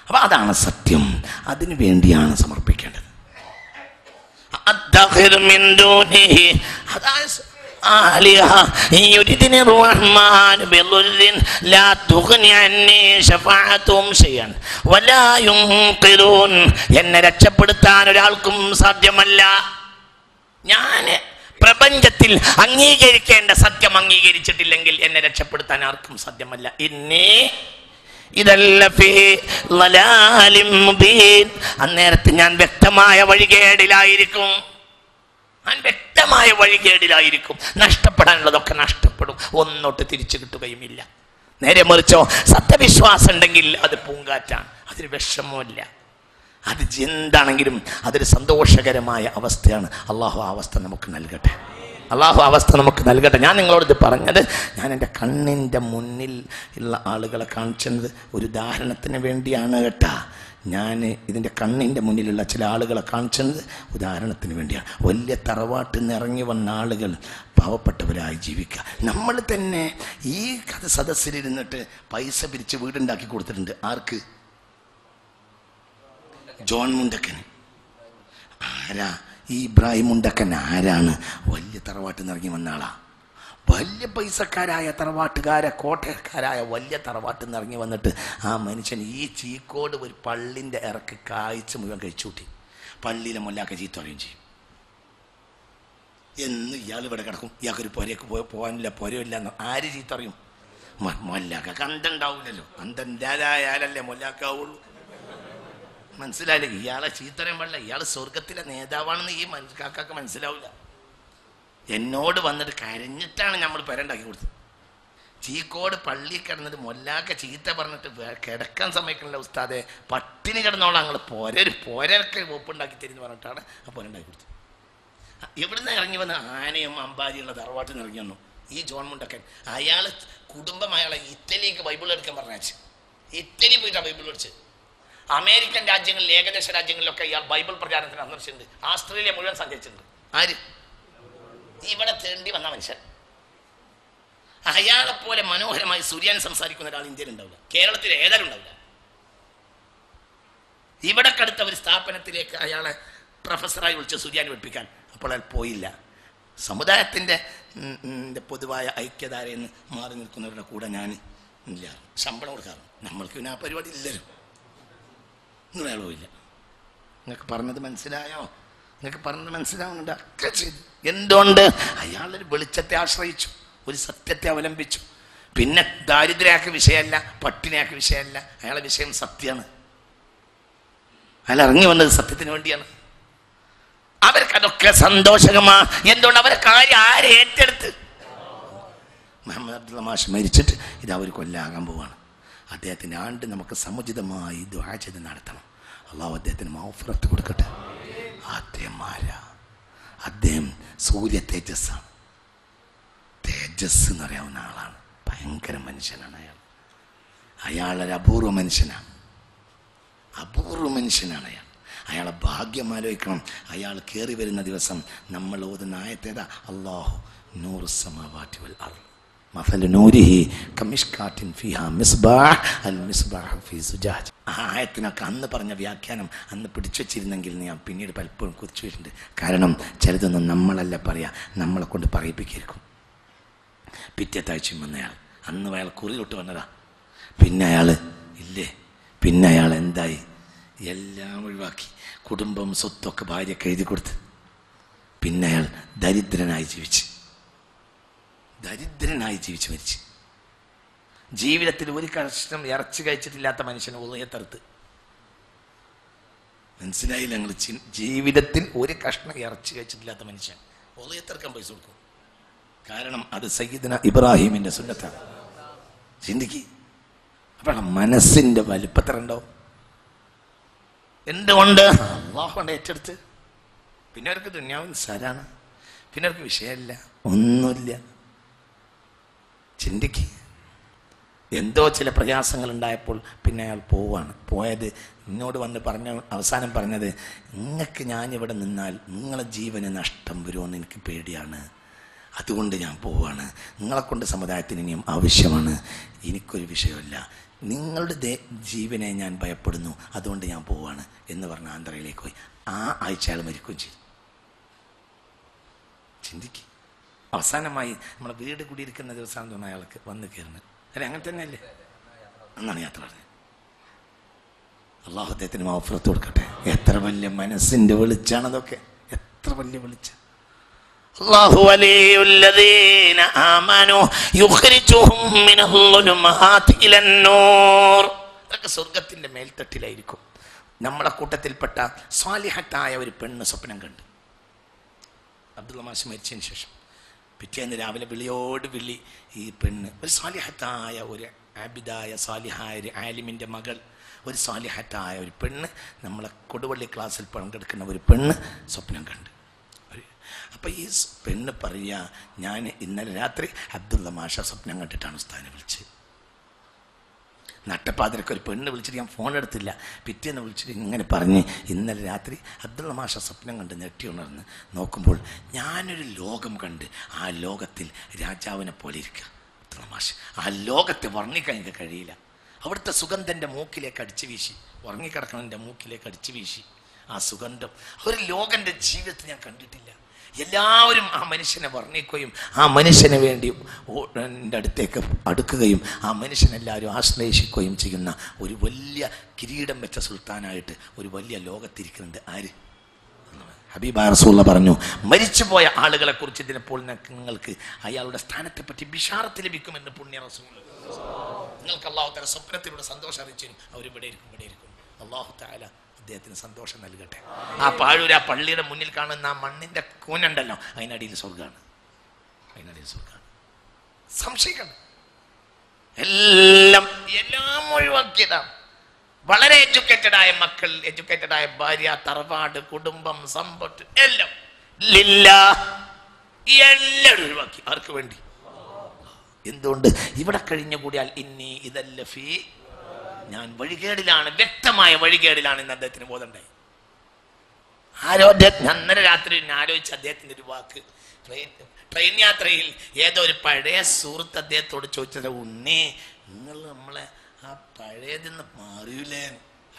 അപ്പൊ അതാണ് സത്യം, അതിനു വേണ്ടിയാണ് സമർപ്പിക്കേണ്ടത്. എന്നെ രക്ഷപ്പെടുത്താൻ ഒരാൾക്കും സാധ്യമല്ല. ഞാൻ പ്രപഞ്ചത്തിൽ അംഗീകരിക്കേണ്ട സത്യം അംഗീകരിച്ചിട്ടില്ലെങ്കിൽ എന്നെ രക്ഷപ്പെടുത്താൻ ആർക്കും സാധ്യമല്ല. അന്നേരത്ത് ഞാൻ വ്യക്തമായ വഴികേടിലായിരിക്കും. നഷ്ടപ്പെടാനുള്ളതൊക്കെ നഷ്ടപ്പെടും, ഒന്നോട്ട് തിരിച്ചു കിട്ടുകയുമില്ല. നേരെ മറിച്ചോ സത്യവിശ്വാസം ഉണ്ടെങ്കിൽ അത് പൂങ്കാറ്റാണ്, അതിന് വിഷമമില്ല. അത് എന്താണെങ്കിലും അതൊരു സന്തോഷകരമായ അവസ്ഥയാണ്. അള്ളാഹു ആ അവസ്ഥ നമുക്ക് നൽകട്ടെ. ഞാൻ നിങ്ങളോട് ഇത് പറഞ്ഞത്, ഞാൻ എൻ്റെ കണ്ണിൻ്റെ മുന്നിൽ ഉള്ള ആളുകളെ കാണിച്ചത് ഒരു ഉദാഹരണത്തിന് വേണ്ടിയാണ് കേട്ടാ. ഞാൻ ഇതിൻ്റെ കണ്ണിൻ്റെ മുന്നിലുള്ള ചില ആളുകളെ കാണിച്ചത് ഉദാഹരണത്തിന് വേണ്ടിയാണ്. വലിയ തറവാട്ടിൽ നിന്ന് ഇറങ്ങി വന്ന ആളുകൾ പാവപ്പെട്ടവരായി ജീവിക്കുക. നമ്മൾ തന്നെ ഈ സദസ്സിലിരുന്നിട്ട് പൈസ പിരിച്ച് വീടുണ്ടാക്കി കൊടുത്തിട്ടുണ്ട്. ആർക്ക്? ജോൺ മുണ്ടക്കൻ. ആരാ ഈ ഇബ്രാഹിം മുണ്ടക്കൻ? ആരാണ്? വലിയ തറവാട്ടിൽ നിന്ന് ഇറങ്ങി വന്ന ആളാ. വലിയ പൈസക്കാരായ തറവാട്ടുകാരെ, കോട്ടയക്കാരായ വലിയ തറവാട്ടിൽ നിന്ന് ഇറങ്ങി വന്നിട്ട് ആ മനുഷ്യൻ ഈ ചീക്കോട് ഒരു പള്ളിൻ്റെ ഇറക്ക് കായ്ച്ച മുഴുവൻ കഴിച്ചുകൂട്ടി. പള്ളിയിലെ മൊല്ലാക്ക ചീത്ത പറയുകയും ചെയ്യും. എന്ന് ഇയാൾ ഇവിടെ കിടക്കും, ഇയാൾക്കൊരു പുരയ്ക്ക് പോകാനില്ല, പുരയില്ല എന്ന് ആര് ചീത്ത അറിയും? മൊല്ലാക്ക. കണ്ടുണ്ടാവില്ലല്ലോ, കണ്ടില്ലാതായാലല്ലേ മൊല്ലാക്കാവുള്ളൂ. മനസ്സിലായില്ലേ? ഇയാളെ ചീത്തറിയാൻ പാടില്ല, ഇയാൾ സ്വർഗത്തിലെ നേതാവാണെന്ന് ഈ കാക്കാക്ക് മനസ്സിലാവില്ല. എന്നോട് വന്നിട്ട് കരഞ്ഞിട്ടാണ് നമ്മൾ പെരണ്ടാക്കി കൊടുത്തത്. ചീക്കോട് പള്ളി കിടന്നിട്ട് മൊല്ലാക്ക ചീത്ത പറഞ്ഞിട്ട് കിടക്കാൻ സമ്മതിക്കണില്ല ഉസ്താദെ, പട്ടിണി കിടന്നോളാം, ഞങ്ങൾ പോരൊക്കെ ഒപ്പുണ്ടാക്കി തരുന്ന് പറഞ്ഞിട്ടാണ് ആ പോരുണ്ടാക്കി കൊടുത്തത്. എവിടുന്ന് ഇറങ്ങി വന്ന ആനയും അമ്പാരിയുള്ള തറവാട്ടിൽ നിന്ന് ഇറങ്ങി വന്നു ഈ ജോൺ മുണ്ടക്കൻ. അയാൾ കുടുംബം അയാളെ ഇറ്റലിക്ക് ബൈബിൾ എടുക്കാൻ പറഞ്ഞു. ഇറ്റലി പോയിട്ടാണ് ബൈബിൾ പഠിച്ചത്. അമേരിക്കൻ രാജ്യങ്ങളിൽ, ഏകദേശ രാജ്യങ്ങളിലൊക്കെ ഇയാൾ ബൈബിൾ പ്രചാരണത്തിന് സന്ദർശിച്ചിട്ടുണ്ട്. ആസ്ട്രേലിയ മുഴുവൻ സഞ്ചരിച്ചിട്ടുണ്ട്. ആര്? ഇവിടെ തേണ്ടി വന്ന മനുഷ്യൻ. അയാളെപ്പോലെ മനോഹരമായി സുറിയാൻ സംസാരിക്കുന്ന ഒരാൾ ഇന്ത്യയിൽ ഉണ്ടാവില്ല, കേരളത്തിൽ ഏതായാലും ഉണ്ടാവില്ല. ഇവിടെ കടുത്ത ഒരു സ്ഥാപനത്തിലേക്ക് അയാളെ പ്രൊഫസറായി വിളിച്ച് സുറിയാൻ പഠിപ്പിക്കാൻ. അപ്പോൾ അയാൾ പോയില്ല. സമുദായത്തിൻ്റെ പൊതുവായ ഐക്യധാരയിൽ നിന്ന് മാറി നിൽക്കുന്നവരുടെ കൂടെ ഞാൻ ഇല്ല, ശമ്പളം കൊടുക്കാറ്. നമ്മൾക്ക് പിന്നെ ആ പരിപാടി ഇല്ലല്ലോ. നിങ്ങളയാളോ ഇല്ല. നിങ്ങൾക്ക് പറഞ്ഞത് മനസ്സിലായോ? നിങ്ങൾക്ക് പറഞ്ഞത് മനസ്സിലാവുന്നുണ്ട്? ഒക്കെ ചെയ്തു. എന്തുകൊണ്ട്? അയാളൊരു വെളിച്ചത്തെ ആശ്രയിച്ചു, ഒരു സത്യത്തെ അവലംബിച്ചു. പിന്നെ ദാരിദ്ര്യാക്ക് വിഷയമല്ല, പട്ടിണിയാക്ക് വിഷയമല്ല, അയാളെ വിഷയം സത്യമാണ്. അയാൾ ഇറങ്ങി വന്നത് സത്യത്തിന് വേണ്ടിയാണ്. അവർക്കതൊക്കെ സന്തോഷകമാണ്. എന്തുകൊണ്ട്? അവരെ കാര്യം ആരെ ഏറ്റെടുത്ത്? മുഹമ്മദ് അബ്ദുള്ള മാഷ് മരിച്ചിട്ട് ഇത് അവർ കൊല്ലാകാൻ പോവാണ്. അദ്ദേഹത്തിൻ്റെ ആണ്ട് നമുക്ക് സമുചിതമായി ദുആ ചെയ്ത് നടത്തണം. അള്ളാഹു അദ്ദേഹത്തിന് മഗ്ഫിറത്ത് കൊടുക്കട്ടെ. അദ്ദേഹം സൂര്യ തേജസ്സാണ്. തേജസ് എന്നറിയാവുന്ന ആളാണ്. ഭയങ്കര മനുഷ്യനാണ് അയാളൊരു അപൂർവ മനുഷ്യനാണ്. അയാൾ. അയാളെ ഭാഗ്യം ആലോചിക്കണം. അയാൾ കയറി വരുന്ന ദിവസം നമ്മൾ ഓതുന്ന ആയത്തേതാ? അല്ലാഹു നൂറുസ് സമാവാതി വൽ അർദ് മസലു നൂരിഹി കമിഷ്കാത്തിൻ ഫിഹാ മിസ്ബാഹ് അൽ മിസ്ബാഹ് ഫീ സുജാജ. ആ ആയത്തിനൊക്കെ അന്ന് പറഞ്ഞ വ്യാഖ്യാനം അന്ന് പിടിച്ചു വെച്ചിരുന്നെങ്കിൽ ഞാൻ പിന്നീട് പലപ്പോഴും കുറിച്ചു വെച്ചിട്ടുണ്ട്. കാരണം ചിലതൊന്നും നമ്മളല്ല പറയാ, നമ്മളെ കൊണ്ട് പറയിപ്പിക്കും. പിറ്റേത്താഴ്ചയും വന്നയാൾ അന്ന് അയാൾ കുറി തൊട്ട് വന്നതാ. പിന്നെ അയാൾ ഇല്ലേ, പിന്നെ അയാൾ എന്തായി? എല്ലാം ഒഴിവാക്കി, കുടുംബം സ്വത്തൊക്കെ ഭാര്യയൊക്കെ എഴുതി കൊടുത്ത് പിന്നെ അയാൾ ദരിദ്രനായി ജീവിച്ച് മരിച്ച്. ജീവിതത്തിൽ ഒരു കഷ്ണം ഇറച്ചി കഴിച്ചിട്ടില്ലാത്ത മനുഷ്യനെ ഉദയത്തറുത്ത്. മനസ്സിലായില്ല ഞങ്ങൾ? ജീവിതത്തിൽ ഒരു കഷ്ണം ഇറച്ചി കഴിച്ചിട്ടില്ലാത്ത മനുഷ്യൻ ഉദയത്തറുക്കാൻ പൈസ കൊടുക്കും. കാരണം അത് സയ്യിദ്ന ഇബ്രാഹിമിന്റെ സുന്നത്താണ്. ചിന്തിക്ക്. അപ്പോൾ മനസ്സിന്റെ വലിപ്പത്തറുണ്ടാവും. എന്തുകൊണ്ട്? അല്ലാഹു കൊണ്ട് ഏറ്റെടുത്ത്. പിന്നെ അവർക്ക് ദുനിയാവ് നിസ്സാരാണ്, പിന്നെ അവർക്ക് വിഷയമില്ല, ഒന്നുമില്ല. ചിന്തിക്ക്. എന്തോ ചില പ്രയാസങ്ങൾ ഉണ്ടായപ്പോൾ പിന്നെ അയാൾ പോവാണ്. പോയത് എന്നോട് വന്ന് അവസാനം പറഞ്ഞത്, നിങ്ങൾക്ക് ഞാനിവിടെ നിന്നാൽ നിങ്ങളെ ജീവന് നഷ്ടം വരുമെന്ന് എനിക്ക് പേടിയാണ്, അതുകൊണ്ട് ഞാൻ പോവാണ്. നിങ്ങളെക്കൊണ്ട് സമുദായത്തിന് ഇനിയും ആവശ്യമാണ്. എനിക്കൊരു വിഷയമല്ല, നിങ്ങളുടെ ജീവനെ ഞാൻ ഭയപ്പെടുന്നു, അതുകൊണ്ട് ഞാൻ പോവാണ് എന്ന് പറഞ്ഞ് ആന്ധ്രയിലേക്ക് പോയി. ആ ആഴ്ച അയാൾ മരിക്കുകയും ചെയ്തു. ചിന്തിക്ക്. അവസാനമായി നമ്മളെ വീട് കൂടിയിരിക്കുന്ന ദിവസമാണ് തോന്നുന്നു അയാൾക്ക് വന്ന് കയറുന്നത്. അല്ലെ, അങ്ങനെ തന്നെയല്ലേ എന്നാണ് യാത്ര പറഞ്ഞത്. അള്ളാഹു അദ്ദേഹത്തിന് മഗ്ഫിറത്ത് കൊടുക്കട്ടെ. എത്ര വലിയ മനസ്സിന്റെ വെളിച്ചാണതൊക്കെ, എത്ര വലിയ വെളിച്ചം. അല്ലാഹു വലിയുല്ലദീന ആമനു യുഖ്രിജുഹും മിനൽ-ളുലുമാതി ഇലൻ-നൂർ. അതൊക്കെ സ്വർഗ്ഗത്തിന്റെ മേൽത്തട്ടിലായിരിക്കും. നമ്മളെ കൂട്ടത്തിൽപ്പെട്ട സ്വാലിഹത്തായ ഒരു പെണ്ണ് സ്വപ്നം കണ്ട്. അബ്ദുള്ള മാഷ് മരിച്ചതിന് ശേഷം പിറ്റേന്ന് രാവിലെ വിളിയോട് വിളി, ഈ പെണ്ണ് ഒരു സ്വാലിഹത്തായ, ഒരു ആബിദായ സ്വാലിഹായ ഒരു ആലിമിൻ്റെ മകൾ, ഒരു സ്വാലിഹത്തായ ഒരു പെണ്ണ്, നമ്മളെ കൊടുവള്ളി ക്ലാസ്സിൽ പങ്കെടുക്കുന്ന ഒരു പെണ്ണ് സ്വപ്നം കണ്ട്. അപ്പം ഈ പെണ്ണ് പറയുക, ഞാൻ ഇന്നലെ രാത്രി അബ്ദുള്ള മാഷ സ്വപ്നം കണ്ടിട്ടാണ് ഉസ്താദിനെ വിളിച്ചത്. നട്ടപ്പാതിരക്ക് ഒരു പെണ്ണ് വിളിച്ചിട്ട് ഞാൻ ഫോൺ എടുത്തില്ല. പിറ്റേന്ന് വിളിച്ചിട്ട് ഇങ്ങനെ പറഞ്ഞ്, ഇന്നലെ രാത്രി അബ്ദുള്ള മാഷ സ്വപ്നം കണ്ട് ഞെട്ടി ഉണർന്ന് നോക്കുമ്പോൾ ഞാനൊരു ലോകം കണ്ട്, ആ ലോകത്തിൽ രാജാവിനെ പോലെ ഇരിക്കുക. അബ്ദുള്ള മാഷ് ആ ലോകത്തെ വർണ്ണിക്കാൻ എനിക്ക് കഴിയില്ല. അവിടുത്തെ സുഗന്ധൻ്റെ മൂക്കിലേക്ക് അടിച്ചു വീശി, ഉറങ്ങിക്കിടക്കണൻ്റെ മൂക്കിലേക്ക് അടിച്ചു വീശി ആ സുഗന്ധം. ഒരു ലോകൻ്റെ ജീവിതത്തിൽ ഞാൻ കണ്ടിട്ടില്ല. എല്ലാവരും ആ മനുഷ്യനെ വർണ്ണിക്കുകയും ആ മനുഷ്യന് വേണ്ടി എൻ്റെ അടുത്തേക്ക് അടുക്കുകയും ആ മനുഷ്യനെല്ലാവരും ആശ്ലേഷിക്കുകയും ചെയ്യുന്ന ഒരു വലിയ കിരീടം വെച്ച സുൽത്താനായിട്ട് ഒരു വലിയ ലോകത്തിരിക്കുന്നുണ്ട്. ആര്? ഹബീബായ റസൂലുള്ള പറഞ്ഞു, മരിച്ചുപോയ ആളുകളെ കുറിച്ച് ഇതിനെപ്പോൾ നിങ്ങൾക്ക് അയാളുടെ സ്ഥാനത്തെപ്പറ്റി ബിഷാറത്ത് ലഭിക്കുമെന്ന് പുണ്യ റസൂൽ. നിങ്ങൾക്ക് അള്ളാഹു തആല സ്വപ്നത്തിലൂടെ സന്തോഷം അറിയിച്ചു, അവരിവിടെ ഇരിക്കും, ഇവിടെ ഇരിക്കും. അള്ളാഹു തആല അദ്ദേഹത്തിന് സന്തോഷം നൽകട്ടെ. ആ പാഴൂർ, ആ പള്ളിയുടെ മുന്നിൽ കാണുന്ന ആ മണ്ണിന്റെ കൂനുണ്ടല്ലോ, അതിനടിയിൽ സ്വർഗ്ഗമാണ്, അതിനടിയിൽ സ്വർഗ്ഗമാണ്. സംശയിക്കണം. എല്ലാം ഒഴിവാക്കിയതാണ്. വളരെ എഡ്യൂക്കേറ്റഡായ മക്കൾ, എഡ്യൂക്കേറ്റഡായ ഭാര്യ, തറവാട്, കുടുംബം, സമ്പത്ത്, എല്ലാം എല്ലാം ഒഴിവാക്കി. ആർക്ക് വേണ്ടി? എന്തുകൊണ്ട്? ഇവിടെ കഴിഞ്ഞുകൂടിയാൽ ഇനി ഇതല്ല ഫീ, ഞാൻ വഴികേടിലാണ്, വ്യക്തമായ വഴികേടിലാണ് എന്ന് അദ്ദേഹത്തിന് ബോധമുണ്ടായി. അന്നേരം രാത്രി ആലോചിച്ച് അദ്ദേഹത്തിന്റെ ഒരു വാക്ക്, ട്രെയിൻ യാത്രയിൽ ഏതോ ഒരു പഴയ സുഹൃത്ത് അദ്ദേഹത്തോട് ചോദിച്ചത്, ഉണ്ണി നിങ്ങൾ നമ്മളെ ആ പഴയതെന്ന് മാറിയില്ലേ?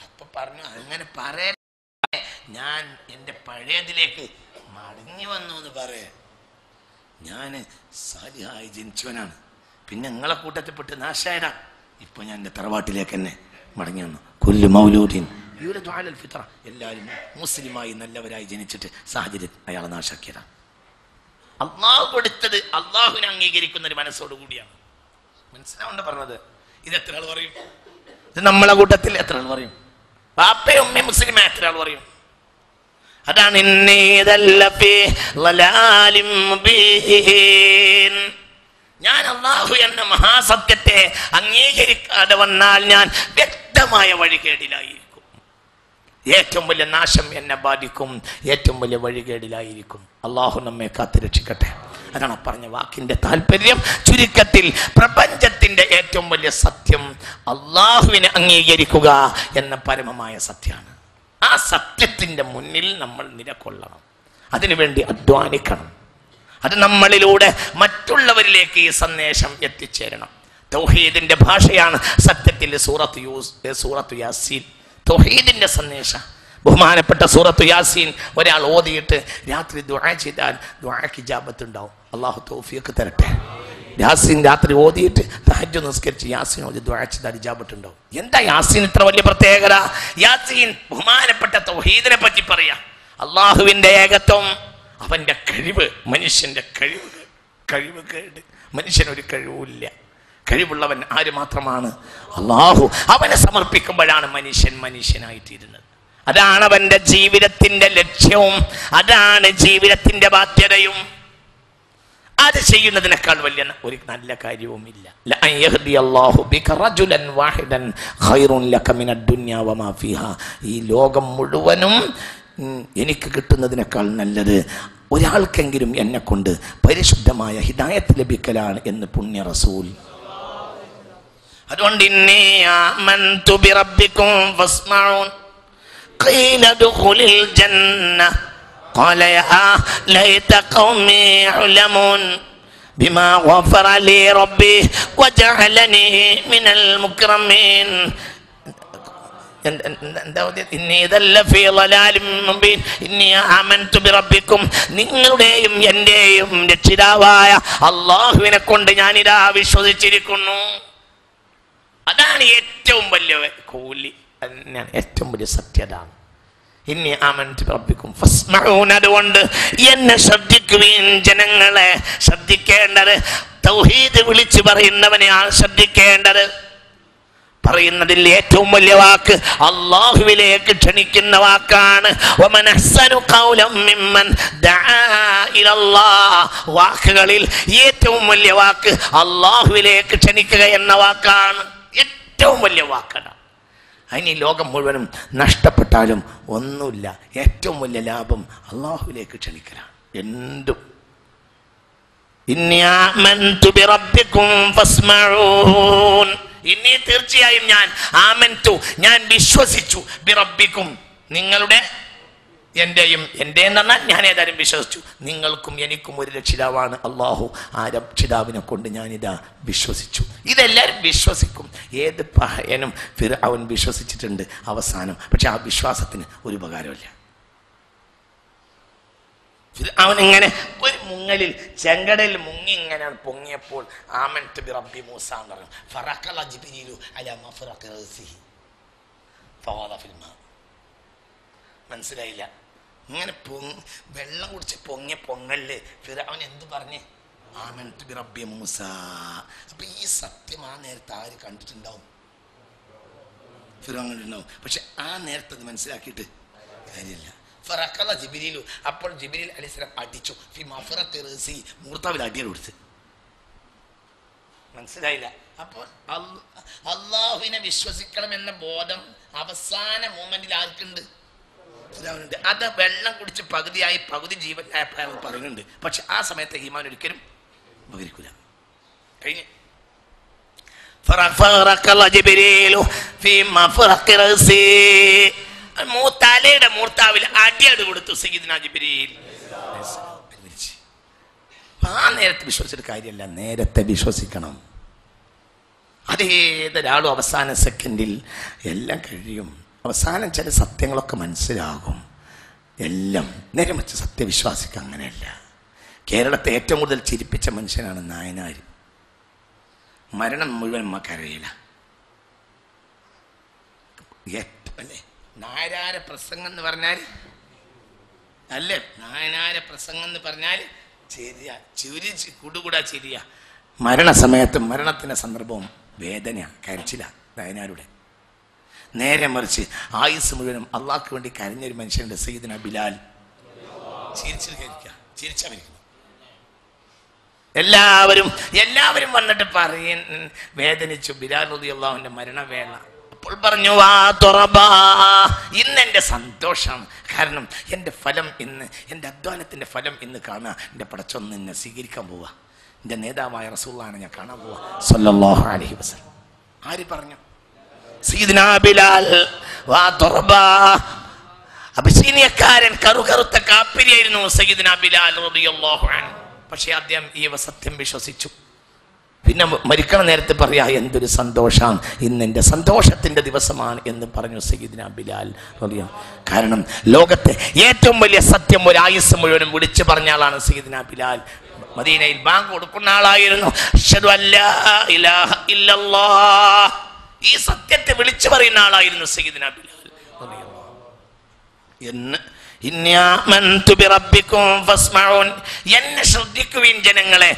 അപ്പൊ പറഞ്ഞു, അങ്ങനെ പറയാ, ഞാൻ എൻ്റെ പഴയതിലേക്ക് മടങ്ങി വന്നു എന്ന് പറയാ. ഞാൻ സാലിഹായി ജനിച്ചവനാണ്, പിന്നെ നിങ്ങളെ കൂട്ടത്തിൽപ്പെട്ട് നാശായടാ. ഇപ്പൊ ഞാൻ എൻ്റെ തറവാട്ടിലേക്ക് തന്നെ മടങ്ങി വന്നു. കുല്ലു മൗലൂദിൻ യൂലദു അലൽ ഫിത്ര, എല്ലാവരും മുസ്ലിമായി നല്ലവരായി ജനിച്ചിട്ട് സാഹചര്യം അയാളെ നാശാക്കിയതാണ്. അള്ളാഹു കൊടുത്തത് അള്ളാഹുവിനെ അംഗീകരിക്കുന്ന ഒരു മനസ്സോടു കൂടിയാണ്. മനസ്സിലാവുണ്ട് പറഞ്ഞത്? ഇത് എത്ര ആൾ പറയും? ഇത് നമ്മളെ കൂട്ടത്തിൽ എത്ര ആൾ പറയും? ബാപ്പയും ഉമ്മയും മുസ്ലിം എത്ര ആൾ പറയും? അതാണ് ഞാൻ അള്ളാഹു എന്ന മഹാസത്യത്തെ അംഗീകരിക്കാതെ വന്നാൽ ഞാൻ വ്യക്തമായ വഴികേടിലായിരിക്കും. ഏറ്റവും വലിയ നാശം എന്നെ ബാധിക്കും, ഏറ്റവും വലിയ വഴികേടിലായിരിക്കും. അള്ളാഹു നമ്മെ കാത്തുരക്ഷിക്കട്ടെ. അതാണ് പറഞ്ഞ വാക്കിന്റെ താല്പര്യം. ചുരുക്കത്തിൽ പ്രപഞ്ചത്തിന്റെ ഏറ്റവും വലിയ സത്യം അള്ളാഹുവിനെ അംഗീകരിക്കുക എന്ന പരമമായ സത്യമാണ്. ആ സത്യത്തിന്റെ മുന്നിൽ നമ്മൾ നിലകൊള്ളണം, അതിനുവേണ്ടി അധ്വാനിക്കണം. അത് നമ്മളിലൂടെ മറ്റുള്ളവരിലേക്ക് ഈ സന്ദേശം എത്തിച്ചേരണം. തൗഹീദിന്റെ ഭാഷയാണ് സത്യത്തിൽ സൂറത്തു യാസീൻ. തൗഹീദിന്റെ സന്ദേശം. ബഹുമാനപ്പെട്ട സൂറത്തു യാസീൻ ഒരാൾ ഓതിയിട്ട് രാത്രി ദുആ ചെയ്താൽ ദുആക്ക് ഇജാബത്ത് ഉണ്ടാവും. അള്ളാഹു തൗഫീഖ് തരട്ടെ. യാസീൻ രാത്രി ഓതിയിട്ട് തഹജ്ജുദ് നിസ്കരിച്ച് യാസീൻ ഓതി ദുആ ചെയ്താൽ ഇജാബത്ത് ഉണ്ടാവും. എന്താ യാസീൻ ഇത്ര വലിയ പ്രത്യേകത? യാസീൻ ബഹുമാനപ്പെട്ട തൗഹീദിനെ പറ്റി പറയാം. അള്ളാഹുവിന്റെ ഏകത്വം, അവന്റെ കഴിവ്, മനുഷ്യന്റെ കഴിവുകേട്. മനുഷ്യനൊരു കഴിവില്ല. കഴിവുള്ളവൻ ആര് മാത്രമാണ്? അള്ളാഹു. അവനെ സമർപ്പിക്കുമ്പോഴാണ് മനുഷ്യൻ മനുഷ്യനായിത്തീരുന്നത്. അതാണ് അവന്റെ ജീവിതത്തിന്റെ ലക്ഷ്യവും, അതാണ് ജീവിതത്തിന്റെ ബാധ്യതയും. അത് ചെയ്യുന്നതിനേക്കാൾ വലിയ ഒരു നല്ല കാര്യവും ഇല്ല. ഈ ലോകം മുഴുവനും എനിക്ക് കിട്ടുന്നതിനേക്കാൾ നല്ലത് ഒരാൾക്കെങ്കിലും എന്നെ കൊണ്ട് പരിശുദ്ധമായ ഹിദായത്ത് ലഭിക്കലാണ് എന്ന് പുണ്യ റസൂൽ. അതുകൊണ്ട് ഇന്നി ആമൻതു ബിറബ്ബിക്കും ഫസ്മഊൻ ഖീല ദുഖുലിൽ ജന്ന ഖാല യാ ലൈത ഖൗമി യഅലമൂൻ ബിമാ ഗഫറ ലി റബ്ബി വജഅലനി മിനൽ മുക്രമീൻ. നിങ്ങളുടെയും എന്റെയും രക്ഷിതാവായ അള്ളാഹുവിനെ കൊണ്ട് ഞാനിതാ വിശ്വസിച്ചിരിക്കുന്നു. അതാണ് ഏറ്റവും വലിയ കൂലി, തന്നെയാണ് ഏറ്റവും വലിയ സത്യതാണ്. ഇന്നി ആമൻതു ബിറബ്ബിക്കും ഫസ്മഊൻ. അതുകൊണ്ട് എന്നെ ശ്രദ്ധിക്കുവിൻ ജനങ്ങളെ. ശ്രദ്ധിക്കേണ്ടത് തൗഹീദ് വിളിച്ചു പറയുന്നവനെയാണ് ശ്രദ്ധിക്കേണ്ടത്. പറയുന്നതിൽ ഏറ്റവും വലിയ വാക്ക് അല്ലാഹുവിലേക്ക് ക്ഷണിക്കുന്ന വാക്കാണ്. വമൻ അഹ്സനു ഖൗലൻ മിമ്മൻ ദആ ഇലല്ലാഹ്. വാക്കുകളിൽ ഏറ്റവും വലിയ വാക്ക് അല്ലാഹുവിലേക്ക് ക്ഷണിക്കുക എന്ന വാക്കാണ്. ഏറ്റവും വലിയ വാക്കാണ്. അതിന് ലോകം മുഴുവനും നഷ്ടപ്പെട്ടാലും ഒന്നുമില്ല. ഏറ്റവും വലിയ ലാഭം അല്ലാഹുവിലേക്ക് ക്ഷണിക്കലാണ്. എന്തും. ഇന്നി ആമൻതു ബിറബ്ബിക്കും ഫസ്മഊൻ. ഇനി തീർച്ചയായും ഞാൻ ആമൻതു, ഞാൻ വിശ്വസിച്ചു, ബിറബ്ബിക്കും, നിങ്ങളുടെ എന്റെയും, എൻ്റെ എന്ന് പറഞ്ഞാൽ ഞാൻ ഏതായാലും വിശ്വസിച്ചു. നിങ്ങൾക്കും എനിക്കും ഒരു രക്ഷിതാവാണ് അള്ളാഹു. ആ രക്ഷിതാവിനെ കൊണ്ട് ഞാനിതാ വിശ്വസിച്ചു. ഇതെല്ലാവരും വിശ്വസിക്കും. ഏത് പഹയനും ഫിർഔൻ വിശ്വസിച്ചിട്ടുണ്ട് അവസാനം. പക്ഷെ ആ വിശ്വാസത്തിന് ഒരു ഉപകാരമില്ല. അവൻ ഇങ്ങനെ ഒരു മുങ്ങലിൽ ചെങ്കടലിൽ മുങ്ങി ഇങ്ങനെ പൊങ്ങിയപ്പോൾ ആമൻതു ബിറബ്ബി മൂസ എന്ന് പറഞ്ഞു. ഫറഖല ജിബ്രീലു അലാ മഫറഖി റഅസിഹി ഫവാദ ഫിൽ മാ. മനസ്സിലായില്ല? ഇങ്ങനെ വെള്ളം കുടിച്ച് പൊങ്ങിയ പൊങ്ങലില് ഫിർഔൻ എന്ത് പറഞ്ഞ്? ആമൻതു ബിറബ്ബി മൂസ. അപ്പൊ ഈ സത്യം ആ നേരത്തെ ആര് കണ്ടിട്ടുണ്ടാവും? ഫിർഔൻ കണ്ടിട്ടുണ്ടാവും. പക്ഷെ ആ നേരത്തെ അത് മനസ്സിലാക്കിയിട്ട് കാര്യമില്ല. ഫറഖല ജിബ്രീലു. അപ്പോൾ ജിബ്രീൽ അലൈഹിസ്സലാം അടിച്ചു. ഫി മഫറഖി റഅസി, മൂർത്താവിൽ അടിയൽ കൊടുത്ത്. മനസ്സിലായില്ല? അപ്പോൾ അള്ളാഹുവിനെ വിശ്വസിക്കണം എന്ന ബോധം അവസാന മൂമെന്റിൽ ആർക്കുണ്ട്? ഫിർഔനുണ്ട്. അത് വെള്ളം കുടിച്ച് പകുതിയായി പകുതി ജീവനായപ്പോൾ അയാൾ പറയുന്നുണ്ട്. പക്ഷെ ആ സമയത്ത് ഈമാൻ ഒരിക്കലും ഉപകരിക്കില്ല. കഴിഞ്ഞ് ഫറഖല ജിബ്രീലു ഫി മഫറഖി റഅസി. തലയുടെ മൂർത്താവിൽ അടിയട് കൊടുത്തു സയ്യിദ്നാ ജിബ്രീൽ. ആ നേരത്തെ വിശ്വസിച്ചിട്ട് കാര്യമല്ല, നേരത്തെ വിശ്വസിക്കണം. അതേതൊരാളും അവസാന സെക്കൻഡിൽ എല്ലാം കഴിയും. അവസാനം ചില സത്യങ്ങളൊക്കെ മനസ്സിലാകും. എല്ലാം നേരെ വെച്ച് സത്യവിശ്വാസിക്ക് അങ്ങനെയല്ല. കേരളത്തെ ഏറ്റവും കൂടുതൽ ചിരിപ്പിച്ച മനുഷ്യനാണ് നായനാർ. മരണം മുഴുവൻ നമുക്കറിയില്ല അല്ലേ? നായനാര പ്രസംഗം എന്ന് പറഞ്ഞാൽ അല്ലേ, നായനാര പ്രസംഗം എന്ന് പറഞ്ഞാൽ ചെരിയ ചുരിച്ച് കുടുകൂടാ ചെരിയ. മരണസമയത്തും മരണത്തിൻ്റെ സന്ദർഭവും വേദന, കരച്ചില്ല നായനാരുടെ. നേരെ മറിച്ച് ആയുസ് മുഴുവനും അള്ളാഹ്ക്ക് വേണ്ടി കരഞ്ഞൊരു മനുഷ്യനുണ്ട്, സയ്യിദ്നാ ബിലാൽ. ചിരിച്ചമരിക്കുന്നു. എല്ലാവരും വന്നിട്ട് പറയും, വേദനിച്ചു ബിലാൽ റളിയല്ലാഹുവിന്റെ മരണവേള. അപ്പോൾ പറഞ്ഞു, വാ തുറബാ, ഇന്ന് എൻ്റെ സന്തോഷമാണ്. കാരണം എൻ്റെ ഫലം ഇന്ന്, എൻ്റെ അധ്വാനത്തിൻ്റെ ഫലം ഇന്ന് കാണുക. എൻ്റെ പടച്ചൊന്ന് എന്നെ സ്വീകരിക്കാൻ പോവുക. എൻ്റെ നേതാവായ റസൂലുള്ളാഹിനെ ഞാൻ കാണാൻ പോവുക സ്വല്ലല്ലാഹു അലൈഹി വസല്ലം. ആര് പറഞ്ഞു? സയ്യിദ്നാ ബിലാൽ. വാ തുറബാ. അബിസീനിയക്കാരൻ, കറുകറുത്ത കാപ്പിരിയായിരുന്നു സയ്യിദ്നാ ബിലാൽ റളിയല്ലാഹു അൻഹു. പക്ഷേ അദ്ദേഹം ഈ സത്യം വിശ്വസിച്ചു. പിന്നെ മരിക്കണ നേരത്തെ പറയാ, എന്തൊരു സന്തോഷം, ഇന്ന് എൻ്റെ സന്തോഷത്തിൻ്റെ ദിവസമാണ് എന്ന് പറഞ്ഞു സയ്യിദ്നാ ബിലാൽ റളിയല്ലാഹു. കാരണം ലോകത്തെ ഏറ്റവും വലിയ സത്യം ഒരു ആയുസ് മുഴുവനും വിളിച്ചു പറഞ്ഞ ആളാണ് സയ്യിദ്നാ ബിലാൽ. മദീനയിൽ ബാങ്ക് കൊടുക്കുന്ന ആളായിരുന്നു. അശ്ഹദു അല്ലാ ഇലാഹ ഇല്ലല്ലാഹ്, ഈ സത്യത്തെ വിളിച്ചു പറയുന്ന ആളായിരുന്നു സയ്യിദ്നാ ബിലാൽ റളിയല്ലാഹു എന്ന്. എന്നെ ശ്രദ്ധിക്കുവിൻ ജനങ്ങളെ,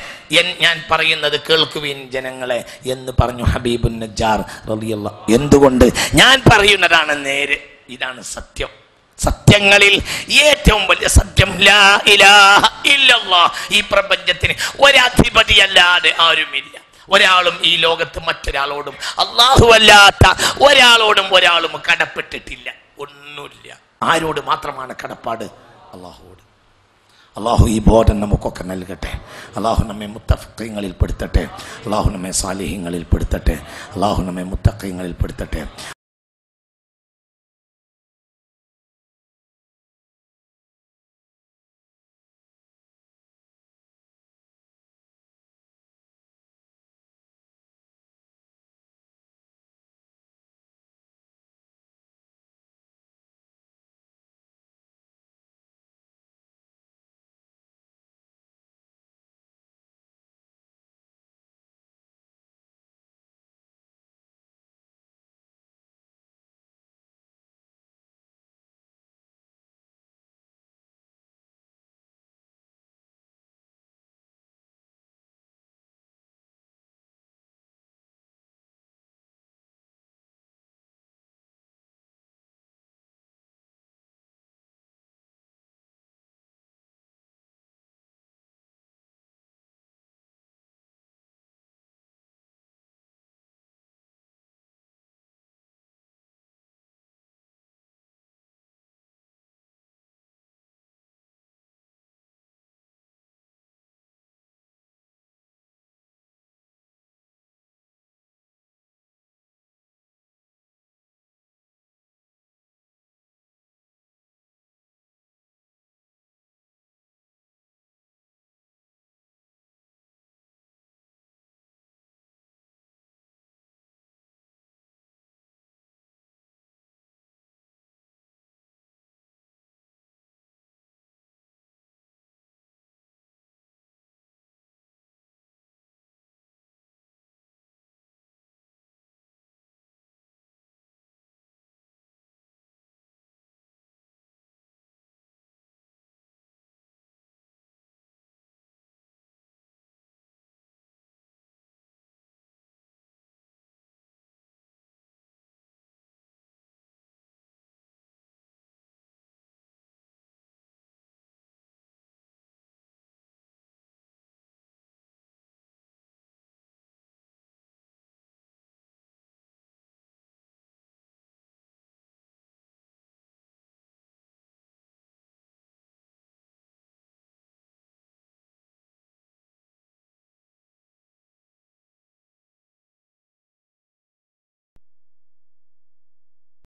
ഞാൻ പറയുന്നത് കേൾക്കുവിൻ ജനങ്ങളെ എന്ന് പറഞ്ഞു ഹബീബുൻ നജ്ജാർ റളിയല്ലാഹു. എന്തുകൊണ്ട്? ഞാൻ പറയുന്നതാണ് നേര്, ഇതാണ് സത്യം. സത്യങ്ങളിൽ ഏറ്റവും വലിയ സത്യം ലാ ഇലാഹ ഇല്ലല്ലാഹ്. ഈ പ്രപഞ്ചത്തിന് ഒരധിപതിയല്ലാതെ ആരുമില്ല. ഒരാളും ഈ ലോകത്ത് മറ്റൊരാളോടും, അല്ലാഹു അല്ലാത്ത ഒരാളും കടപ്പെട്ടിട്ടില്ല. ഒന്നുമില്ല. ആരോട് മാത്രമാണ് കടപ്പാട്? അല്ലാഹുവോട്. അള്ളാഹു ഈ ബോധം നമുക്കൊക്കെ നൽകട്ടെ. അള്ളാഹു നമ്മെ മുത്തഖീങ്ങളിൽ പെടുത്തട്ടെ. അള്ളാഹു നമ്മെ സാലിഹീങ്ങളിൽ പെടുത്തട്ടെ. അള്ളാഹു നമ്മെ മുത്തഖീങ്ങളിൽ പെടുത്തട്ടെ.